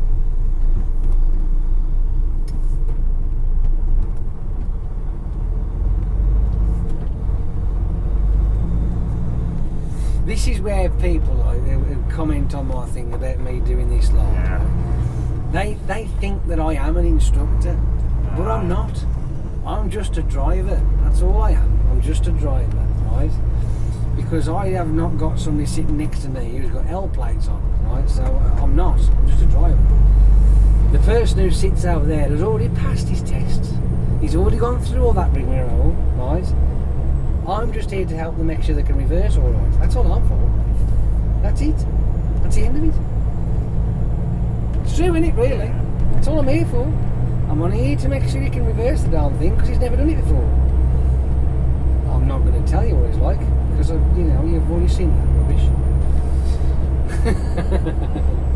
This is where people who comment on my thing about me doing this live. Yeah. They think that I am an instructor, but I'm not. I'm just a driver. That's all I am. I'm just a driver, right? Because I have not got somebody sitting next to me who's got L plates on, right? So I'm not. I'm just a driver. The person who sits over there has already passed his tests. He's already gone through all that rigmarole, right? I'm just here to help them make sure they can reverse all right. That's all I'm for. That's it. That's the end of it. It's true, isn't it, really? That's all I'm here for. I'm only here to make sure you can reverse the damn thing because he's never done it before. I'm not going to tell you what it's like because, you've already seen that rubbish.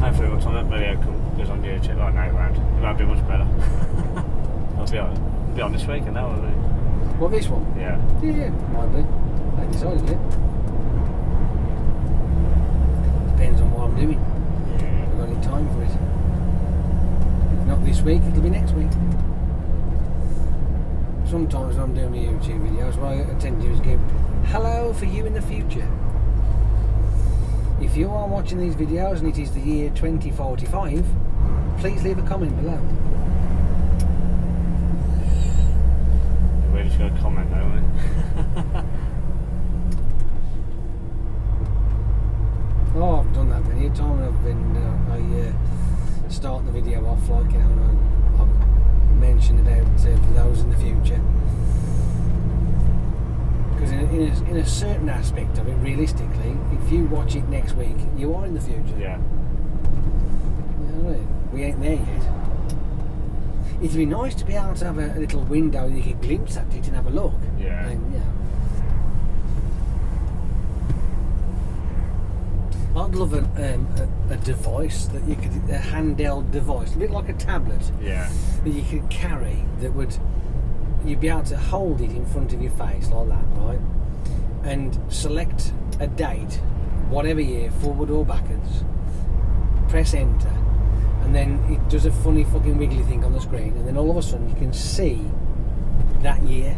Hopefully what's on that video goes on YouTube like now round. It won't be much better. I'll be on this week and that will be. What, this one? Yeah. Yeah, might be. I decided it. Depends on what I'm doing. If I've got any time for it. If not this week, it'll be next week. sometimes when I'm doing my YouTube videos, what I tend to do is go, hello for you in the future. If you are watching these videos and it is the year 2045, please leave a comment below. We're just going to comment now, aren't we? Oh, I've done that many a time. I've been, I start the video off like, you know, and I've mentioned about for those in the future. Because in a certain aspect of it, realistically, if you watch it next week, you are in the future. Yeah. You know what I mean? We ain't there yet. It'd be nice to be able to have a little window you can glimpse at it and have a look. Yeah. And, I'd love a device that you could, a handheld device, a bit like a tablet. Yeah. That you could carry, that would, you'd be able to hold it in front of your face like that, right? And select a date, whatever year, forward or backwards, press enter, and then it does a funny fucking wiggly thing on the screen, and then all of a sudden you can see that year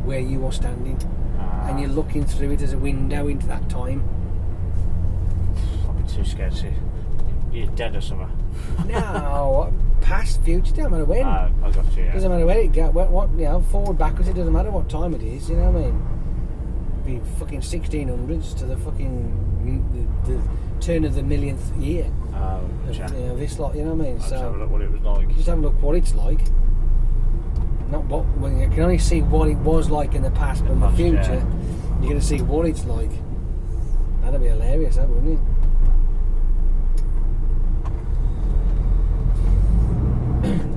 where you are standing, and you're looking through it as a window into that time. I'd be too scared to. You're dead or something. No, past, future, doesn't matter when. I got you, yeah. Doesn't matter where it goes, what, you know, forward, backwards, it doesn't matter what time it is, you know what I mean? Be fucking 1600s to the fucking the turn of the millionth year. Yeah. You know, this lot, you know what I mean? I'll So just have a look what it was like. just have a look what it's like. Not what, well, you can only see what it was like in the past, but in the future, yeah. you're going to see what it's like. That'd be hilarious, that, wouldn't it?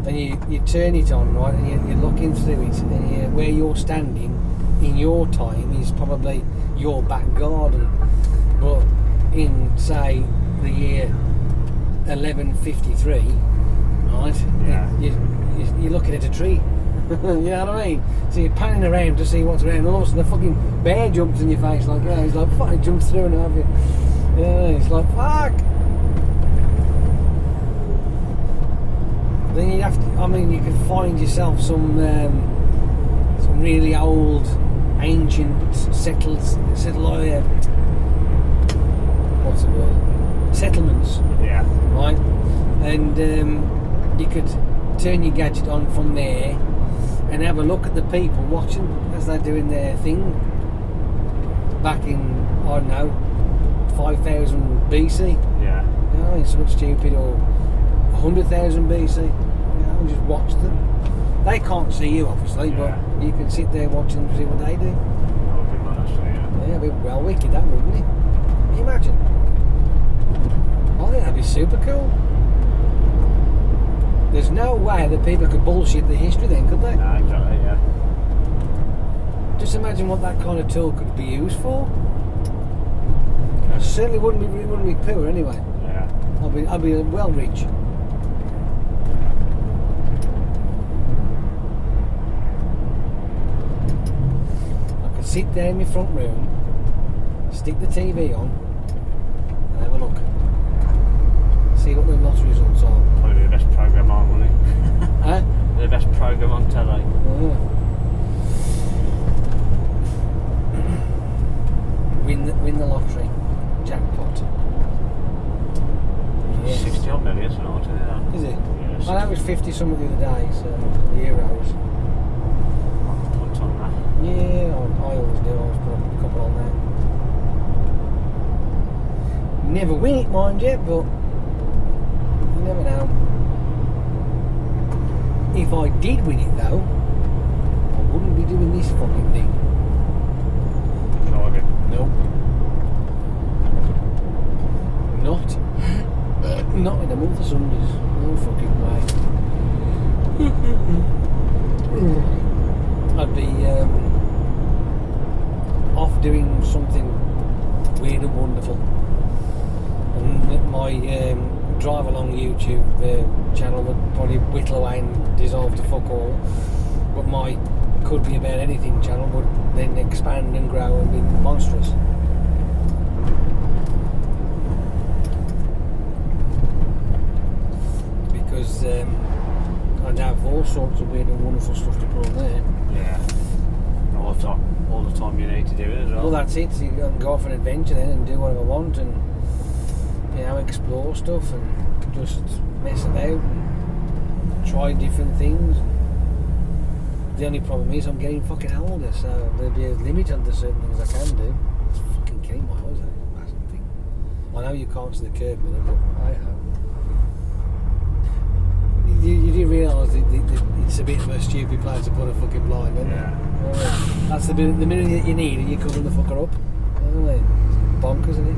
And you turn it on, right, and you're looking through it, and where you're standing in your time is probably your back garden, but in, say, the year 1153, right, Yeah. you're looking at a tree. You know what I mean? So you're panning around to see what's around, and all of a sudden a fucking bear jumps in your face, like, yeah, he's like, fucking jumps through and have you. Yeah, he's like, fuck. Then you'd have to, I mean, you could find yourself some really old, ancient what's the word? Settlements. Yeah. Right? And you could turn your gadget on from there and have a look at the people watching as they're doing their thing back in, I don't know, 5000 BC. Yeah. You know, something stupid, or 100,000 BC. You know, and just watch them. They can't see you, obviously, Yeah. but you can sit there watching and see what they do. That would be nice, yeah. Yeah, it'd be well wicked, that, wouldn't it? Can you imagine? I think that'd be super cool. There's no way that people could bullshit the history then, could they? No, exactly, yeah. Just imagine what that kind of tool could be used for. It certainly wouldn't be poor anyway. Yeah. I'd be well rich. I could sit there in my front room, stick the TV on, and have a look. See what the lottery results are. Probably the best programme on, wouldn't it? Huh? The best programme on telly. Yeah. Win the lottery. Jackpot. Yes. 60 odd million, isn't it? Yeah. Is it? Yes. I know it was 50 something the other day, so the euros. Put on that. Yeah, I always do. I always put a couple on there. Never win it, mind you, but you never know. If I did win it, though, I wouldn't be doing this fucking thing. Driving. Nope. Not in a month of Sundays. No fucking way. I'd be off doing something weird and wonderful. And my drive along YouTube channel would probably whittle away and dissolve to fuck all. But my could be about anything channel would then expand and grow and be monstrous. Because I'd have all sorts of weird and wonderful stuff to put on there. Yeah. All the time you need to do it as well. Well, that's it. You can go off an adventure then and do whatever I want and, you know, explore stuff and just mess about and try different things. The only problem is I'm getting fucking older, so there'll be a limit on the certain things I can do. It's fucking killing my eyes, that bastard thing. I know you can't see the curve mirror, but I have. You do realise that it's a bit of a stupid place to put a fucking blind, isn't it? Right. That's the minute that you need and you're covering the fucker up. You know what I mean? It's bonkers, isn't it?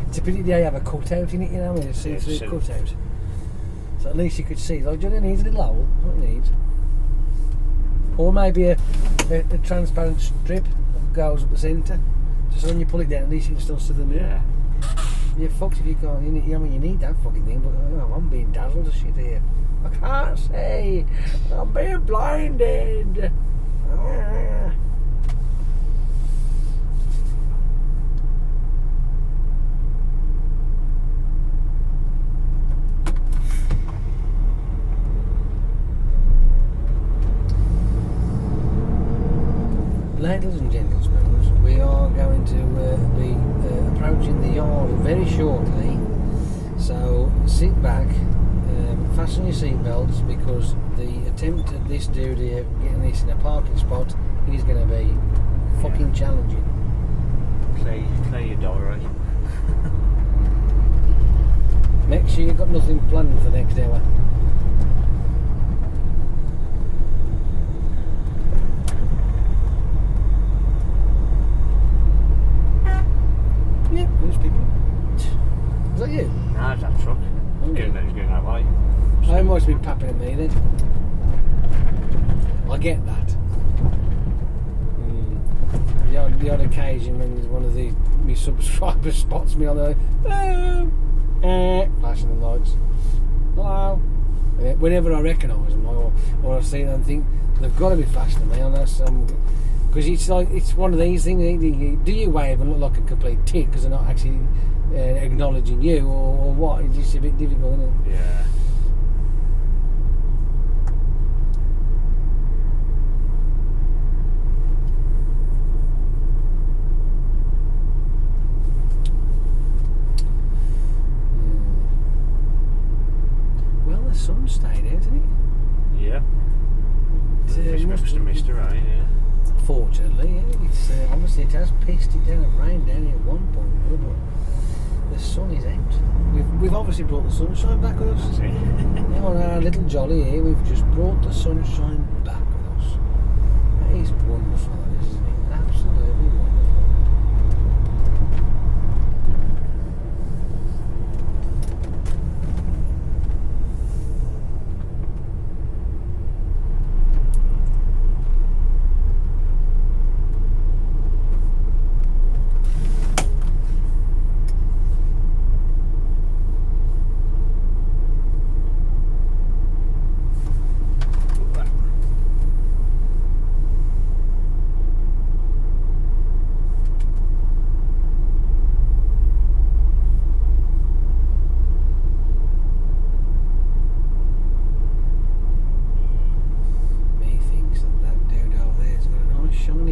It's a pity they have a cutout in it, you know what I mean? It's a cutout. So at least you could see. Like, do you know, it needs a little hole. That's what it needs. Or maybe a transparent strip that goes up the centre. So when you pull it down, at least you can still see the mirror. Yeah. You're fucked if you can't. I mean, you need that fucking thing, but I'm being dazzled as shit here. I can't see. I'm being blinded. Ladies and gentlemen, we are going to be approaching the yard very shortly, so sit back, fasten your seatbelts, because the attempt at this dude here, getting this in a parking spot, is going to be fucking challenging. Clear your diary. Make sure you've got nothing planned for the next hour. Yeah, there's people. Is that you? Nah, it's that truck. He's going that way. I must have been papping at me then. I get that. The odd occasion when one of my subscribers spots me on the flashing the lights. Hello. Whenever I recognise them or I see them, I think they've got to be flashing at me unless because it's like, it's one of these things. Do you wave and look like a complete tit because they're not actually acknowledging you, or what? It's just a bit difficult, isn't it? Yeah. Well, the sun stayed out, didn't it? Yeah. Fish must have missed her, right? Yeah. Fortunately, yeah, it's obviously it has pissed it down and rained down here at one point, but the sun is out. We've obviously brought the sunshine back with us. Yeah, on our little jolly here, we've just brought the sunshine back with us. That is wonderful, isn't it? Absolutely wonderful.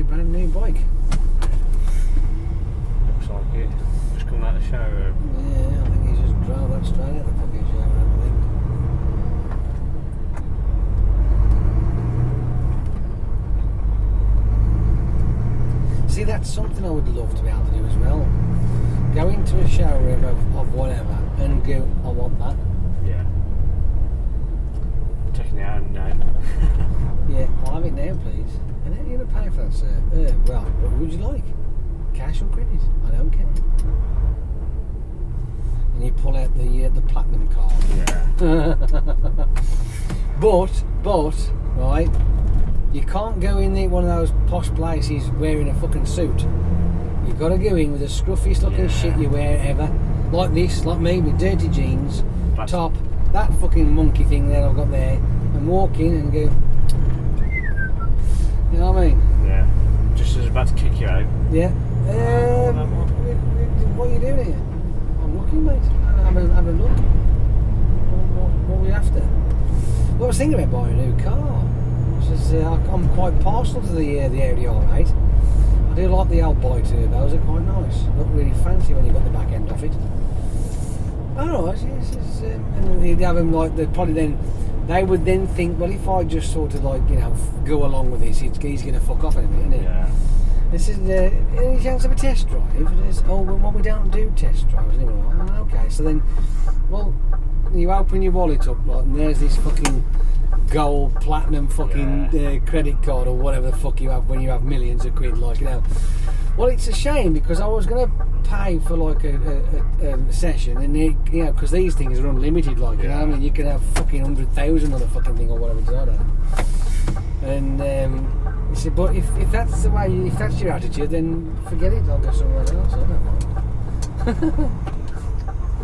Brand new bike. Looks like it. Just come out of the showroom. Yeah, I think he's just drove that straight out the fucking showroom, I think. See, that's something I would love to be able to do as well. Go into a showroom of whatever and go, I want that. Yeah. Taking it out now. Yeah, I'll have it now, please. And how are you going to pay for that, sir? Well, what would you like? Cash or credit? I don't care. And you pull out the platinum card. Yeah. But, right, you can't go in one of those posh places wearing a fucking suit. You've got to go in with the scruffiest looking shit you wear ever. Like this, like me, with dirty jeans, top, that fucking monkey thing that I've got there, and walk in and go... You know what I mean? Yeah. Just as about to kick you out. Yeah. What are you doing have a look. What are we after? Well, I was thinking about buying a new car. I'm quite partial to the Audi R8. I do like the old bi-turbos, they're quite nice. Look really fancy when you've got the back end off it. Alright, and you'd have them like, they would then think, well, if I just sort of like, you know, go along with this, he's going to fuck off in a minute, isn't he? Yeah. This is any chance of a test drive? Oh, well, we don't do test drives anymore. Oh, okay, so then, well, you open your wallet up, like, and there's this fucking gold, platinum fucking credit card or whatever the fuck you have when you have millions of quid, like, you know. Well, it's a shame because I was going to pay for like a session, and you know, because these things are unlimited, like, you know what I mean? You can have fucking 100,000 on a fucking thing or whatever, I don't know. And he said, but if that's the way, if that's your attitude, then forget it, I'll go somewhere else, I don't mind.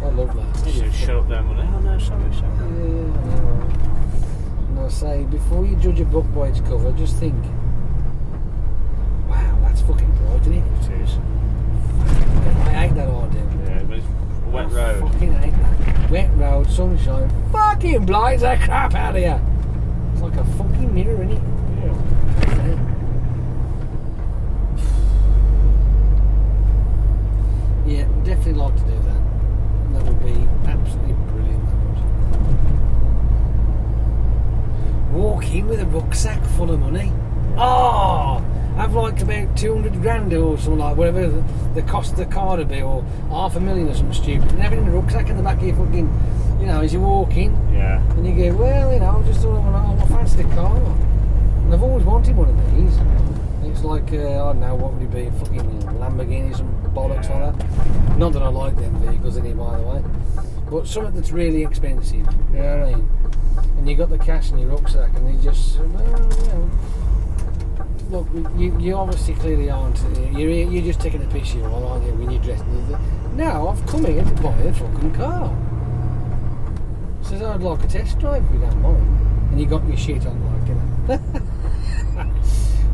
I love that. You should shut up there, money. Oh no, sorry. Yeah, I know. And I say, before you judge a book by its cover, just think, wow, that's fucking bright, isn't it? It is. I hate that idea. Yeah, but it's a wet road. I fucking hate that. Wet road, sunshine, fucking blinds the crap out of you. It's like a fucking mirror, isn't it? Yeah. Yeah, definitely like to do that. That would be absolutely brilliant. Walk in with a rucksack full of money. Oh, have like about 200 grand or something, like whatever the cost of the car to be, or $500,000 or something stupid, and have it in a rucksack in the back of your fucking, you know, as you walk in. Yeah. And you go, well, you know, I just thought I fancy the car, and I've always wanted one of these. It's like, I don't know, what would it be, a fucking Lamborghini, some bollocks like that. Not that I like them vehicles any, by the way, but something that's really expensive, you know what I mean? And you got the cash in your rucksack, and you just, well, you know, look, you obviously clearly aren't, you're just taking a piss of you all, aren't you, when you're dressed. No, I've come here to buy a fucking car. Says, I'd like a test drive if you don't mind. And you got your shit on, like, you know.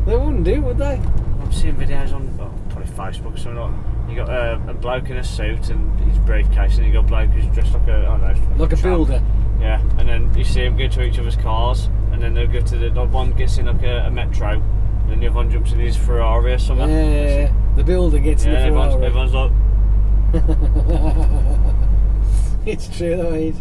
They wouldn't do, would they? I'm seeing videos on probably Facebook or something like that. You got a bloke in a suit and his briefcase, and you got a bloke who's dressed like a, I don't know, like a builder. Yeah, and then you see them go to each other's cars, and then they'll go to the one gets in like a metro, and then the other one jumps in his Ferrari or something. Yeah, the builder gets in the Ferrari. Everyone's like, it's true though, mate.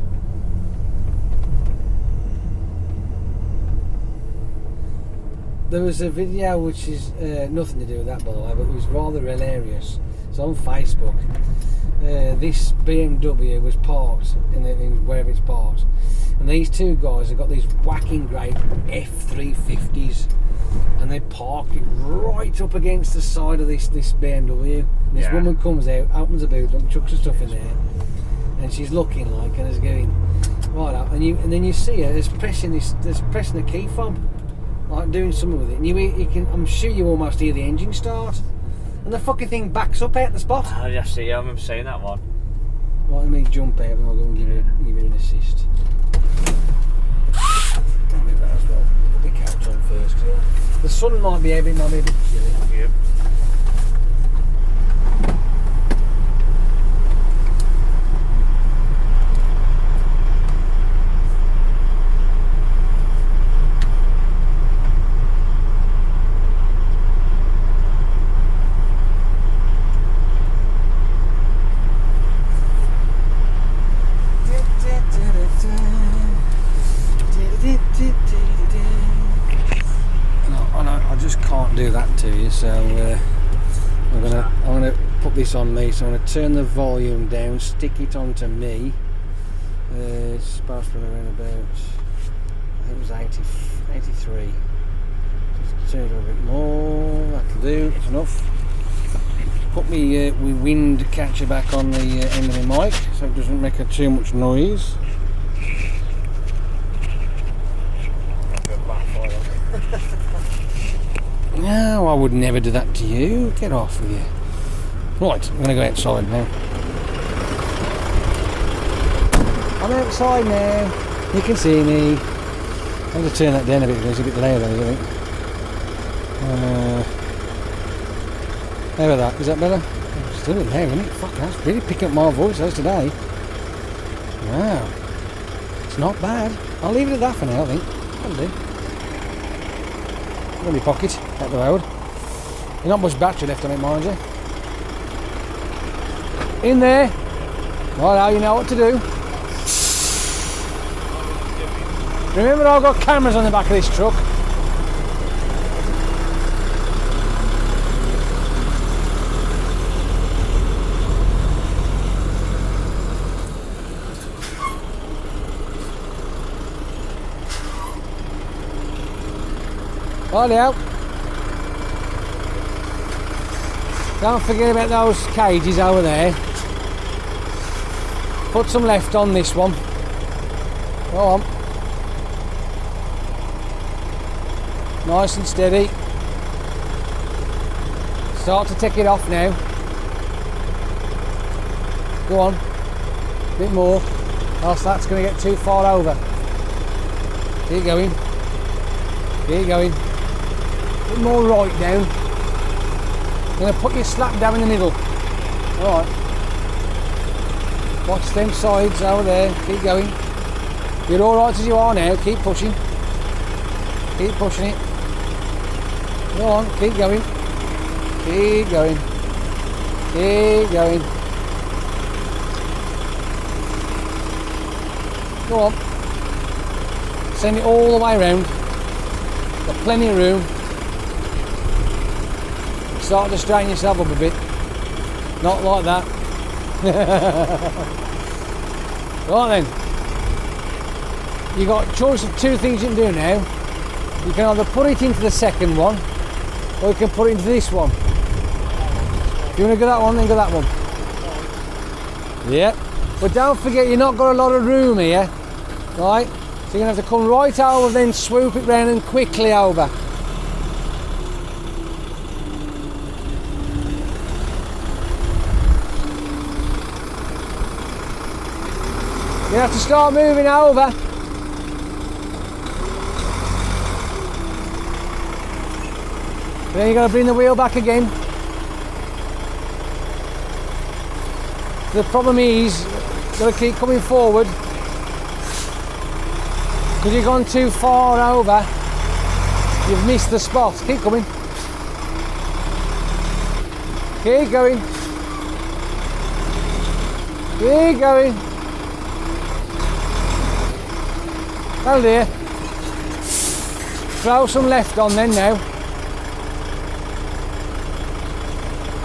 There was a video which is nothing to do with that, by the way, but it was rather hilarious. It's on Facebook. This BMW was parked in wherever it's parked, and these two guys have got these whacking great F350s, and they park it right up against the side of this BMW. This woman comes out, opens the boot, and chucks her stuff in there, and she's looking like, and is going right up, and then you see her pressing the key fob, like doing something with it, and you can, I'm sure you almost hear the engine start, and the fucking thing backs up out the spot. Oh, yes, yeah, I remember saying that one. Right, let me jump out and I'll go and give it an assist. I'll do that as well. Put the couch on first, cause the sun might be a bit chilly. Yep. Do that to you, so I'm gonna put this on me, so I'm gonna turn the volume down, stick it onto me. It's supposed to be around about, I think it was 83. Just turn it a bit more, that'll do, it's enough. Put me wind catcher back on the end of my mic so it doesn't make too much noise. No, I would never do that to you. Get off with you. Right, I'm going to go outside now. I'm outside now. You can see me. I'm going to turn that down a bit because it's a bit loud, I think. How about that? Is that better? It's still a bit loud, isn't it? Fuck, that's really picking up my voice as today. Wow. It's not bad. I'll leave it at that for now, I think. That'll do. In my pocket, out the road. There's not much battery left on it, mind you. In there. Right now, you know what to do. Remember, I've got cameras on the back of this truck. Right now. Don't forget about those cages over there. Put some left on this one. Go on. Nice and steady. Start to take it off now. Go on. A bit more. Else that's going to get too far over. Keep going. Keep going. A bit more right down. I'm going to put your slap down in the middle. Alright. Watch them sides over there. Keep going. You're alright as you are now. Keep pushing. Keep pushing it. Go on. Keep going. Keep going. Keep going. Go on. Send it all the way around. Got plenty of room. Start to strain yourself up a bit. Not like that. Right then. You've got a choice of two things you can do now. You can either put it into the second one, or you can put it into this one. If you want to go that one, then go that one. Yeah. But don't forget, you've not got a lot of room here. Right? So you're going to have to come right over, then swoop it round and quickly over. You have to start moving over. Then you've got to bring the wheel back again. The problem is, you've got to keep coming forward. Because you've gone too far over, you've missed the spot. Keep coming. Keep going. Keep going. Oh dear. Throw some left on then now.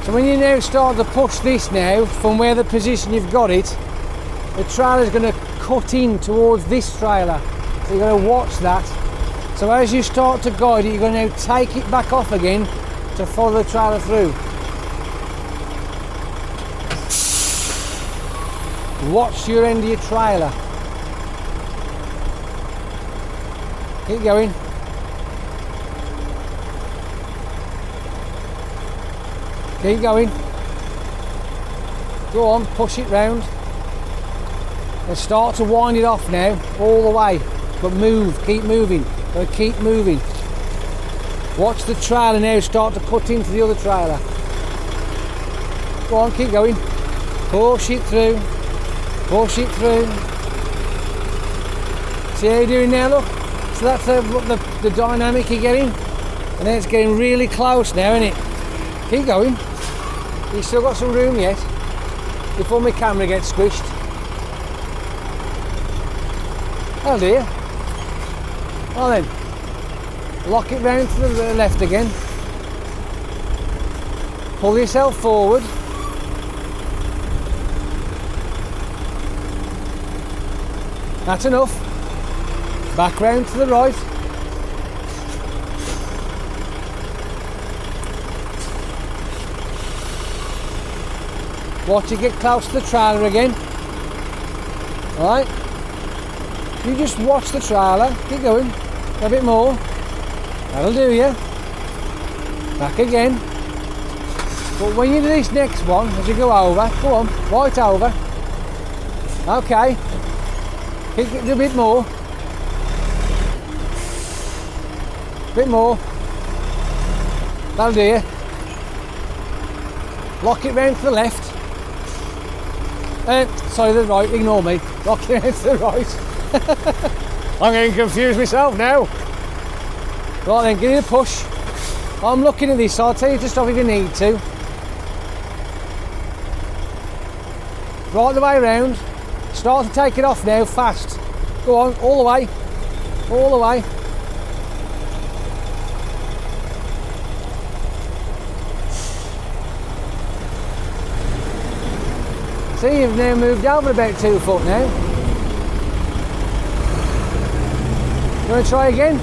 So when you now start to push this now, from where the position you've got it, the trailer's going to cut in towards this trailer. So you're going to watch that. So as you start to guide it, you're going to now take it back off again to follow the trailer through. Watch your end of your trailer. Keep going. Keep going. Go on, push it round. And start to wind it off now, all the way. But move, keep moving. But keep moving. Watch the trailer now start to cut into the other trailer. Go on, keep going. Push it through. Push it through. See how you're doing now, look? So that's the dynamic you're getting. And then it's getting really close now, isn't it? Keep going. You've still got some room yet, before my camera gets squished. Oh dear. Oh then, lock it round to the left again. Pull yourself forward. That's enough. Back round to the right. Watch it get close to the trailer again. Alright. You just watch the trailer. Keep going. A bit more. That'll do you. Back again. But when you do this next one, as you go over, go on, right over. Okay. Keep do a bit more. Bit more. That'll do you. Lock it round to the left. Sorry, the right, ignore me. Rocking out to the right. I'm getting confused myself now. Right then, give it a push. I'm looking at this, so I'll tell you to stop if you need to. Right the way round. Start to take it off now, fast. Go on, all the way. All the way. See, you've now moved over about 2 foot now. You want to try again?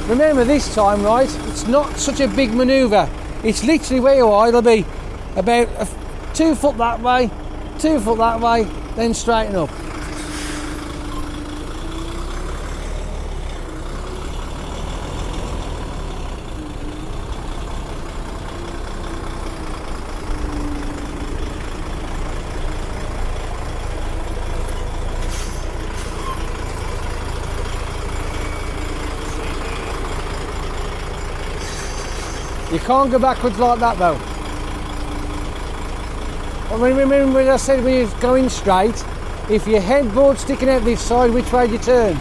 Remember this time, right, it's not such a big manoeuvre. It's literally where you are. It'll be about 2 foot that way, 2 foot that way, then straighten up. You can't go backwards like that though. Remember when I said when you're going straight, if your headboard's sticking out this side, which way do you turn?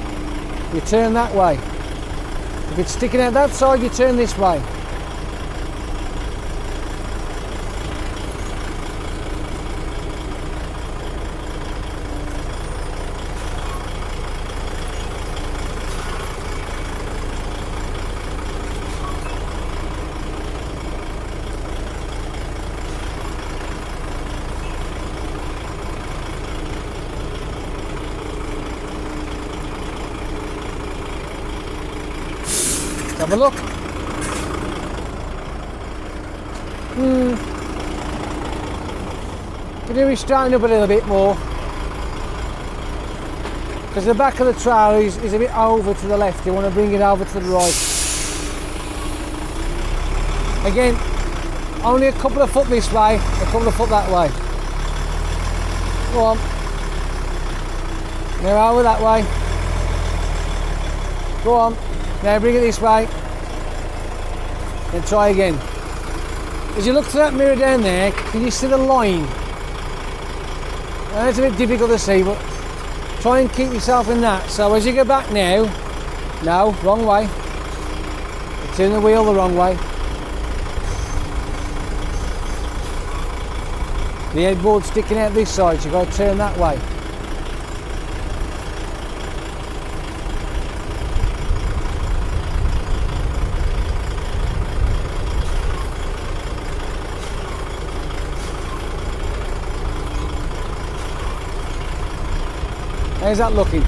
You turn that way. If it's sticking out that side, you turn this way. Have a look. Could do with straightening up a little bit more, because the back of the trailer is a bit over to the left. You want to bring it over to the right. Again, only a couple of foot this way, a couple of foot that way. Go on. Now over that way. Go on. Now bring it this way. Then try again. As you look through that mirror down there, can you see the line? It's a bit difficult to see, but try and keep yourself in that. So as you go back now, no, wrong way. You turn the wheel the wrong way. The headboard's sticking out this side, so you've got to turn that way. How's that looking?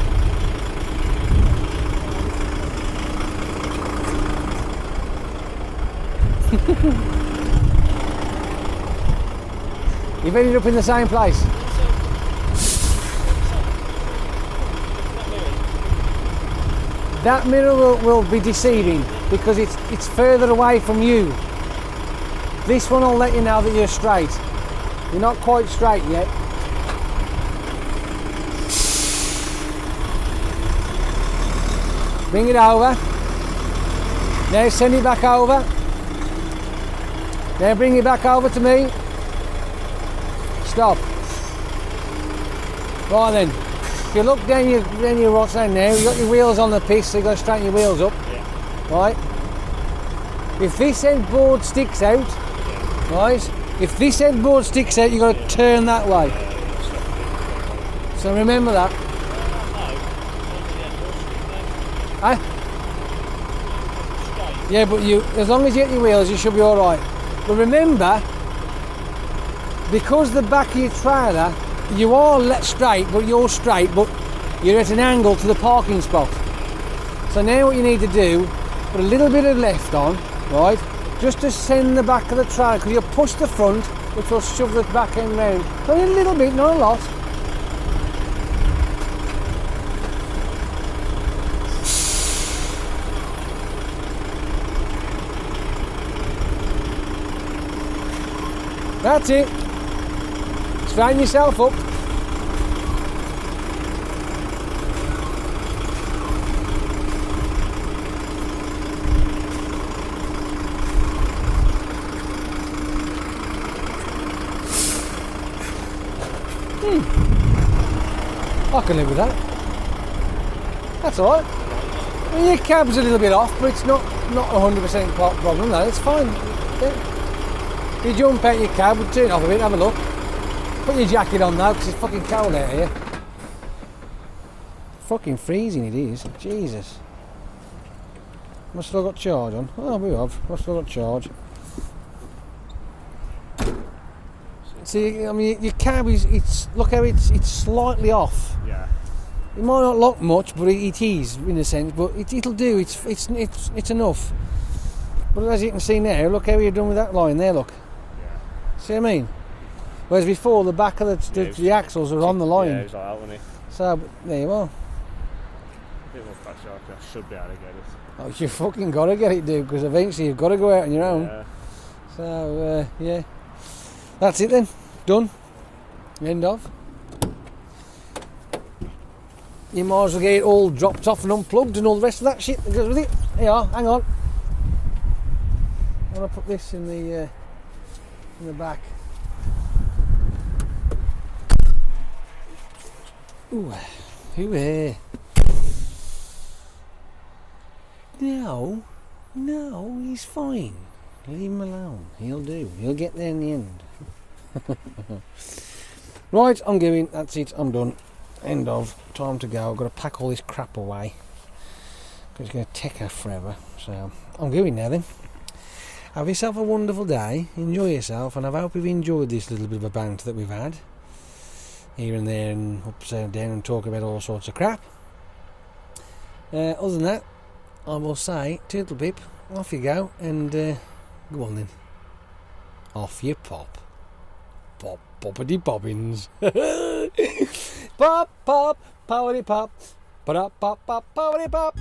You've ended up in the same place. That mirror will be deceiving because it's further away from you. This one will let you know that you're straight. You're not quite straight yet. Bring it over. Now send it back over. Now bring it back over to me. Stop. Right then. If you look down your right hand now, you've got your wheels on the piece, so you've got to straighten your wheels up. Yeah. Right. If this headboard sticks out, right? If this headboard sticks out, you've got to turn that way. So remember that. Yeah, but as long as you get your wheels, you should be all right. But remember, because the back of your trailer, you are straight, but you're at an angle to the parking spot. So now what you need to do, put a little bit of left on, right, just to send the back of the trailer, because you'll push the front, which will shove the back end round. Only a little bit, not a lot. That's it. Straighten yourself up. I can live with that. That's alright. I mean, your cab's a little bit off, but it's not 100% problem, no, it's fine. Yeah. You jump out your cab, turn it off a bit, have a look. Put your jacket on now, because it's fucking cold out here. Fucking freezing it is, Jesus. Must still got charge on. Oh, we have. Must still got charge. See, I mean, your cab is, look how it's slightly off. Yeah. It might not look much, but it is in a sense. But it'll do. It's enough. But as you can see now, look how you're done with that line there. Look. Yeah. See what I mean? Whereas before, the back of the axles are on the line. Yeah, it was like that, wasn't it? So there you are. A bit more pressure. I should be able to get it. Oh, you fucking got to get it, dude, because eventually you've got to go out on your own. Yeah. So yeah, that's it then. Done. End of. You might as well get it all dropped off and unplugged and all the rest of that shit that goes with it. Here you are, hang on. I'm going to put this in the back. Ooh, No, he's fine. Leave him alone. He'll do. He'll get there in the end. Right, I'm going. That's it. I'm done. End of. Time to go. I've got to pack all this crap away. Because it's going to take her forever. So, I'm going now then. Have yourself a wonderful day. Enjoy yourself. And I hope you've enjoyed this little bit of a banter that we've had. Here and there and upside down and talk about all sorts of crap. Other than that, I will say, Turtle Pip, off you go, and go on then. Off you pop. Pop, poppity poppins. Pop, pop, poppity pop. Pop, pop, pop, poppity pop.